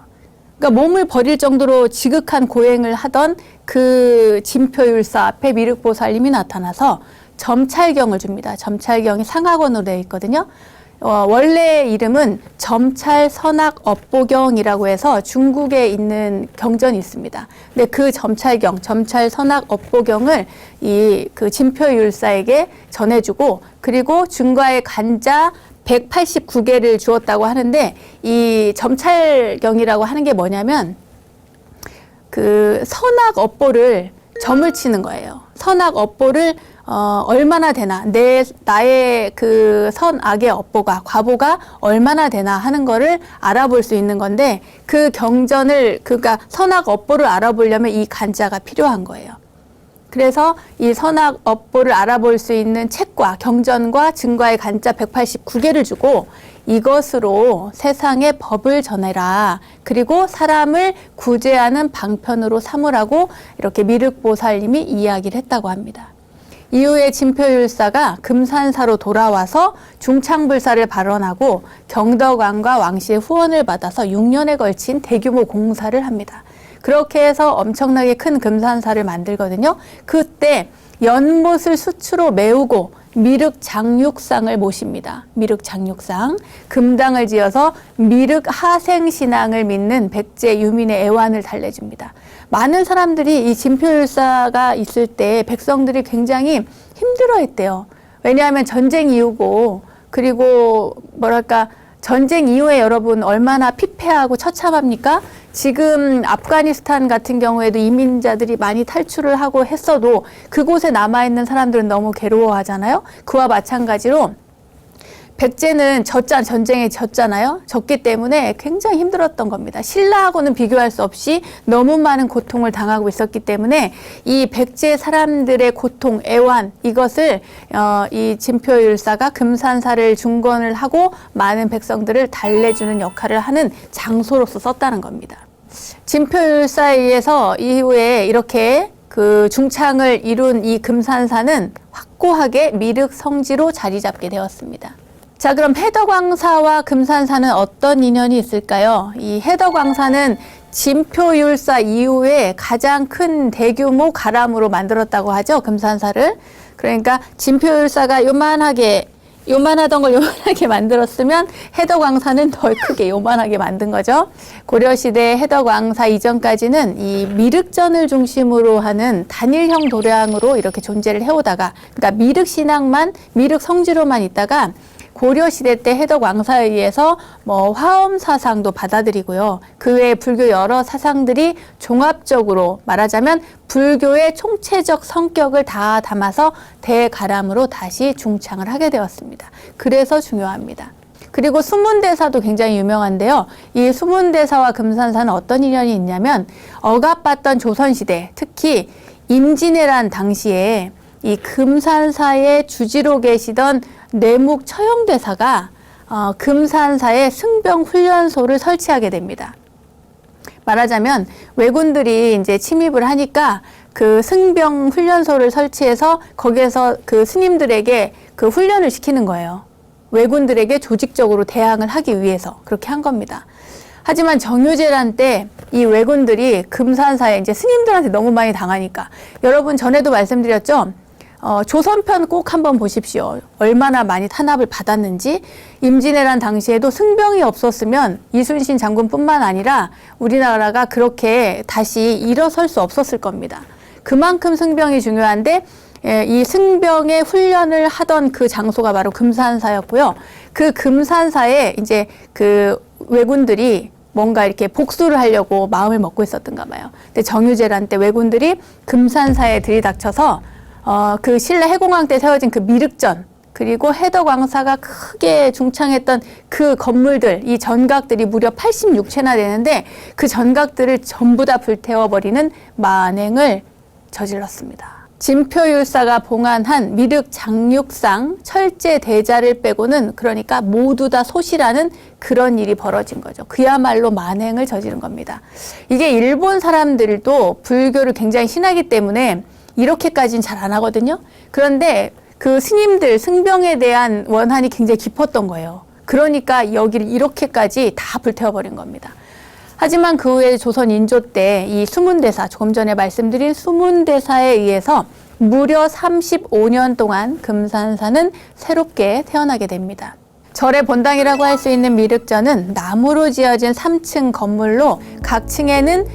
그러니까 몸을 버릴 정도로 지극한 고행을 하던 그 진표율사 앞에 미륵보살님이 나타나서 점찰경을 줍니다. 점찰경이 상하권으로 되어 있거든요. 원래 이름은 점찰선악업보경이라고 해서 중국에 있는 경전이 있습니다. 근데 그 점찰경, 점찰선악업보경을 그 진표율사에게 전해주고, 그리고 중과의 간자 189개를 주었다고 하는데, 이 점찰경이라고 하는 게 뭐냐면 그 선악업보를 점을 치는 거예요. 선악업보를 얼마나 되나, 나의 그 선악의 업보가, 과보가 얼마나 되나 하는 거를 알아볼 수 있는 건데, 그 경전을, 그러니까 선악 업보를 알아보려면 이 간자가 필요한 거예요. 그래서 이 선악 업보를 알아볼 수 있는 책과 경전과 증과의 간자 189개를 주고, 이것으로 세상에 법을 전해라. 그리고 사람을 구제하는 방편으로 삼으라고 이렇게 미륵보살님이 이야기를 했다고 합니다. 이후에 진표율사가 금산사로 돌아와서 중창불사를 발언하고 경덕왕과 왕씨의 후원을 받아서 6년에 걸친 대규모 공사를 합니다. 그렇게 해서 엄청나게 큰 금산사를 만들거든요. 그때 연못을 수추로 메우고 미륵장육상을 모십니다. 미륵장육상. 금당을 지어서 미륵하생신앙을 믿는 백제 유민의 애환을 달래줍니다. 많은 사람들이 이 진표율사가 있을 때 백성들이 굉장히 힘들어했대요. 왜냐하면 전쟁 이후고, 그리고 뭐랄까, 전쟁 이후에 여러분 얼마나 피폐하고 처참합니까? 지금 아프가니스탄 같은 경우에도 이민자들이 많이 탈출을 하고 했어도 그곳에 남아있는 사람들은 너무 괴로워하잖아요. 그와 마찬가지로 백제는 전쟁에 졌잖아요. 졌기 때문에 굉장히 힘들었던 겁니다. 신라하고는 비교할 수 없이 너무 많은 고통을 당하고 있었기 때문에 이 백제 사람들의 고통, 애환, 이것을 이 진표율사가 금산사를 중건을 하고 많은 백성들을 달래주는 역할을 하는 장소로서 썼다는 겁니다. 진표율사에 의해서 이후에 이렇게 그 중창을 이룬 이 금산사는 확고하게 미륵 성지로 자리 잡게 되었습니다. 자, 그럼 해덕왕사와 금산사는 어떤 인연이 있을까요? 이 해덕왕사는 진표율사 이후에 가장 큰 대규모 가람으로 만들었다고 하죠, 금산사를. 그러니까 진표율사가 요만하던 걸 요만하게 만들었으면 해덕왕사는 더 크게 요만하게 만든 거죠. 고려시대 해덕왕사 이전까지는 이 미륵전을 중심으로 하는 단일형 도량으로 이렇게 존재를 해오다가, 그러니까 미륵신앙만, 미륵성지로만 있다가 고려시대 때 해덕왕사에 의해서 화엄사상도 받아들이고요. 그 외에 불교 여러 사상들이 종합적으로 말하자면 불교의 총체적 성격을 다 담아서 대가람으로 다시 중창을 하게 되었습니다. 그래서 중요합니다. 그리고 수문대사도 굉장히 유명한데요. 이 수문대사와 금산사는 어떤 인연이 있냐면, 억압받던 조선시대, 특히 임진왜란 당시에 이 금산사의 주지로 계시던 뇌묵 처형대사가 금산사에 승병훈련소를 설치하게 됩니다. 말하자면 왜군들이 이제 침입을 하니까 그 승병훈련소를 설치해서 거기에서 그 스님들에게 그 훈련을 시키는 거예요. 왜군들에게 조직적으로 대항을 하기 위해서 그렇게 한 겁니다. 하지만 정유재란 때 이 왜군들이 금산사에 이제 스님들한테 너무 많이 당하니까, 여러분 전에도 말씀드렸죠. 조선편 꼭 한번 보십시오. 얼마나 많이 탄압을 받았는지. 임진왜란 당시에도 승병이 없었으면 이순신 장군뿐만 아니라 우리나라가 그렇게 다시 일어설 수 없었을 겁니다. 그만큼 승병이 중요한데, 이 승병의 훈련을 하던 그 장소가 바로 금산사였고요. 그 금산사에 이제 그 왜군들이 뭔가 이렇게 복수를 하려고 마음을 먹고 있었던가 봐요. 근데 정유재란 때 왜군들이 금산사에 들이닥쳐서 그 신라 해공왕 때 세워진 그 미륵전, 그리고 해덕왕사가 크게 중창했던 그 건물들, 이 전각들이 무려 86채나 되는데 그 전각들을 전부 다 불태워버리는 만행을 저질렀습니다. 진표율사가 봉안한 미륵 장육상 철제 대자를 빼고는 그러니까 모두 다 소시라는 그런 일이 벌어진 거죠. 그야말로 만행을 저지른 겁니다. 이게 일본 사람들도 불교를 굉장히 신하기 때문에 이렇게까지는 잘 안 하거든요. 그런데 그 스님들 승병에 대한 원한이 굉장히 깊었던 거예요. 그러니까 여기를 이렇게까지 다 불태워버린 겁니다. 하지만 그 후에 조선 인조 때 이 수문대사, 조금 전에 말씀드린 수문대사에 의해서 무려 35년 동안 금산사는 새롭게 태어나게 됩니다. 절의 본당이라고 할 수 있는 미륵전은 나무로 지어진 3층 건물로 각 층에는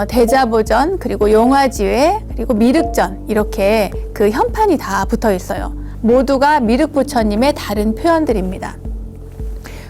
대자보전, 그리고 용화지회, 그리고 미륵전 이렇게 그 현판이 다 붙어 있어요. 모두가 미륵부처님의 다른 표현들입니다.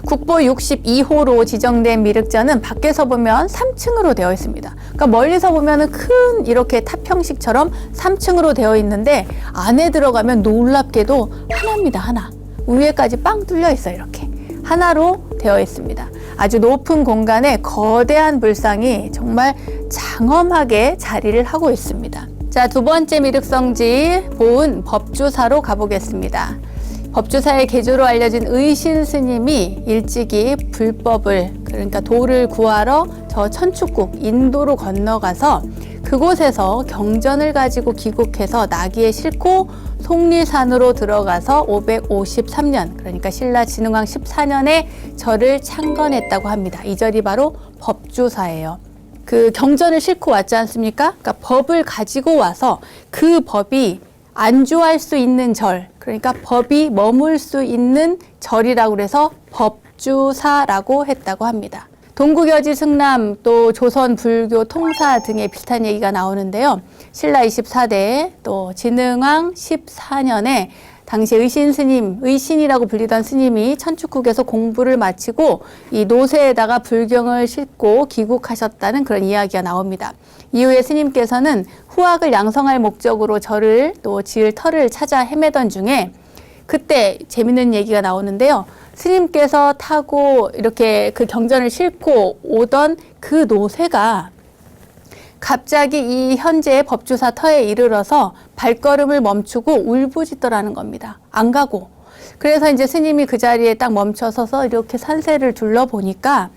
국보 62호로 지정된 미륵전은 밖에서 보면 3층으로 되어 있습니다. 그러니까 멀리서 보면은 큰 이렇게 탑형식처럼 3층으로 되어 있는데 안에 들어가면 놀랍게도 하나입니다. 하나. 위에까지 빵 뚫려 있어요. 이렇게. 하나로 되어 있습니다. 아주 높은 공간에 거대한 불상이 정말 장엄하게 자리를 하고 있습니다. 자, 두 번째 미륵성지 보은 법주사로 가보겠습니다. 법주사의 개조로 알려진 의신 스님이 일찍이 불법을, 그러니까 도를 구하러 저 천축국 인도로 건너가서 그곳에서 경전을 가지고 귀국해서 나귀에 싣고 속리산으로 들어가서 553년, 그러니까 신라 진흥왕 14년에 절을 창건했다고 합니다. 이 절이 바로 법주사예요. 그 경전을 싣고 왔지 않습니까? 그러니까 법을 가지고 와서 그 법이 안주할 수 있는 절, 그러니까 법이 머물 수 있는 절이라고 그래서 법주사라고 했다고 합니다. 동국여지 승남, 또 조선 불교 통사 등의 비슷한 얘기가 나오는데요. 신라 24대 또 진흥왕 14년에 당시 의신 스님, 의신이라고 불리던 스님이 천축국에서 공부를 마치고 이 노새에다가 불경을 싣고 귀국하셨다는 그런 이야기가 나옵니다. 이후에 스님께서는 후학을 양성할 목적으로 절을 또 지을 터를 찾아 헤매던 중에 그때 재밌는 얘기가 나오는데요. 스님께서 타고 이렇게 그 경전을 싣고 오던 그 노새가 갑자기 이 현재의 법주사 터에 이르러서 발걸음을 멈추고 울부짖더라는 겁니다. 안 가고. 그래서 이제 스님이 그 자리에 딱 멈춰서서 이렇게 산세를 둘러보니까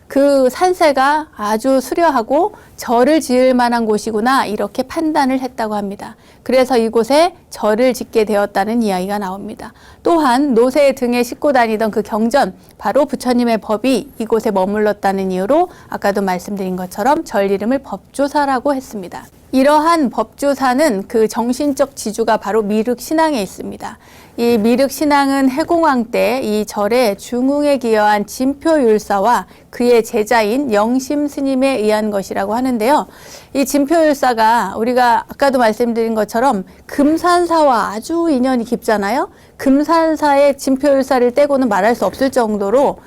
그 산세가 아주 수려하고 절을 지을 만한 곳이구나 이렇게 판단을 했다고 합니다. 그래서 이곳에 절을 짓게 되었다는 이야기가 나옵니다. 또한 노새 등에 싣고 다니던 그 경전, 바로 부처님의 법이 이곳에 머물렀다는 이유로 아까도 말씀드린 것처럼 절 이름을 법주사라고 했습니다. 이러한 법주사는 그 정신적 지주가 바로 미륵신앙에 있습니다. 이 미륵신앙은 해공왕 때 이 절에 중흥에 기여한 진표율사와 그의 제자인 영심 스님에 의한 것이라고 하는데요. 이 진표율사가 우리가 아까도 말씀드린 것처럼 금산사와 아주 인연이 깊잖아요. 금산사의 진표율사를 떼고는 말할 수 없을 정도로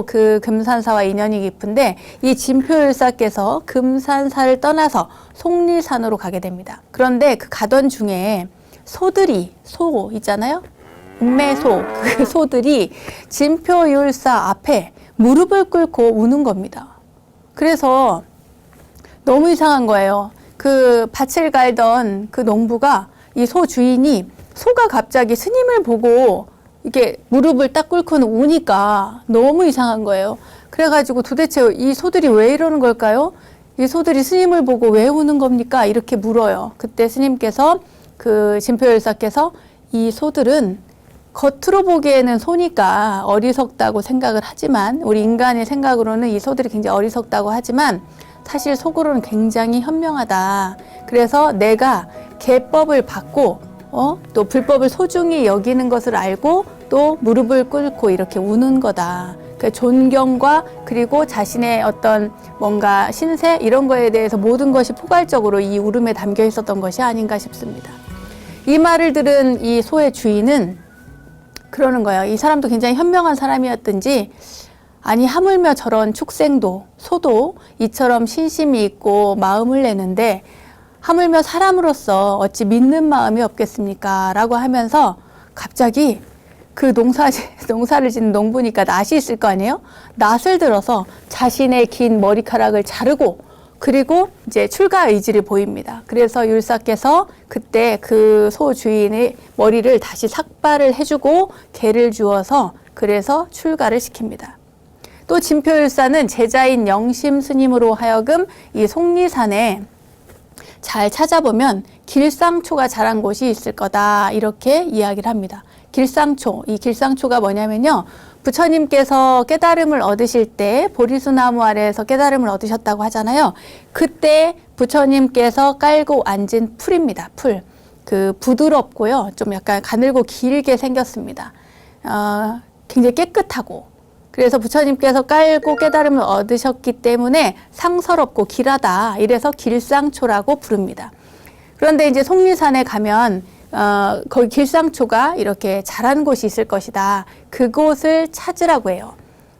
그 금산사와 인연이 깊은데 이 진표율사께서 금산사를 떠나서 속리산으로 가게 됩니다. 그런데 그 가던 중에 소 있잖아요. 음매소, 그 소들이 진표율사 앞에 무릎을 꿇고 우는 겁니다. 그래서 너무 이상한 거예요. 그 밭을 갈던 그 농부가 이 소 주인이 소가 갑자기 스님을 보고 이렇게 무릎을 딱 꿇고는 우니까 너무 이상한 거예요. 그래가지고 도대체 이 소들이 왜 이러는 걸까요? 이 소들이 스님을 보고 왜 우는 겁니까? 이렇게 물어요. 그때 스님께서 그 진표율사께서 이 소들은 겉으로 보기에는 소니까 어리석다고 생각을 하지만 우리 인간의 생각으로는 이 소들이 굉장히 어리석다고 하지만 사실 속으로는 굉장히 현명하다. 그래서 내가 계법을 받고 또 불법을 소중히 여기는 것을 알고 또 무릎을 꿇고 이렇게 우는 거다. 그 존경과 그리고 자신의 어떤 뭔가 신세 이런 거에 대해서 모든 것이 포괄적으로 이 울음에 담겨 있었던 것이 아닌가 싶습니다. 이 말을 들은 이 소의 주인은 그러는 거예요. 이 사람도 굉장히 현명한 사람이었든지 아니 하물며 저런 축생도 소도 이처럼 신심이 있고 마음을 내는데 하물며 사람으로서 어찌 믿는 마음이 없겠습니까? 라고 하면서 갑자기 그 농사를 짓는 농부니까 낫이 있을 거 아니에요? 낫을 들어서 자신의 긴 머리카락을 자르고 그리고 이제 출가 의지를 보입니다. 그래서 율사께서 그때 그 소 주인의 머리를 다시 삭발을 해주고 개를 주어서 그래서 출가를 시킵니다. 또 진표율사는 제자인 영심 스님으로 하여금 이 속리산에 잘 찾아보면 길상초가 자란 곳이 있을 거다 이렇게 이야기를 합니다. 길상초, 이 길상초가 뭐냐면요. 부처님께서 깨달음을 얻으실 때 보리수나무 아래에서 깨달음을 얻으셨다고 하잖아요. 그때 부처님께서 깔고 앉은 풀입니다. 풀. 그 부드럽고요. 좀 약간 가늘고 길게 생겼습니다. 굉장히 깨끗하고. 그래서 부처님께서 깔고 깨달음을 얻으셨기 때문에 상서롭고 길하다. 이래서 길상초라고 부릅니다. 그런데 이제 속리산에 가면 거기 길상초가 이렇게 자란 곳이 있을 것이다. 그곳을 찾으라고 해요.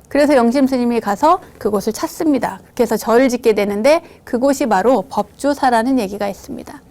그래서 영심 스님이 가서 그곳을 찾습니다. 그래서 절을 짓게 되는데 그곳이 바로 법조사라는 얘기가 있습니다.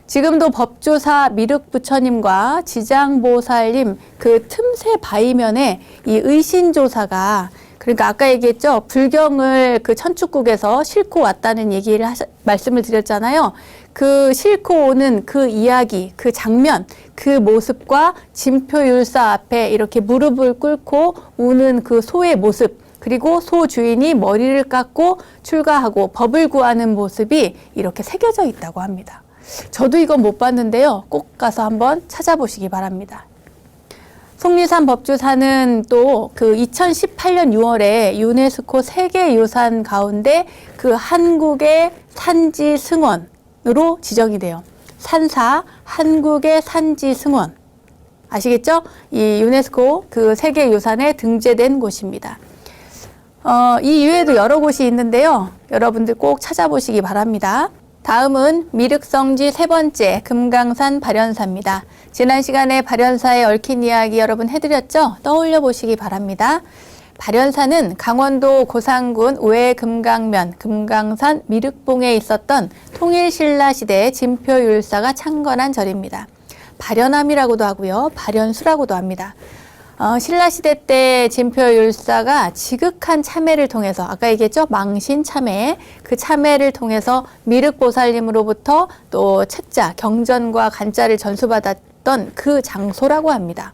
지금도 법조사 미륵부처님과 지장보살님 그 틈새 바위면에 이 의신조사가 그러니까 아까 얘기했죠. 불경을 그 천축국에서 싣고 왔다는 얘기를 말씀을 드렸잖아요. 그 싣고 오는 그 이야기, 그 장면, 그 모습과 진표율사 앞에 이렇게 무릎을 꿇고 우는 그 소의 모습, 그리고 소 주인이 머리를 깎고 출가하고 법을 구하는 모습이 이렇게 새겨져 있다고 합니다. 저도 이건 못 봤는데요. 꼭 가서 한번 찾아보시기 바랍니다. 속리산 법주사는 또 그 2018년 6월에 유네스코 세계유산 가운데 그 한국의 산지 승원으로 지정이 돼요. 산사 한국의 산지 승원. 아시겠죠? 이 유네스코 그 세계유산에 등재된 곳입니다. 이 이외에도 여러 곳이 있는데요. 여러분들 꼭 찾아보시기 바랍니다. 다음은 미륵성지 세 번째 금강산 발현사입니다. 지난 시간에 발현사에 얽힌 이야기 여러분 해드렸죠? 떠올려 보시기 바랍니다. 발현사는 강원도 고산군 외금강면 금강산 미륵봉에 있었던 통일신라 시대의 진표율사가 창건한 절입니다. 발현암이라고도 하고요. 발현수라고도 합니다. 신라시대 때 진표율사가 지극한 참회를 통해서 아까 얘기했죠? 망신 참회. 그 참회를 통해서 미륵보살님으로부터 또 책자, 경전과 간자를 전수받았던 그 장소라고 합니다.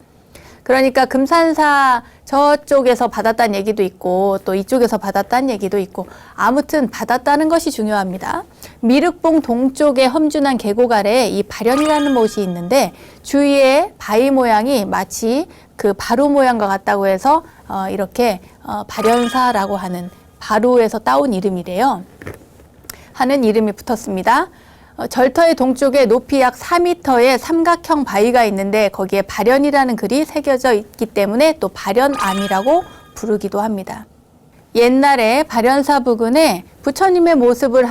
그러니까 금산사 저쪽에서 받았다는 얘기도 있고 또 이쪽에서 받았다는 얘기도 있고 아무튼 받았다는 것이 중요합니다. 미륵봉 동쪽에 험준한 계곡 아래에 이 발현이라는 곳이 있는데 주위에 바위 모양이 마치 그 바루 모양과 같다고 해서 이렇게 발현사라고 하는 바루에서 따온 이름이래요. 하는 이름이 붙었습니다. 절터의 동쪽에 높이 약 4m의 삼각형 바위가 있는데 거기에 발현이라는 글이 새겨져 있기 때문에 또 발현암이라고 부르기도 합니다. 옛날에 발현사 부근에 부처님의 모습을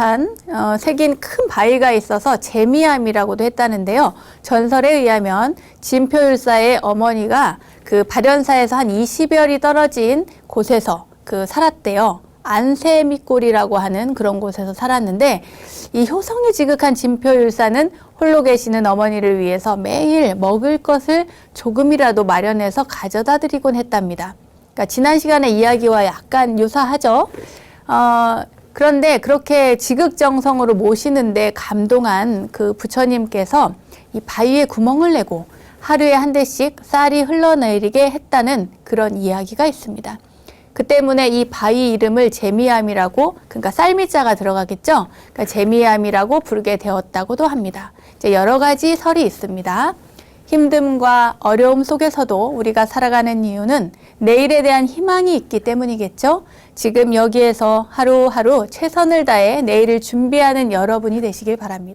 새긴 큰 바위가 있어서 재미암이라고도 했다는데요. 전설에 의하면 진표율사의 어머니가 그 발현사에서 한 20여리 떨어진 곳에서 살았대요. 안세미골이라고 하는 그런 곳에서 살았는데 이 효성이 지극한 진표율사는 홀로 계시는 어머니를 위해서 매일 먹을 것을 조금이라도 마련해서 가져다 드리곤 했답니다. 그러니까 지난 시간의 이야기와 약간 유사하죠. 그런데 그렇게 지극정성으로 모시는데 감동한 그 부처님께서 이 바위에 구멍을 내고 하루에 한 대씩 쌀이 흘러내리게 했다는 그런 이야기가 있습니다. 그 때문에 이 바위 이름을 재미암이라고, 그러니까 쌀미자가 들어가겠죠? 그러니까 재미암이라고 부르게 되었다고도 합니다. 이제 여러 가지 설이 있습니다. 힘듦과 어려움 속에서도 우리가 살아가는 이유는 내일에 대한 희망이 있기 때문이겠죠? 지금 여기에서 하루하루 최선을 다해 내일을 준비하는 여러분이 되시길 바랍니다.